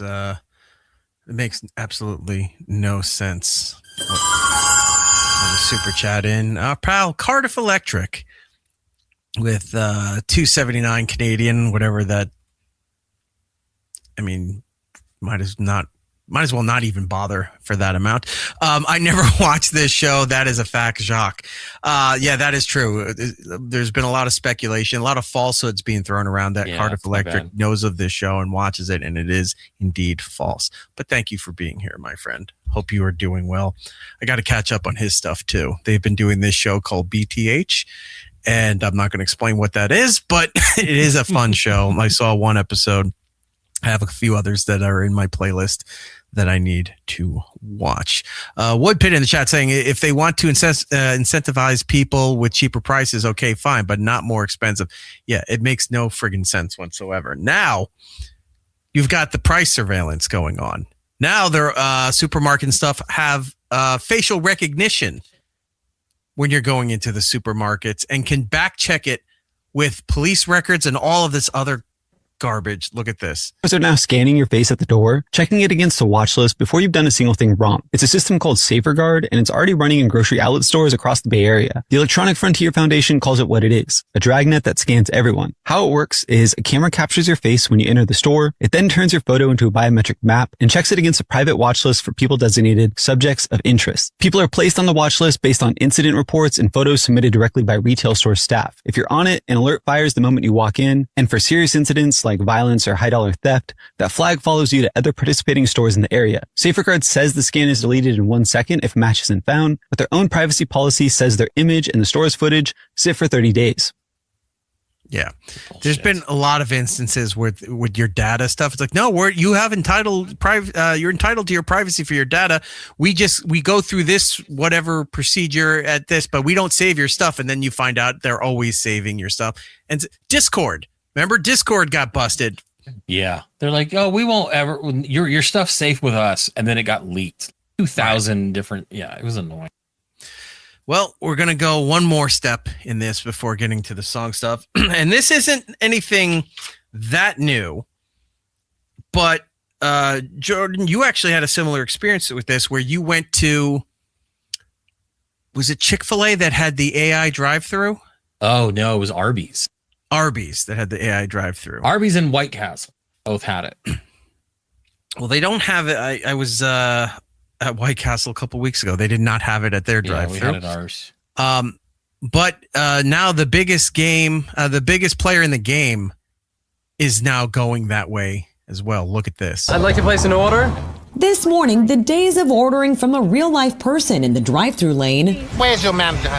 absolutely no sense. Super chat in, pal Cardiff Electric with $2.79 Canadian, whatever that. I mean, might as well not even bother for that amount. I never watched this show. That is a fact, Jacques. Yeah, that is true. There's been a lot of speculation, a lot of falsehoods being thrown around that Cardiff Electric knows of this show and watches it, and it is indeed false. But thank you for being here, my friend. Hope you are doing well. I got to catch up on his stuff too. They've been doing this show called BTH, and I'm not going to explain what that is, but it is a fun show. I saw one episode. I have a few others that are in my playlist that I need to watch. Woodpit in the chat saying if they want to incentivize people with cheaper prices, okay, fine, but not more expensive. Yeah, it makes no friggin' sense whatsoever. Now, you've got the price surveillance going on. Now, their supermarket and stuff have facial recognition when you're going into the supermarkets and can back check it with police records and all of this other garbage. Look at this. Are now scanning your face at the door, checking it against a watch list before you've done a single thing wrong. It's a system called SaferGuard, and it's already running in grocery outlet stores across the Bay Area. The Electronic Frontier Foundation calls it what it is, a dragnet that scans everyone. How it works is a camera captures your face when you enter the store. It then turns your photo into a biometric map and checks it against a private watch list for people designated subjects of interest. People are placed on the watch list based on incident reports and photos submitted directly by retail store staff. If you're on it, an alert fires the moment you walk in, and for serious incidents like violence or high dollar theft, that flag follows you to other participating stores in the area. SaferGuard says the scan is deleted in 1 second if a match isn't found, but their own privacy policy says their image and the store's footage sit for 30 days. Yeah. There's been a lot of instances with your data stuff. It's like, no, you're entitled to your privacy for your data. We go through this whatever procedure at this, but we don't save your stuff. And then you find out they're always saving your stuff. And Discord. Remember, Discord got busted. Yeah, they're like, we won't ever. Your stuff's safe with us, and then it got leaked. 2,000 different. Yeah, it was annoying. Well, we're gonna go one more step in this before getting to the song stuff, and this isn't anything that new, But Jordan, you actually had a similar experience with this where you went to, was it Chick-fil-A that had the AI drive-thru? Oh, no, it was Arby's. Arby's that had the AI drive-thru. Arby's and White Castle both had it. Well, they don't have it. I was at White Castle a couple weeks ago. They did not have it at their drive-thru. We had it at ours. But now the biggest player in the game is now going that way as well. Look at this. I'd like to place an order. This morning, the days of ordering from a real-life person in the drive-thru lane. Where's your manager?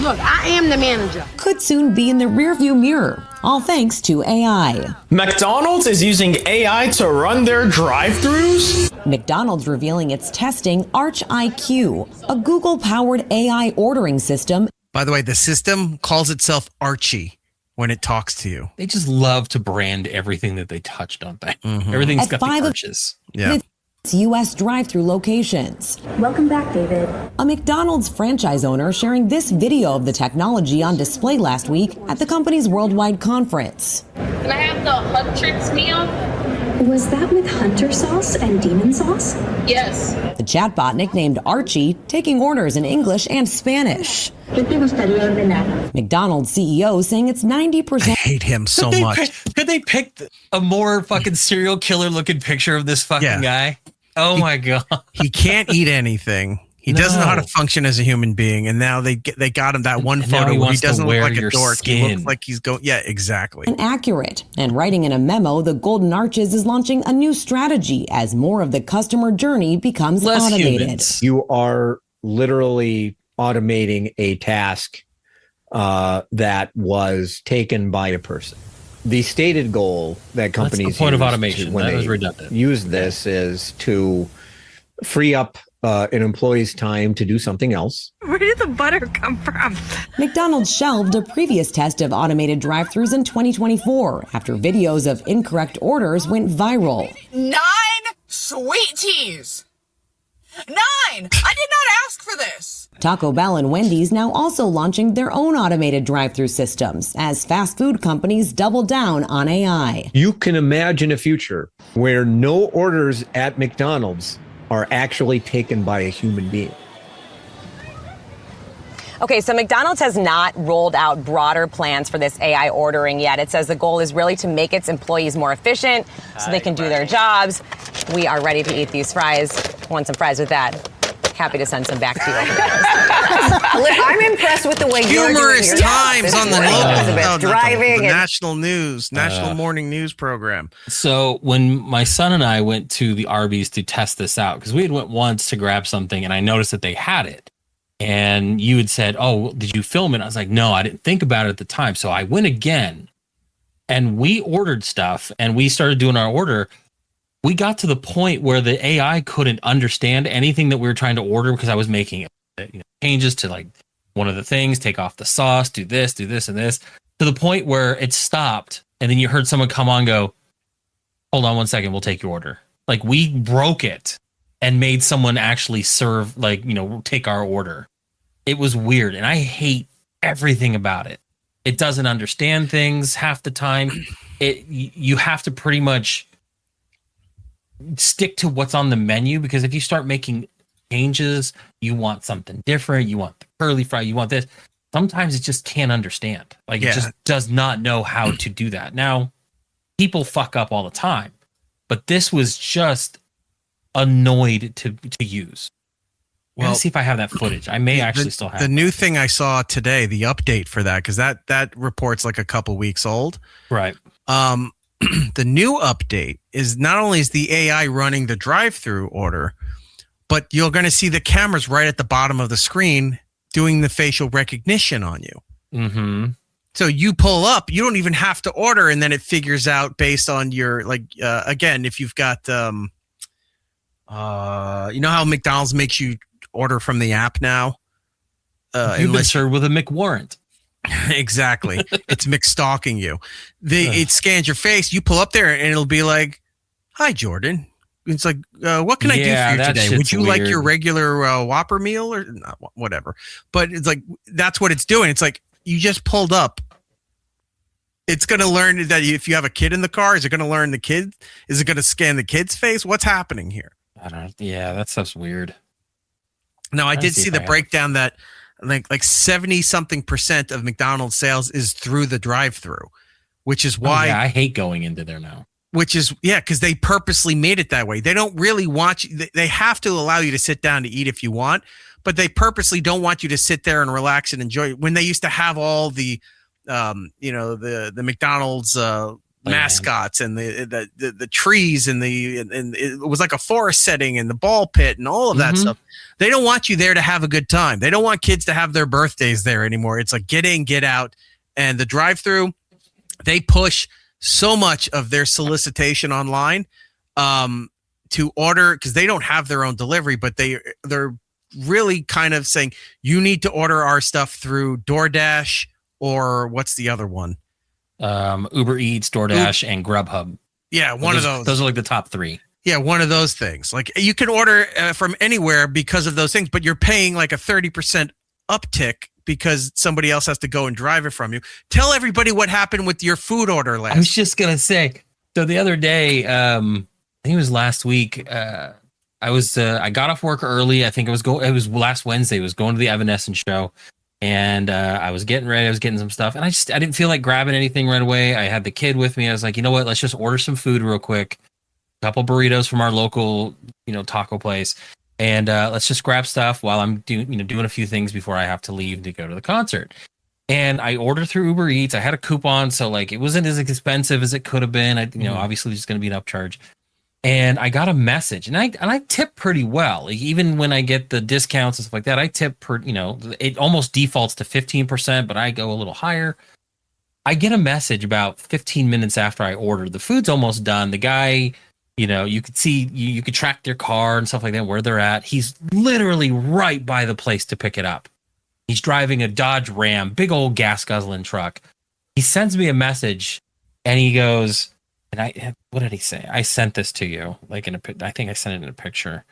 Look, I am the manager. Could soon be in the rearview mirror, all thanks to AI. McDonald's is using AI to run their drive-thrus? McDonald's revealing it's testing Arch IQ, a Google-powered AI ordering system. By the way, the system calls itself Archie when it talks to you. They just love to brand everything that they touch, don't they? Mm-hmm. Everything's got the arches. Yeah. U.S. drive-thru locations. Welcome back, David. A McDonald's franchise owner sharing this video of the technology on display last week at the company's worldwide conference. Can I have the Huntrix meal? Was that with hunter sauce and demon sauce? Yes. The chatbot nicknamed Archie, taking orders in English and Spanish. McDonald's CEO saying it's 90%. I hate him so much. Could they pick a more fucking serial killer looking picture of this fucking guy? Oh my God. He can't eat anything. He doesn't know how to function as a human being. And now they got him that one photo where he doesn't look like a dork. He looks like he's going. Yeah, exactly. And accurate. And writing in a memo, the Golden Arches is launching a new strategy as more of the customer journey becomes Less automated. humans. You are literally automating a task that was taken by a person. The stated goal that companies That's the point of use automation. when That they was redundant. use this is to free up an employee's time to do something else. Where did the butter come from? McDonald's shelved a previous test of automated drive-thrus in 2024 after videos of incorrect orders went viral. 9 sweet teas. 9! I did not ask for this. Taco Bell and Wendy's now also launching their own automated drive-thru systems as fast food companies double down on AI. You can imagine a future where no orders at McDonald's are actually taken by a human being. Okay, so McDonald's has not rolled out broader plans for this AI ordering yet. It says the goal is really to make its employees more efficient so they can do their jobs. We are ready to eat these fries. Want some fries with that? Happy to send some back to you over there. I'm impressed with the way you're doing Humorous your times job. on the Driving the and national news, national morning news program. So when my son and I went to the Arby's to test this out, because we had went once to grab something and I noticed that they had it. And you had said, oh, did you film it? I was like, no, I didn't think about it at the time. So I went again and we ordered stuff and we started doing our order. We got to the point where the AI couldn't understand anything that we were trying to order because I was making changes to like one of the things, take off the sauce, do this, and this, to the point where it stopped. And then you heard someone come on, go, hold on 1 second, we'll take your order. Like we broke it and made someone actually serve, take our order. It was weird. And I hate everything about it. It doesn't understand things half the time. You have to pretty much stick to what's on the menu, because if you start making changes, you want something different, you want the curly fry, you want this. Sometimes it just can't understand. It just does not know how to do that. Now, people fuck up all the time, but this was just annoyed to use. Well, let's see if I have that footage. I may actually still have the new thing I saw today, the update for that, because that report's like a couple weeks old. Right. The new update is not only is the AI running the drive-through order, but you're going to see the cameras right at the bottom of the screen doing the facial recognition on you. Mm-hmm. So you pull up, you don't even have to order, and then it figures out based on your again, if you've got you know how McDonald's makes you order from the app now. You've been served with a McWarrant. Exactly. It's McStalking you. It scans your face. You pull up there and it'll be like, "Hi, Jordan." It's like, "What can I do for you today? Would you like your regular Whopper meal or not, whatever?" But it's like, that's what it's doing. It's like, you just pulled up It's going to learn that if you have a kid in the car, is it going to learn the kid? Is it going to scan the kid's face? What's happening here? I don't. Yeah, that stuff's weird. No, I did see the breakdown that like 70 something % of McDonald's sales is through the drive-thru, which is why I hate going into there now. Which is, because they purposely made it that way. They don't really want you. They have to allow you to sit down to eat if you want, but they purposely don't want you to sit there and relax and enjoy it. When they used to have all the, the McDonald's mascots and the trees and it was like a forest setting and the ball pit and all of that stuff. They don't want you there to have a good time. They don't want kids to have their birthdays there anymore. It's like get in, get out. And the drive-thru, they push so much of their solicitation online to order, because they don't have their own delivery, but they're really kind of saying you need to order our stuff through DoorDash or what's the other one? Uber Eats, DoorDash, and Grubhub. Yeah, one of those. Those are like the top 3. Yeah, one of those things. Like you can order from anywhere because of those things, but you're paying like a 30% uptick because somebody else has to go and drive it from you. Tell everybody what happened with your food order last. I was just gonna say. So the other day, I think it was last week. I got off work early. I think it was last Wednesday. I was going to the Evanescence show, and I was getting ready. I was getting some stuff, and I didn't feel like grabbing anything right away. I had the kid with me. I was like, you know what? Let's just order some food real quick. A couple burritos from our local, taco place. And let's just grab stuff while I'm doing a few things before I have to leave to go to the concert. And I ordered through Uber Eats. I had a coupon, so like it wasn't as expensive as it could have been. Obviously there's going to be an upcharge. And I got a message, and I tip pretty well. Like, even when I get the discounts and stuff like that, I tip it almost defaults to 15%, but I go a little higher. I get a message about 15 minutes after I ordered. The food's almost done. The guy, you could see, you could track their car and stuff like that, where they're at. He's literally right by the place to pick it up. He's driving a Dodge Ram, big old gas guzzling truck. He sends me a message, and he goes, what did he say? I sent this to you, like I think I sent it in a picture.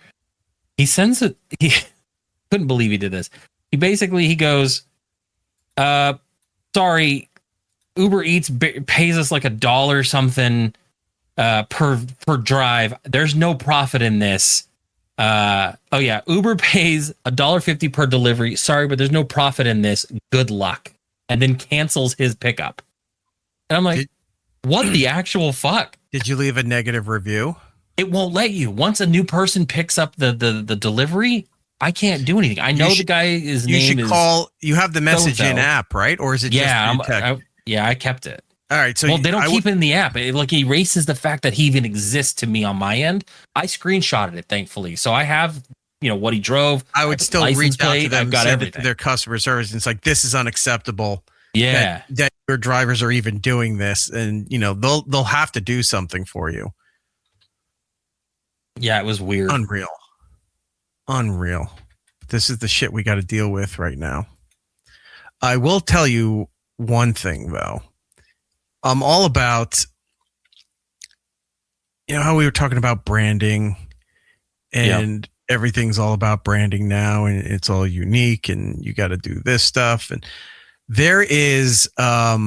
He sends it. He couldn't believe he did this. He goes, sorry, Uber Eats pays us like $1 something per drive. There's no profit in this. Uber pays $1.50 per delivery. Sorry, but there's no profit in this. Good luck. And then cancels his pickup. And I'm like, what the actual fuck? Did you leave a negative review? It won't let you. Once a new person picks up the delivery, I can't do anything. I know the guy is you should call. You have the message in app, right? Or is it just I kept it. All right. So they don't keep it in the app. It erases the fact that he even exists to me on my end. I screenshotted it, thankfully. So I have, what he drove. I would still reach out to them. I've got everything. To their customer service. And it's like, this is unacceptable. Yeah. That your drivers are even doing this, and they'll have to do something for you. Yeah, it was weird. Unreal. This is the shit we got to deal with right now. I will tell you one thing though. I'm all about, how we were talking about branding, and everything's all about branding now, and it's all unique, and you got to do this stuff. And there is, a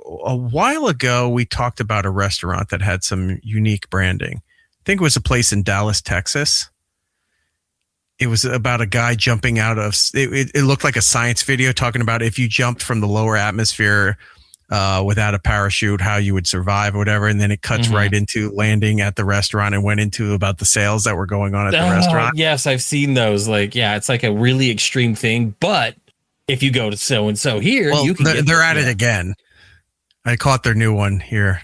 while ago, we talked about a restaurant that had some unique branding. I think it was a place in Dallas, Texas. It was about a guy jumping out of, it looked like a science video talking about if you jumped from the lower atmosphere without a parachute, how you would survive or whatever. And then it cuts right into landing at the restaurant and went into about the sales that were going on at the restaurant. Yes, I've seen those. It's like a really extreme thing, but if you go to so-and-so here, you can they're at it again. I caught their new one here.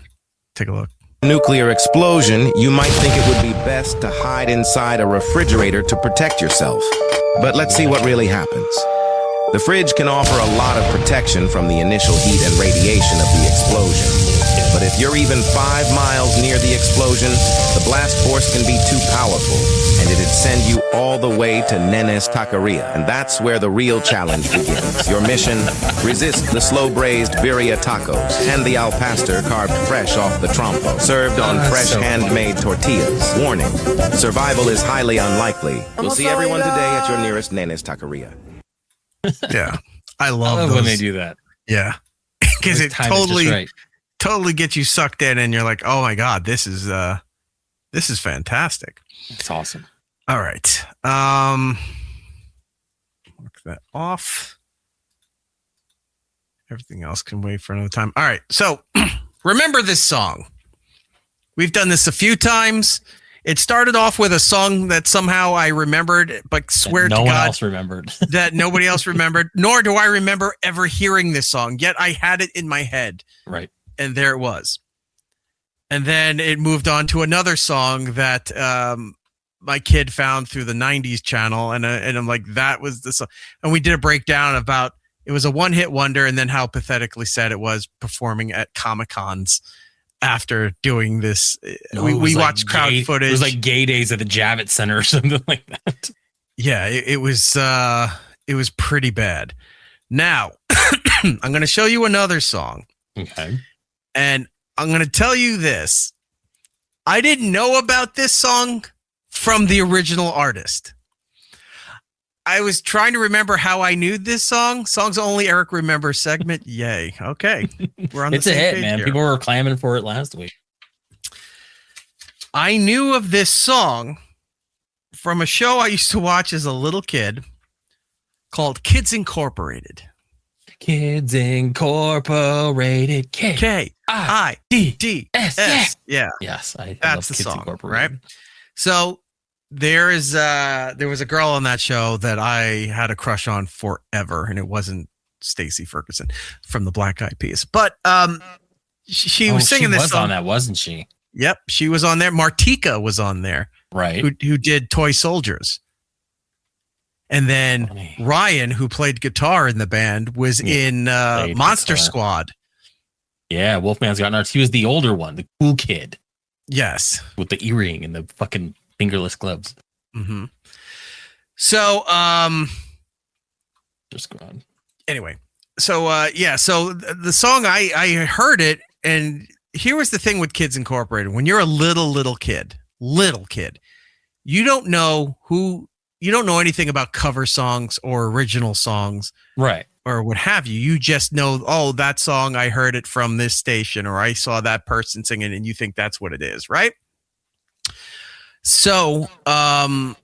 Take a look. Nuclear explosion, you might think it would be best to hide inside a refrigerator to protect yourself. But let's see what really happens. The fridge can offer a lot of protection from the initial heat and radiation of the explosion. But if you're even 5 miles near the explosion, the blast force can be too powerful, and it'd send you all the way to Nenes Taqueria. And that's where the real challenge begins. Your mission, resist the slow-braised birria tacos and the al pastor carved fresh off the trompo, served on fresh handmade tortillas. Warning, survival is highly unlikely. We'll see everyone today at your nearest Nenes Taqueria. Yeah, I love those. when they do that. Yeah. because it totally gets you sucked in, and you're like, oh my god, this is fantastic. It's awesome. All right, mark that off. Everything else can wait for another time. All right, so remember this song. We've done this a few times. It started off with a song that somehow I remembered, but swear to God, no one else remembered. that nobody else remembered, nor do I remember ever hearing this song, yet I had it in my head. Right. And there it was. And then it moved on to another song that my kid found through the 90s channel. And I'm like, that was the song. And we did a breakdown about, it was a one-hit wonder, and then how pathetically sad it was performing at ComicCons after doing this. We watched crowd footage. It was like Gay Days at the Javits Center or something like that. Yeah, it was pretty bad. Now, I'm going to show you another song. Okay. And I'm going to tell you this. I didn't know about this song from the original artist. I was trying to remember how I knew this song. Songs only Eric remembers segment. Yay. Okay. We're on the same a hit, page man. here. People were clamoring for it last week. I knew of this song from a show I used to watch as a little kid called Kids Incorporated. Kids Incorporated. K-I-D-D-S. Yeah. Yes. That's the song, right? So there was a girl on that show that I had a crush on forever, and it wasn't Stacey Ferguson from the Black Eyed Peas. But she was singing this song. On that, wasn't she? Yep, she was on there. Martika was on there. Right. Who did Toy Soldiers. And then Ryan, who played guitar in the band, was in Monster Squad. Yeah, Wolfman's Got Nards. He was the older one, the cool kid. Yes. With the earring and the fucking fingerless gloves. Mm-hmm. So, just go on. Anyway, so so the song I heard it, and here was the thing with Kids Incorporated. When you're a little kid, you don't know anything about cover songs or original songs, right? Or what have you. You just know, oh, that song, I heard it from this station, or I saw that person singing, and you think that's what it is, right? So, the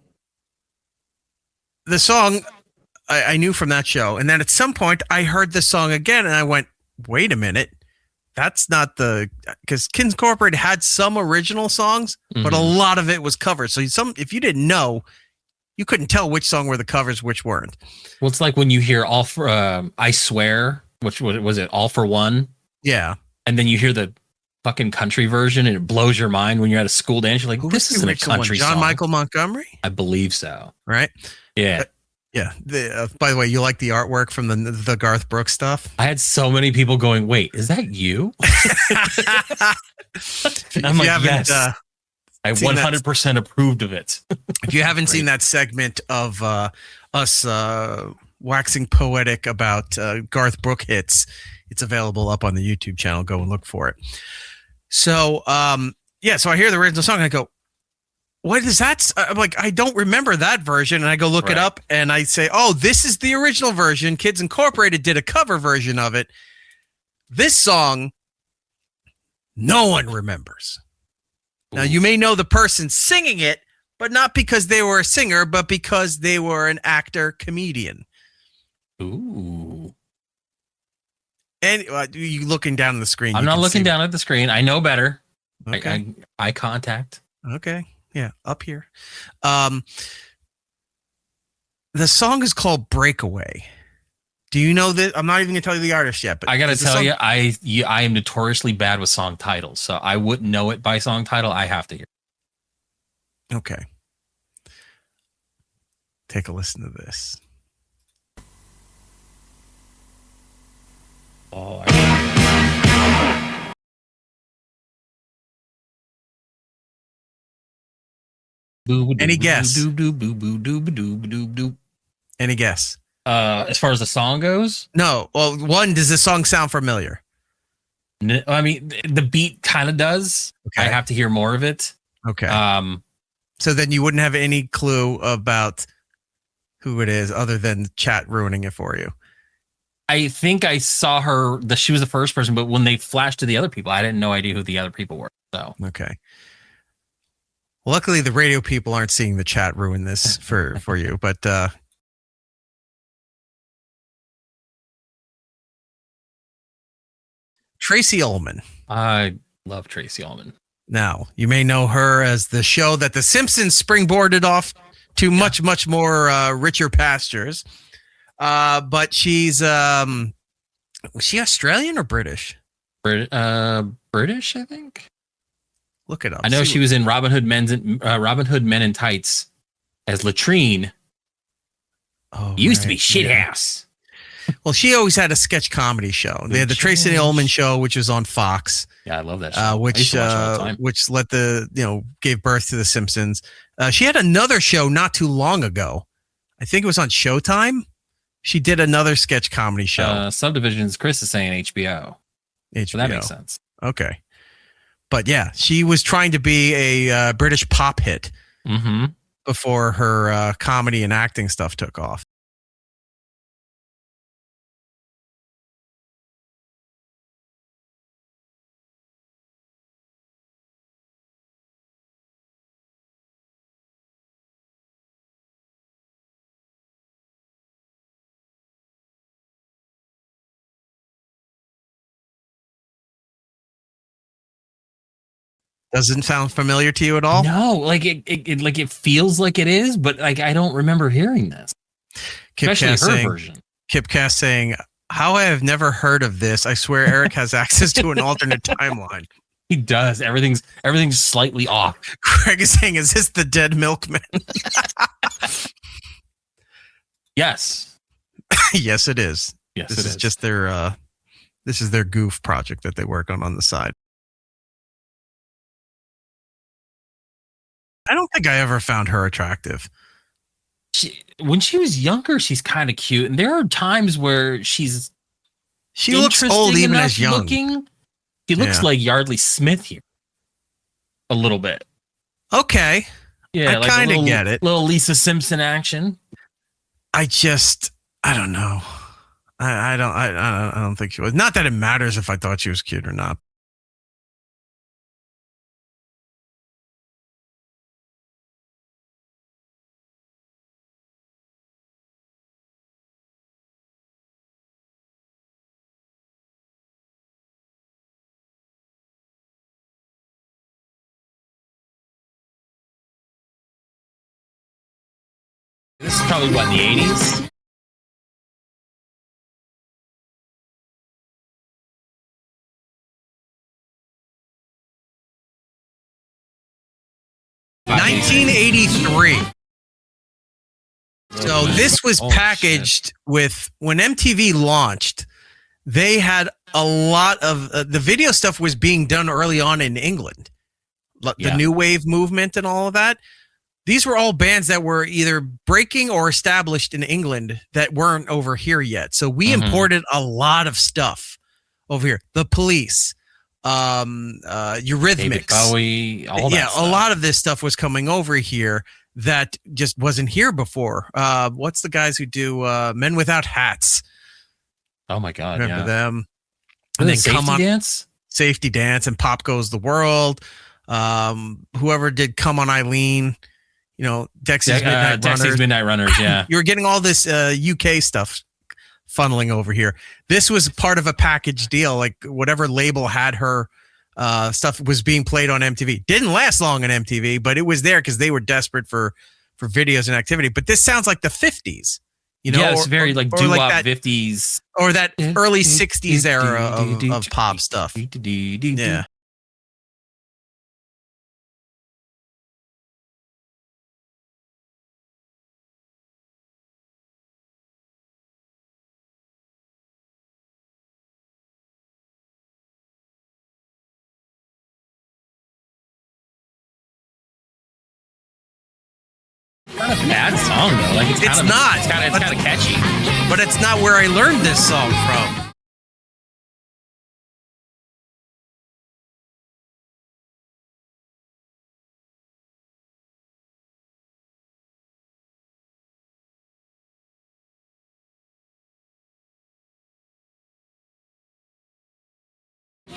song I knew from that show, and then at some point I heard the song again, and I went, wait a minute, that's not because Kids Incorporated had some original songs, but a lot of it was covers. So if you didn't know, you couldn't tell which song were the covers, which weren't. Well, it's like when you hear All for I Swear, which was it, All for One? Yeah. And then you hear the fucking country version, and it blows your mind when you're at a school dance. You're like, this isn't a country song. John Michael Montgomery? I believe so. Right? Yeah. Yeah. By the way, you like the artwork from the Garth Brooks stuff? I had so many people going, wait, is that you? And I'm like, yes. I 100% approved of it. If you haven't seen that segment of us waxing poetic about Garth Brooks hits, it's available up on the YouTube channel. Go and look for it. So, so I hear the original song and I go, what is that? I'm like, I don't remember that version. And I go look it up and I say, oh, this is the original version. Kids Incorporated did a cover version of it. This song, no one remembers. Now, you may know the person singing it, but not because they were a singer, but because they were an actor, comedian. Ooh. And you looking down at the screen? I'm not looking down at the screen. I know better. Okay. Eye contact. Okay. Yeah, up here. The song is called Breakaway. Do you know that? I'm not even going to tell you the artist yet. But I got to tell you, I am notoriously bad with song titles, so I wouldn't know it by song title. I have to hear. Okay. Take a listen to this. Oh, Any guess? Any guess? As far as the song goes? No. Well, one, does the song sound familiar? I mean, the beat kind of does. Okay. I have to hear more of it. Okay. So then you wouldn't have any clue about who it is other than chat ruining it for you. I think I saw her. She was the first person, but when they flashed to the other people, I didn't know idea who the other people were. So okay. Luckily, the radio people aren't seeing the chat ruin this for you, but Tracy Ullman. I love Tracy Ullman. Now, you may know her as the show that The Simpsons springboarded off to much, much more richer pastures. But she's was she Australian or British? British, I think. Look it up. I know she was in Robin Hood Men in Tights as Latrine. Oh, used to be shit house. Well, she always had a sketch comedy show. They had the Tracy Ullman show, which was on Fox. Yeah, I love that show. Which gave birth to The Simpsons. She had another show not too long ago. I think it was on Showtime. She did another sketch comedy show. Subdivisions. Chris is saying HBO. So that makes sense. Okay. But yeah, she was trying to be a British pop hit before her comedy and acting stuff took off. Doesn't sound familiar to you at all? No, like it feels like it is, but like I don't remember hearing this. Especially her version. Kipcast saying, "How I have never heard of this. I swear Eric has access to an alternate timeline." He does. Everything's slightly off. Craig is saying, "Is this the dead milkman?" Yes. Yes, it is. Yes, this is just their this is their goof project that they work on the side. I don't think I ever found her attractive. When she was younger, she's kind of cute, and there are times where she looks old even as young. Looking. She looks like Yardley Smith here, a little bit. Okay, yeah, I kind of get it. Little Lisa Simpson action. I don't know. I don't think she was. Not that it matters if I thought she was cute or not. This is probably what, in the 80s? $1983. So this was packaged with, when MTV launched, they had a lot of the video stuff was being done early on in England. The new wave movement and all of that. These were all bands that were either breaking or established in England that weren't over here yet. So we imported a lot of stuff over here. The Police, Eurythmics, David Bowie, all that stuff. A lot of this stuff was coming over here that just wasn't here before. What's the guys who do Men Without Hats? Oh my God, remember them? And then Safety Dance, and Pop Goes the World. Whoever did Come on Eileen. You know, Dexy's Midnight Runners. Yeah. You were getting all this UK stuff funneling over here. This was part of a package deal. Like whatever label had her stuff was being played on MTV. Didn't last long on MTV, but it was there because they were desperate for videos and activity. But this sounds like the 50s. You know, it's very like doo-wop 50s. Or that early 60s era of pop stuff. Yeah. Not a bad song though. Like it's not. It's kind of catchy. But it's not where I learned this song from.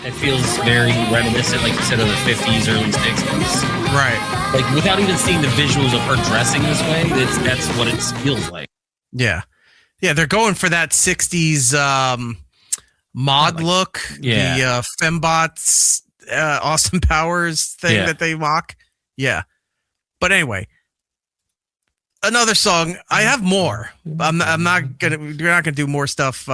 It feels very reminiscent, like you said, of the 50s, early 60s. Right. Like without even seeing the visuals of her dressing this way, that's what it feels like. Yeah. Yeah, they're going for that 60s mod look. Yeah. The fembots, Austin Powers thing that they mock. Yeah. But anyway, another song. I have more. We're not gonna do more stuff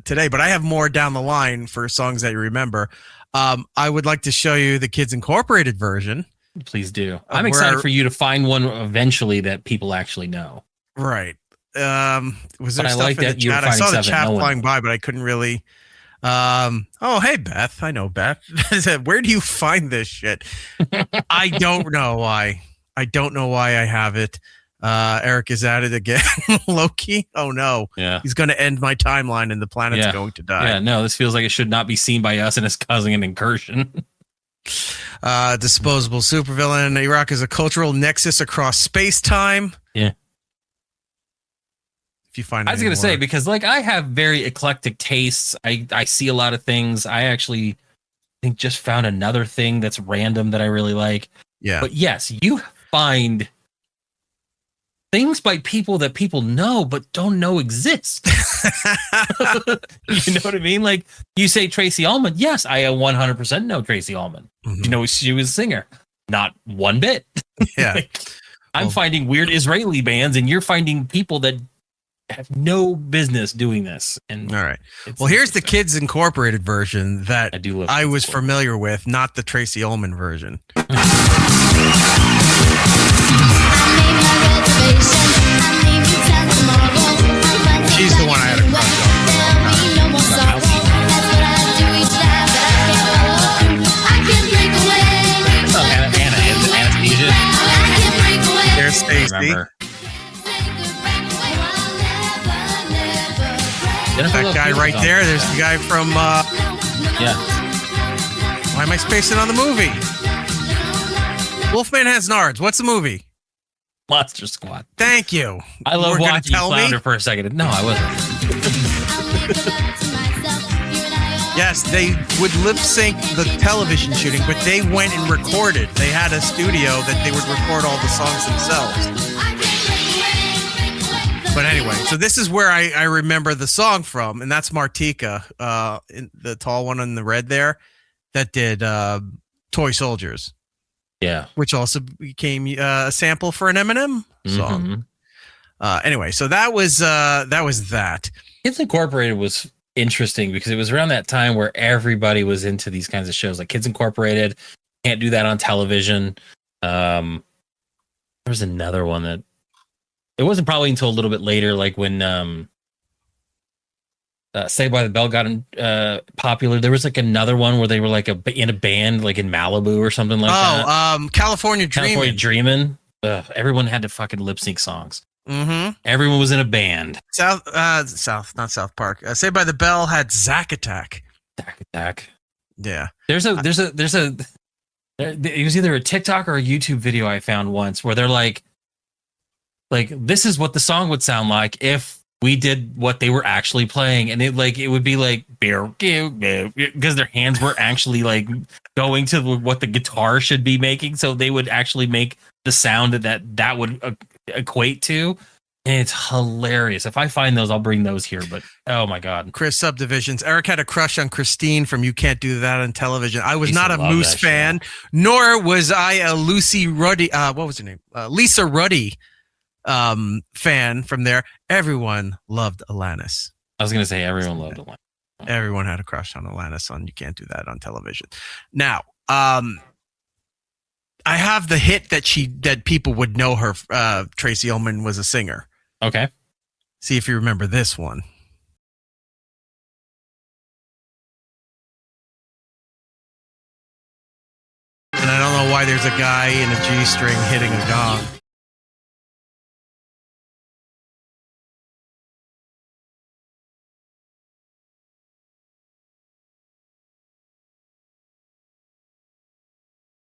today, but I have more down the line for songs that you remember. I would like to show you the Kids Incorporated version. Please do. I'm excited for you to find one eventually that people actually know. Right. Was there But I stuff like in the that you were chat? I saw the finding stuff chat that no one- flying by, but I couldn't really. Oh, hey Beth. I know Beth. Where do you find this shit? I don't know why. I don't know why I have it. Eric is at it again. Loki. Oh no. Yeah. He's going to end my timeline and the planet's going to die. Yeah, no, this feels like it should not be seen by us and it's causing an incursion. Disposable supervillain. Iraq is a cultural nexus across space-time. Yeah. If you find I was any going to say, more. because like I have very eclectic tastes. I see a lot of things. I actually think just found another thing that's random that I really like. Yeah. But yes, you find things by people that people know but don't know exist. You know what I mean? Like you say Tracy Ullman. Yes, I 100% know Tracy Ullman. You know she was a singer. Not one bit. Yeah. I'm finding weird Israeli bands and you're finding people that have no business doing this. And all right. Well, here's the Kids Incorporated version that I was familiar with, not the Tracy Ullman version. She's the one I had a crush on. There's Stacey. That guy right there. There's the guy from. Yeah. Why am I spacing on the movie? Wolfman Has Nards. What's the movie? Monster Squad. Thank you. I love You were gonna watching you tell me? flounder for a second. No, I wasn't. Yes, they would lip sync the television shooting, but they went and recorded. They had a studio that they would record all the songs themselves. But anyway, so this is where I remember the song from, and that's Martika, the tall one in the red there, that did Toy Soldiers. Yeah. Which also became a sample for an Eminem song. Anyway, so that was that. Kids Incorporated was interesting because it was around that time where everybody was into these kinds of shows. Like Kids Incorporated, can't do that on television. There was another one that it wasn't probably until a little bit later, like when Saved by the Bell got popular. There was like another one where they were like in a band, like in Malibu or something like that. California Dreamin'. California Dreamin'. Everyone had to fucking lip sync songs. Mm-hmm. Everyone was in a band. Not South Park. Saved by the Bell had Zack Attack. Zack Attack. Yeah. It was either a TikTok or a YouTube video I found once where they're like this is what the song would sound like if we did what they were actually playing, and it would be like because their hands were actually like going to what the guitar should be making, so they would actually make the sound that would equate to. And it's hilarious. If I find those, I'll bring those here. But oh my god, Chris Subdivisions. Eric had a crush on Christine from You Can't Do That on Television. I was not a Moose fan, nor was I a Lucy Ruddy. What was her name? Lisa Ruddy fan from there. Everyone loved Alanis. I was gonna say everyone loved Alanis. Everyone had a crush on Alanis on You Can't Do That on Television. Now, I have the hit that people would know her. Tracy Ullman was a singer. Okay. See if you remember this one. And I don't know why there's a guy in a G-string hitting a gong.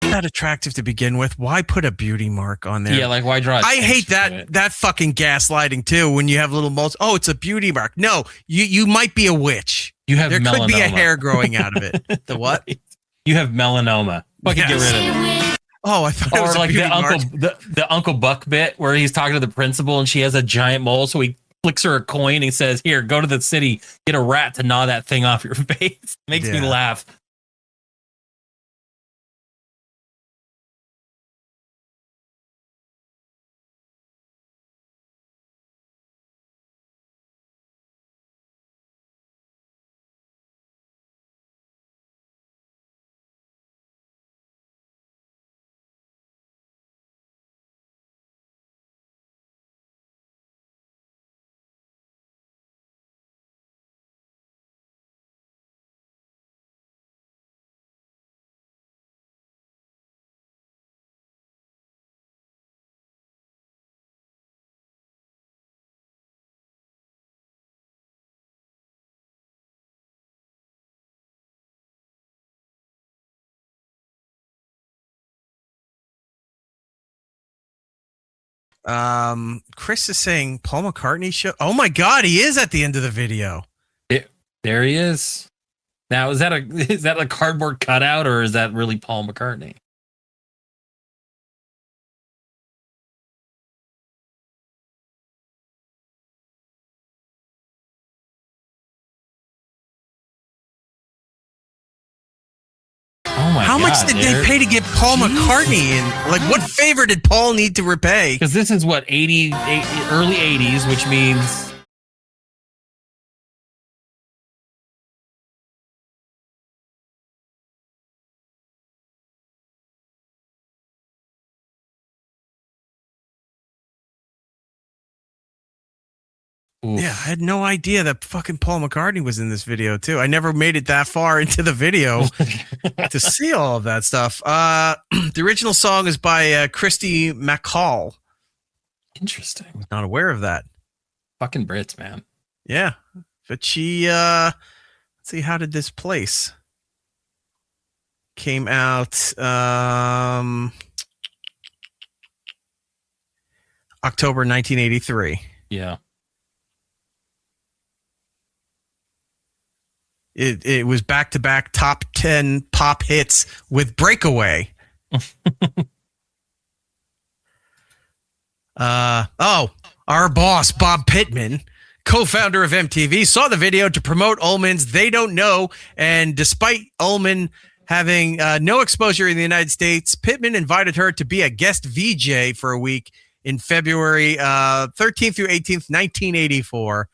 That attractive to begin with. Why put a beauty mark on there? Yeah, like why draw? I hate that fucking gaslighting too. When you have little moles, oh, it's a beauty mark. No, you might be a witch. You have there melanoma. could be a hair growing out of it. The what? You have melanoma. Fucking get rid of it. Oh, I thought it was like the Uncle Buck bit where he's talking to the principal and she has a giant mole, so he flicks her a coin and he says, "Here, go to the city, get a rat to gnaw that thing off your face." Makes me laugh. Chris is saying Paul McCartney show. Oh my God, he is at the end of the video. There he is. Now, is that a cardboard cutout or is that really Paul McCartney? How much did they pay to get Paul McCartney in? Like, what favor did Paul need to repay? Because this is what, early 80s, which means... Oof. Yeah, I had no idea that fucking Paul McCartney was in this video too. I never made it that far into the video to see all of that stuff. The original song is by Christy McCall. Interesting. Not aware of that. Fucking Brits, man. Yeah, but she. Let's see, how did this place? Came out October 1983. Yeah. It was back-to-back top 10 pop hits with Breakaway. Our boss, Bob Pittman, co-founder of MTV, saw the video to promote Ullman's They Don't Know, and despite Ullman having no exposure in the United States, Pittman invited her to be a guest VJ for a week in February 13th through 18th, 1984.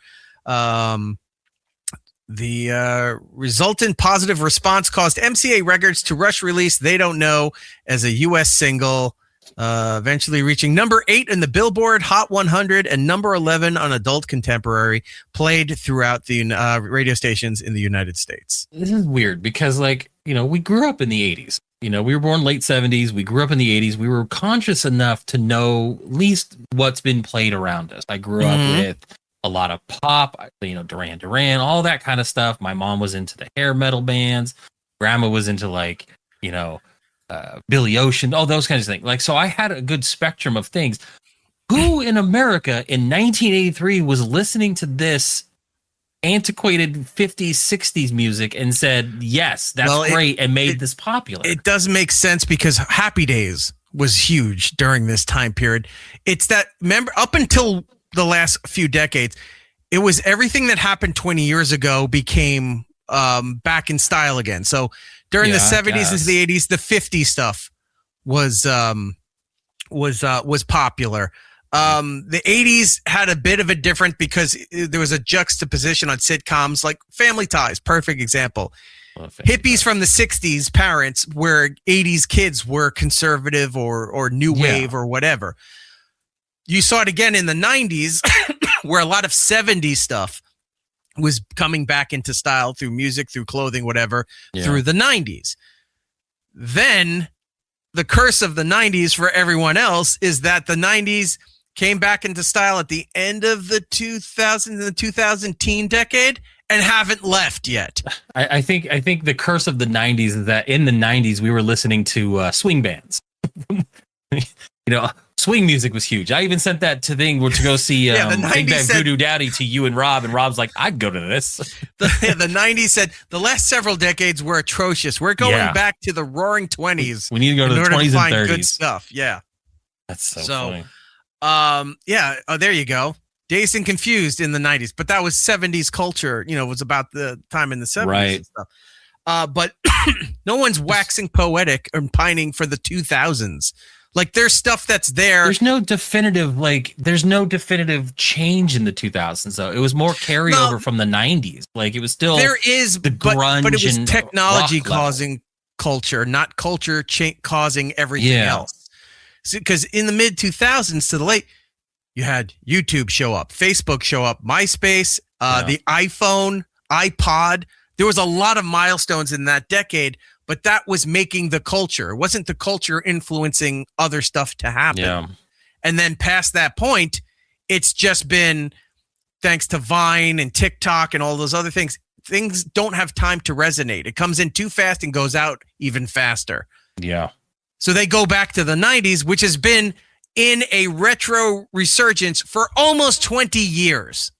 The resultant positive response caused MCA Records to rush release They Don't Know as a U.S. single, eventually reaching number 8 in the Billboard Hot 100 and number 11 on Adult Contemporary, played throughout the radio stations in the United States. This is weird because, like, you know, we grew up in the 80s. You know, we were born late 70s. We grew up in the 80s. We were conscious enough to know at least what's been played around us. I grew up with a lot of pop, you know, Duran, all that kind of stuff. My mom was into the hair metal bands. Grandma was into, like, you know, Billy Ocean, all those kinds of things. Like, so I had a good spectrum of things. Who in America in 1983 was listening to this antiquated 50s, 60s music and said, yes, that's great, and made this popular? It does make sense because Happy Days was huge during this time period. It's that, remember, up until the last few decades, it was everything that happened 20 years ago became back in style again. So during the 70s into the 80s, the 50s stuff was popular. The 80s had a bit of a different because there was a juxtaposition on sitcoms like Family Ties, perfect example. Hippies from the 60s, parents, where 80s kids were conservative or new wave or whatever. You saw it again in the 90s where a lot of 70s stuff was coming back into style through music, through clothing, whatever, through the 90s. Then the curse of the 90s for everyone else is that the 90s came back into style at the end of the 2010 decade and haven't left yet. I think the curse of the 90s is that in the 90s we were listening to swing bands. You know, Swing music was huge. I even sent that to to go see Big Bad Voodoo Daddy to you and Rob, and Rob's like, I'd go to this. The 90s said the last several decades were atrocious. We're going back to the roaring 20s. We need to go to the 20s and 30s. Good stuff. Yeah. That's so funny. There you go. Dazed and Confused in the 90s, but that was 70s culture. You know, it was about the time in the 70s and stuff. But no one's waxing poetic or pining for the 2000s. Like, there's stuff that's there. There's no definitive change in the 2000s, though. It was more carryover from the 90s. Like, it was still there is the grunge, but it was and technology rock level. causing culture, not culture causing everything else. Because in the mid 2000s to the late, you had YouTube show up, Facebook show up, MySpace, the iPhone, iPod. There was a lot of milestones in that decade. But that was making the culture. It wasn't the culture influencing other stuff to happen. Yeah. And then past that point, it's just been, thanks to Vine and TikTok and all those other things don't have time to resonate. It comes in too fast and goes out even faster. Yeah. So they go back to the 90s, which has been in a retro resurgence for almost 20 years.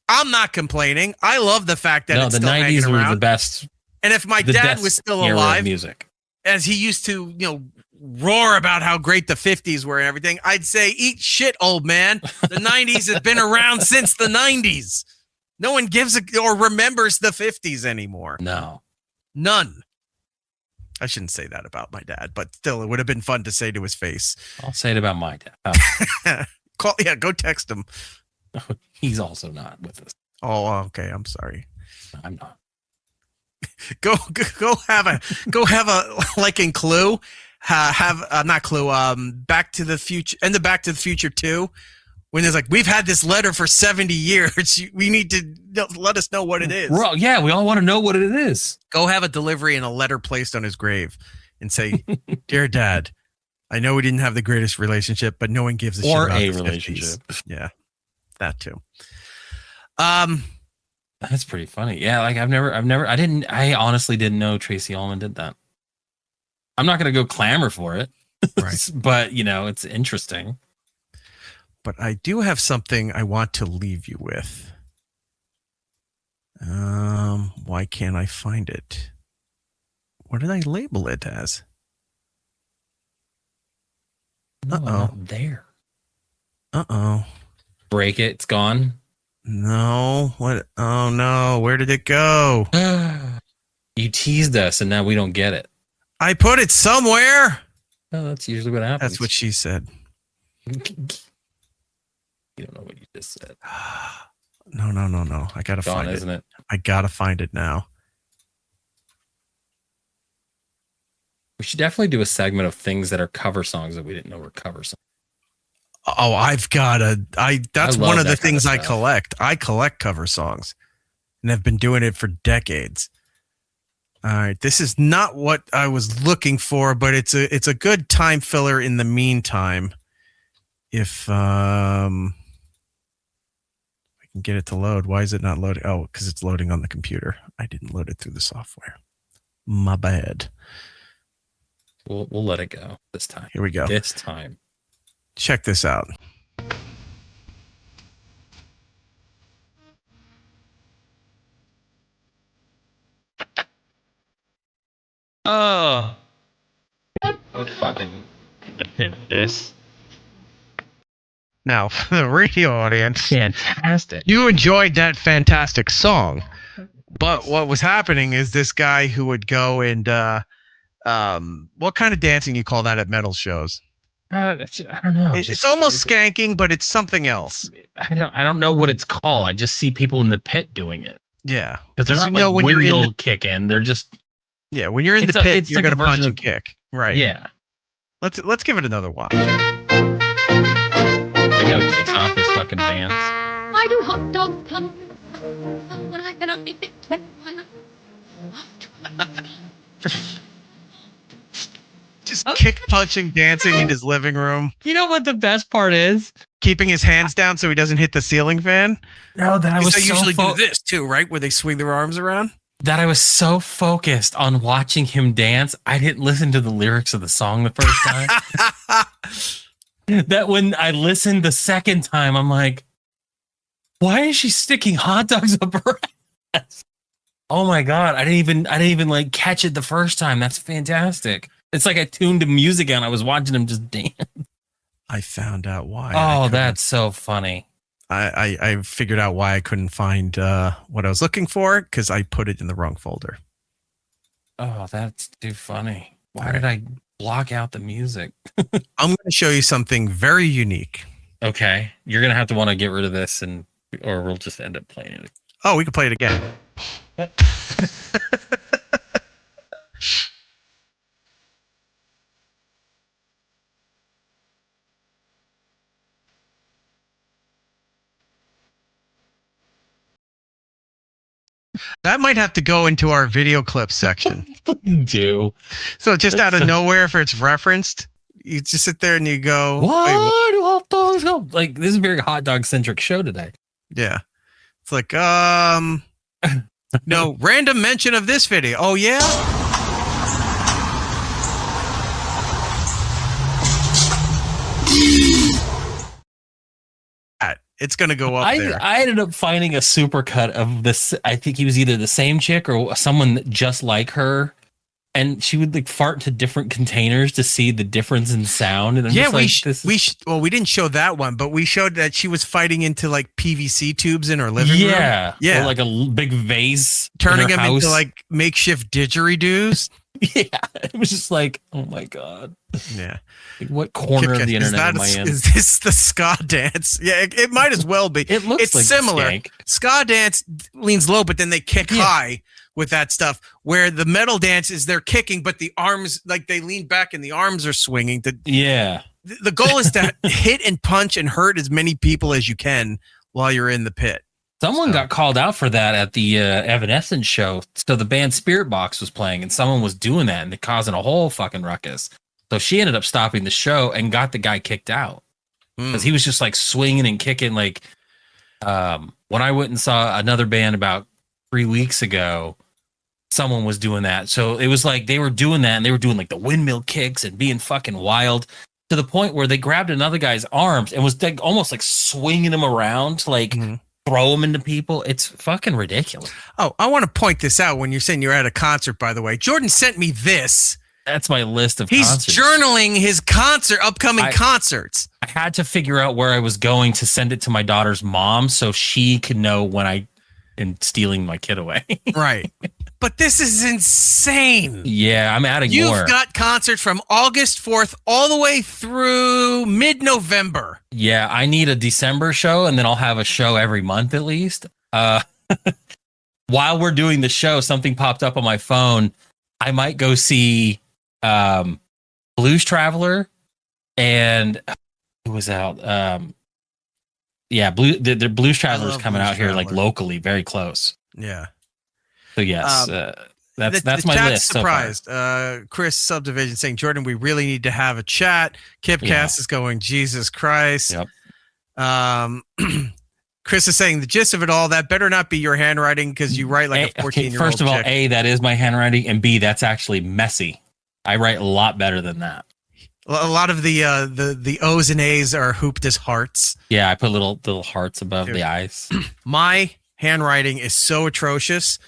I'm not complaining. I love the fact that it's the still 90s were the best. And if my dad was still alive, music, as he used to, roar about how great the 50s were and everything, I'd say, eat shit, old man. The 90s has been around since the 90s. No one gives or remembers the 50s anymore. No. None. I shouldn't say that about my dad, but still, it would have been fun to say to his face. I'll say it about my dad. Go text him. He's also not with us. Oh, okay. I'm sorry. I'm not. Go have a like in Clue, not Clue, Back to the Future and the Back to the Future 2, when there's like, we've had this letter for 70 years. We need to let us know what it is. We all want to know what it is. Go have a delivery and a letter placed on his grave and say, Dear Dad, I know we didn't have the greatest relationship, but no one gives a shit about a the relationship. 50s. Yeah, that too. That's pretty funny. Yeah, like I honestly didn't know Tracy Ullman did that. I'm not going to go clamor for it, right? But it's interesting. But I do have something I want to leave you with. Why can't I find it? What did I label it as? Not there. Break it. It's gone. No. What? Oh no. Where did it go? You teased us and now we don't get it. I put it somewhere. Oh, that's usually what happens. That's what she said. You don't know what you just said. No. I gotta find it. Isn't it? I gotta find it now. We should definitely do a segment of things that are cover songs that we didn't know were cover songs. Oh, that's one of the things I stuff. collect. I collect cover songs and have been doing it for decades. All right. This is not what I was looking for, but it's a good time filler in the meantime. If I can get it to load. Why is it not loading? Oh, because it's loading on the computer. I didn't load it through the software. My bad. We'll let it go this time. Here we go. This time. Check this out. Oh. What fucking this? Now, for the radio audience, fantastic. You enjoyed that fantastic song, but what was happening is this guy who would go and what kind of dancing you call that at metal shows? I don't know. It's almost skanking, but it's something else. I don't know what it's called. I just see people in the pit doing it. Yeah, because they're not like windmill kicking. They're just when you're in the pit, you're gonna punch and kick. Right. Yeah. Let's give it another watch. Look how he takes off his fucking dance. I do hot dog come when I cannot be fit. Just kick punching, dancing in his living room. You know what the best part is? Keeping his hands down so he doesn't hit the ceiling fan. No, that I was they so usually do this too, right? Where they swing their arms around. That I was so focused on watching him dance, I didn't listen to the lyrics of the song the first time. that when I listened the second time, I'm like, why is she sticking hot dogs up her ass? Oh my God. I didn't even like catch it the first time. That's fantastic. It's like I tuned the music and I was watching him just dance. I found out why. Oh, that's so funny. I figured out why I couldn't find what I was looking for because I put it in the wrong folder. Oh, that's too funny. Why did I block out the music? I'm going to show you something very unique. Okay. You're going to have to want to get rid of this or we'll just end up playing it. Oh, we can play it again. That might have to go into our video clip section. Do. So just out of nowhere, if it's referenced, you just sit there and you go, "Why do hot dogs go?" Like, this is a very hot dog centric show today. Yeah. It's like, no, random mention of this video. Oh, yeah? It's going to go up there. I ended up finding a supercut of this. I think he was either the same chick or someone just like her. And she would like fart into different containers to see the difference in sound. And I'm just like, we didn't show that one, but we showed that she was fighting into like PVC tubes in her living room. Yeah. Or like a big vase. Turning them into like makeshift didgeridoos. Yeah. It was just like, oh my God. Yeah. Like, what corner of the internet am I in? Is this the ska dance? Yeah, it might as well be. It looks it's like similar. Skank. Ska dance leans low, but then they kick high with that stuff. Where the metal dance is they're kicking, but the arms, like they lean back and the arms are swinging. The goal is to hit and punch and hurt as many people as you can while you're in the pit. Someone got called out for that at the Evanescence show. So the band Spirit Box was playing and someone was doing that and they're causing a whole fucking ruckus. So she ended up stopping the show and got the guy kicked out because he was just like swinging and kicking. Like when I went and saw another band about 3 weeks ago, someone was doing that. So it was like they were doing that and they were doing like the windmill kicks and being fucking wild to the point where they grabbed another guy's arms and was like, almost like swinging him around to like throw him into people. It's fucking ridiculous. Oh, I want to point this out when you're saying you're at a concert, by the way. Jordan sent me this. That's my list of He's concerts. Journaling his upcoming concerts. I had to figure out where I was going to send it to my daughter's mom so she could know when I am stealing my kid away. Right. But this is insane. Yeah, I'm adding You've more. You've got concerts from August 4th all the way through mid-November. Yeah, I need a December show, and then I'll have a show every month at least. While we're doing the show, something popped up on my phone. I might go see Blues Traveler, and who was out? The Blues Traveler is coming out here like locally, very close. Yeah. So yes, that's my list. Surprised. Chris Subdivision saying, Jordan, we really need to have a chat. Kipcast is going, Jesus Christ. Yep. Chris is saying the gist of it all, that better not be your handwriting because you write like a 14-year-old. First of all, chick. A, that is my handwriting, and B, that's actually messy. I write a lot better than that. A lot of the O's and A's are hooped as hearts. Yeah, I put little hearts above the eyes. My handwriting is so atrocious.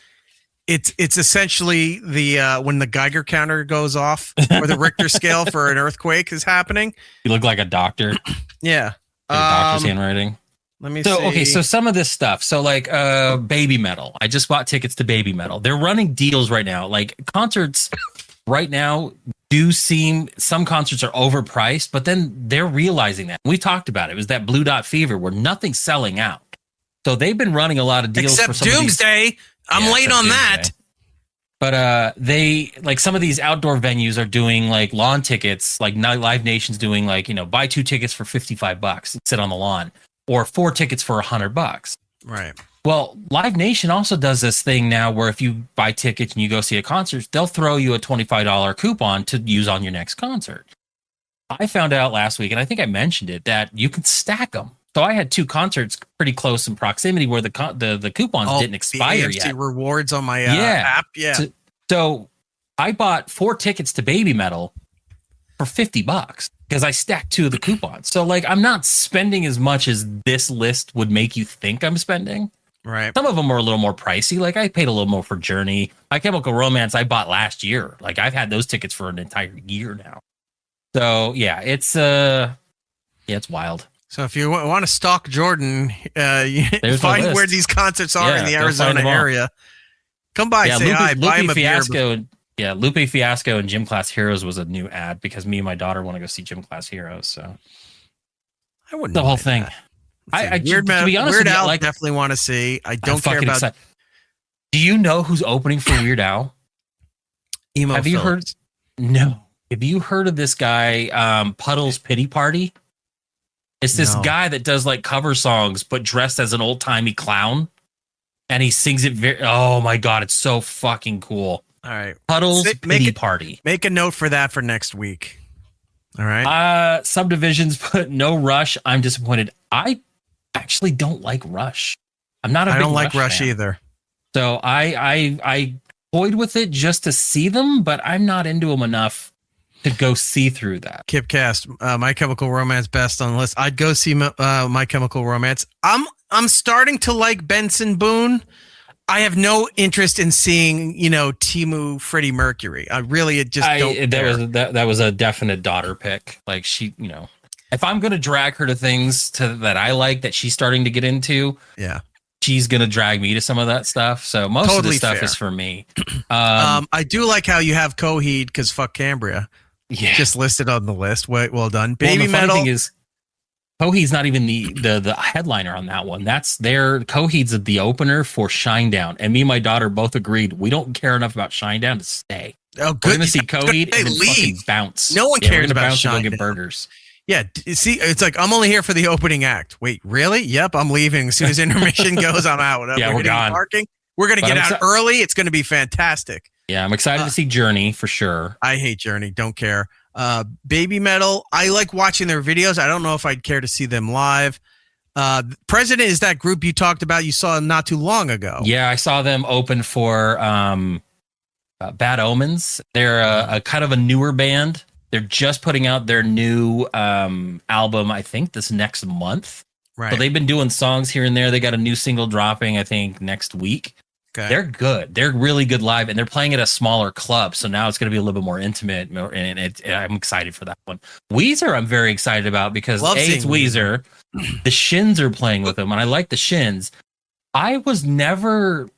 It's essentially the when the Geiger counter goes off or the Richter scale for an earthquake is happening. You look like a doctor. Yeah. Like a doctor's handwriting. Let me see. Okay, so some of this stuff. So like Baby Metal. I just bought tickets to Baby Metal. They're running deals right now. Like concerts right now do seem, some concerts are overpriced, but then they're realizing that. We talked about it. It was that Blue Dot Fever where nothing's selling out. So they've been running a lot of deals except for some Doomsday. I'm late on that. But they, like, some of these outdoor venues are doing like lawn tickets, like Live Nation's doing like, buy 2 tickets for $55 and sit on the lawn, or 4 tickets for $100. Right. Well, Live Nation also does this thing now where if you buy tickets and you go see a concert, they'll throw you a $25 coupon to use on your next concert. I found out last week, and I think I mentioned it, that you can stack them. So I had 2 concerts pretty close in proximity where the coupons didn't expire the yet. Rewards on my app. Yeah. So I bought 4 tickets to Baby Metal for $50. because I stacked 2 of the coupons. So like I'm not spending as much as this list would make you think I'm spending. Right. Some of them are a little more pricey. Like I paid a little more for Journey. My Chemical Romance I bought last year. Like I've had those tickets for an entire year now. So yeah, it's wild. So if you want to stalk Jordan, find where these concerts are in the Arizona area. Come by, say hi, buy him a beer. Yeah, Lupe Fiasco and Gym Class Heroes was a new ad because me and my daughter want to go see Gym Class Heroes. So I wouldn't. The whole thing. Weird Al, definitely want to see. I don't care about. Excited. Do you know who's opening for Weird Al? Emo. Have you heard? No. Have you heard of this guy, Puddle's Pity Party? It's this guy that does like cover songs, but dressed as an old timey clown, and he sings it oh my god, it's so fucking cool. All right, Puddle's Pity Party. Make a note for that for next week. All right. Subdivisions put no Rush. I'm disappointed. I actually don't like Rush. I'm not a big I don't like Rush fan. either. So I toyed with it just to see them, but I'm not into them enough to go see through that. Kipcast, My Chemical Romance best on the list. I'd go see My Chemical Romance. I'm starting to like Benson Boone. I have no interest in seeing, Timu Freddie Mercury. I really don't care. That was a definite daughter pick. Like she, if I'm going to drag her to things that I like that she's starting to get into, she's going to drag me to some of that stuff. So most of the stuff is for me. I do like how you have Coheed because fuck Cambria. Yeah. Just listed on the list. Well done. Baby the Metal. Funny thing is, Coheed's not even the headliner on that one. Coheed's the opener for Shinedown. And me and my daughter both agreed we don't care enough about Shinedown to stay. Oh, good. We're going to see Coheed and then fucking bounce. No one cares about Shinedown. Shinedown. Go get burgers. Yeah, see, it's like, I'm only here for the opening act. Wait, really? Yep, I'm leaving. As soon as intermission goes, I'm out. Yeah, we're gone. Parking. We're going to get out early. It's going to be fantastic. Yeah, I'm excited to see Journey for sure. I hate Journey. Don't care. Baby Metal, I like watching their videos. I don't know if I'd care to see them live. President is that group you talked about, you saw not too long ago. Yeah, I saw them open for Bad Omens. They're a kind of a newer band. They're just putting out their new album, I think, this next month. Right. So they've been doing songs here and there. They got a new single dropping, I think, next week. Okay. They're good. They're really good live, and they're playing at a smaller club. So now it's going to be a little bit more intimate, and I'm excited for that one. Weezer, I'm very excited about because it's Weezer. The Shins are playing with them, and I like the Shins. I never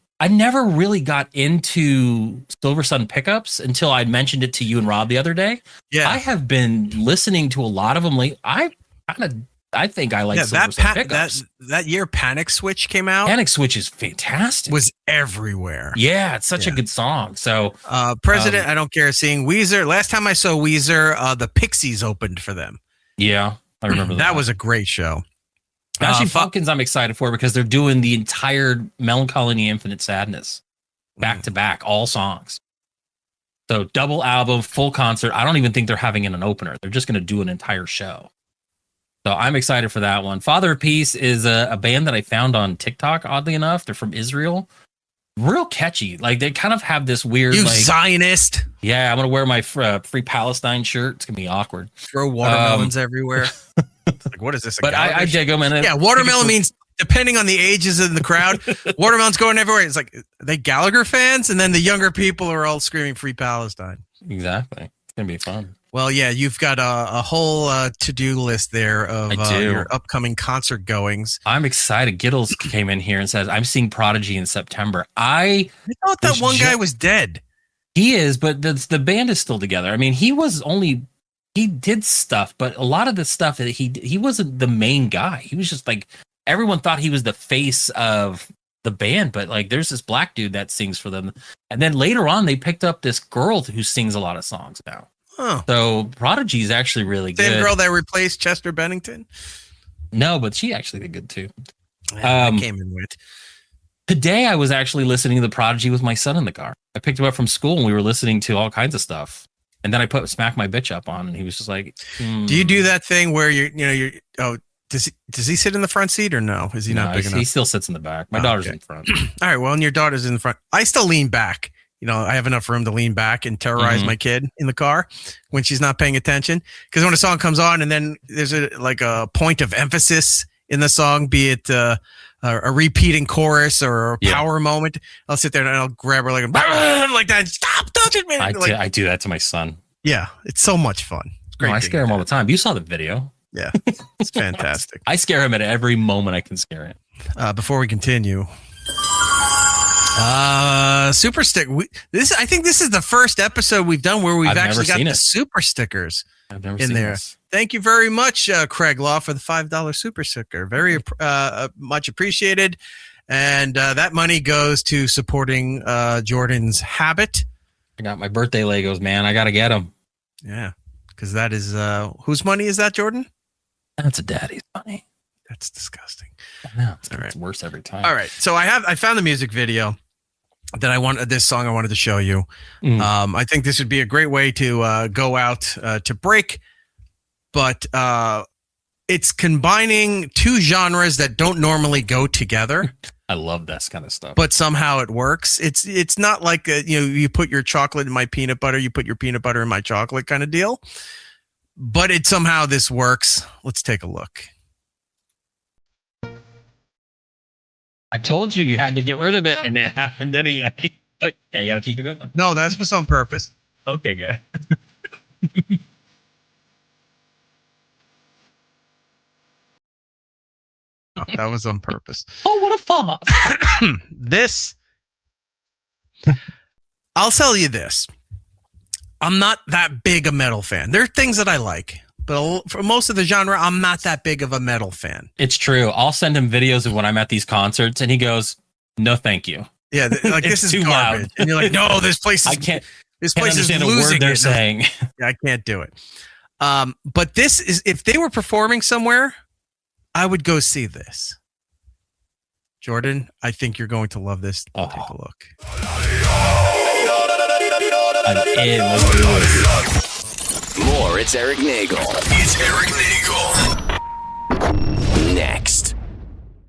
really got into Silver Sun Pickups until I mentioned it to you and Rob the other day. Yeah, I have been listening to a lot of them lately. I think I like Silver Sun Pickups. That year Panic Switch came out. Panic Switch is fantastic. Was everywhere. Yeah, it's such a good song. So President, I don't care seeing Weezer. Last time I saw Weezer, the Pixies opened for them. Yeah, I remember that. That was a great show. Actually, Falcons I'm excited for because they're doing the entire Melancholy and Infinite Sadness back to back, all songs. So double album, full concert. I don't even think they're having an opener. They're just going to do an entire show. So I'm excited for that one. Father of Peace is a band that I found on TikTok, oddly enough. They're from Israel. Real catchy. Like they kind of have this weird Zionist. Yeah, I'm going to wear my Free Palestine shirt. It's going to be awkward. Throw watermelons everywhere. Like, what is this? But I dig them. And yeah, watermelon means, depending on the ages in the crowd, watermelon's going everywhere. It's like, are they Gallagher fans? And then the younger people are all screaming Free Palestine. Exactly. It's going to be fun. Well, yeah, you've got a whole to-do list there of your upcoming concert goings. I'm excited. Giddles came in here and says, I'm seeing Prodigy in September. I thought that one guy was dead. He is, but the band is still together. I mean, he did stuff, but a lot of the stuff that he wasn't the main guy. He was just like, everyone thought he was the face of the band, but like there's this black dude that sings for them. And then later on, they picked up this girl who sings a lot of songs now. Oh. So Prodigy is actually really good. Same girl that replaced Chester Bennington? No, but she actually did good too. I came in with. Today I was actually listening to the Prodigy with my son in the car. I picked him up from school and we were listening to all kinds of stuff. And then I put Smack My Bitch Up on and he was just like, Do you do that thing where does he sit in the front seat or no? Is he not big enough? He still sits in the back. My daughter's in front. All right, well, and your daughter's in the front. I still lean back I have enough room to lean back and terrorize my kid in the car when she's not paying attention. Because when a song comes on and then there's a point of emphasis in the song, be it a repeating chorus or a power moment, I'll sit there and I'll grab her like that. Stop touching me. I do that to my son. Yeah, it's so much fun. It's great. I scare him all the time. You saw the video. Yeah, it's fantastic. I scare him at every moment I can scare him. Before we continue, super stick. I think this is the first episode we've done where we've actually got the super stickers in there. Thank you very much, Craig Law, for the $5 super sticker. Very much appreciated. And that money goes to supporting Jordan's habit. I got my birthday Legos, man. I got to get them. Yeah, because that is whose money is that, Jordan? That's a daddy's money. That's disgusting. I know. It's worse every time. All right. So I found the music video that this song I wanted to show you. I think this would be a great way to go out to break, but it's combining two genres that don't normally go together. I love this kind of stuff. But somehow it works. It's not like you put your chocolate in my peanut butter, you put your peanut butter in my chocolate kind of deal. But somehow this works. Let's take a look. I told you had to get rid of it, and it happened anyway. Okay, you gotta keep it going. No, that's was on purpose. Okay, good. Oh, that was on purpose. Oh, what a fuck! I'll tell you this. I'm not that big a metal fan. There are things that I like, but for most of the genre, I'm not that big of a metal fan. It's true. I'll send him videos of when I'm at these concerts, and he goes, "No, thank you." Yeah, like this is too garbage. loud. And you're like, "No, this place is." I can't. This place is understand losing a word they're it. saying. Yeah, I can't do it. But this is if they were performing somewhere, I would go see this. Jordan, I think you're going to love this. Take a look. I'm in. Let's do this. More, it's Eric Nagel. It's Eric Nagel. Next.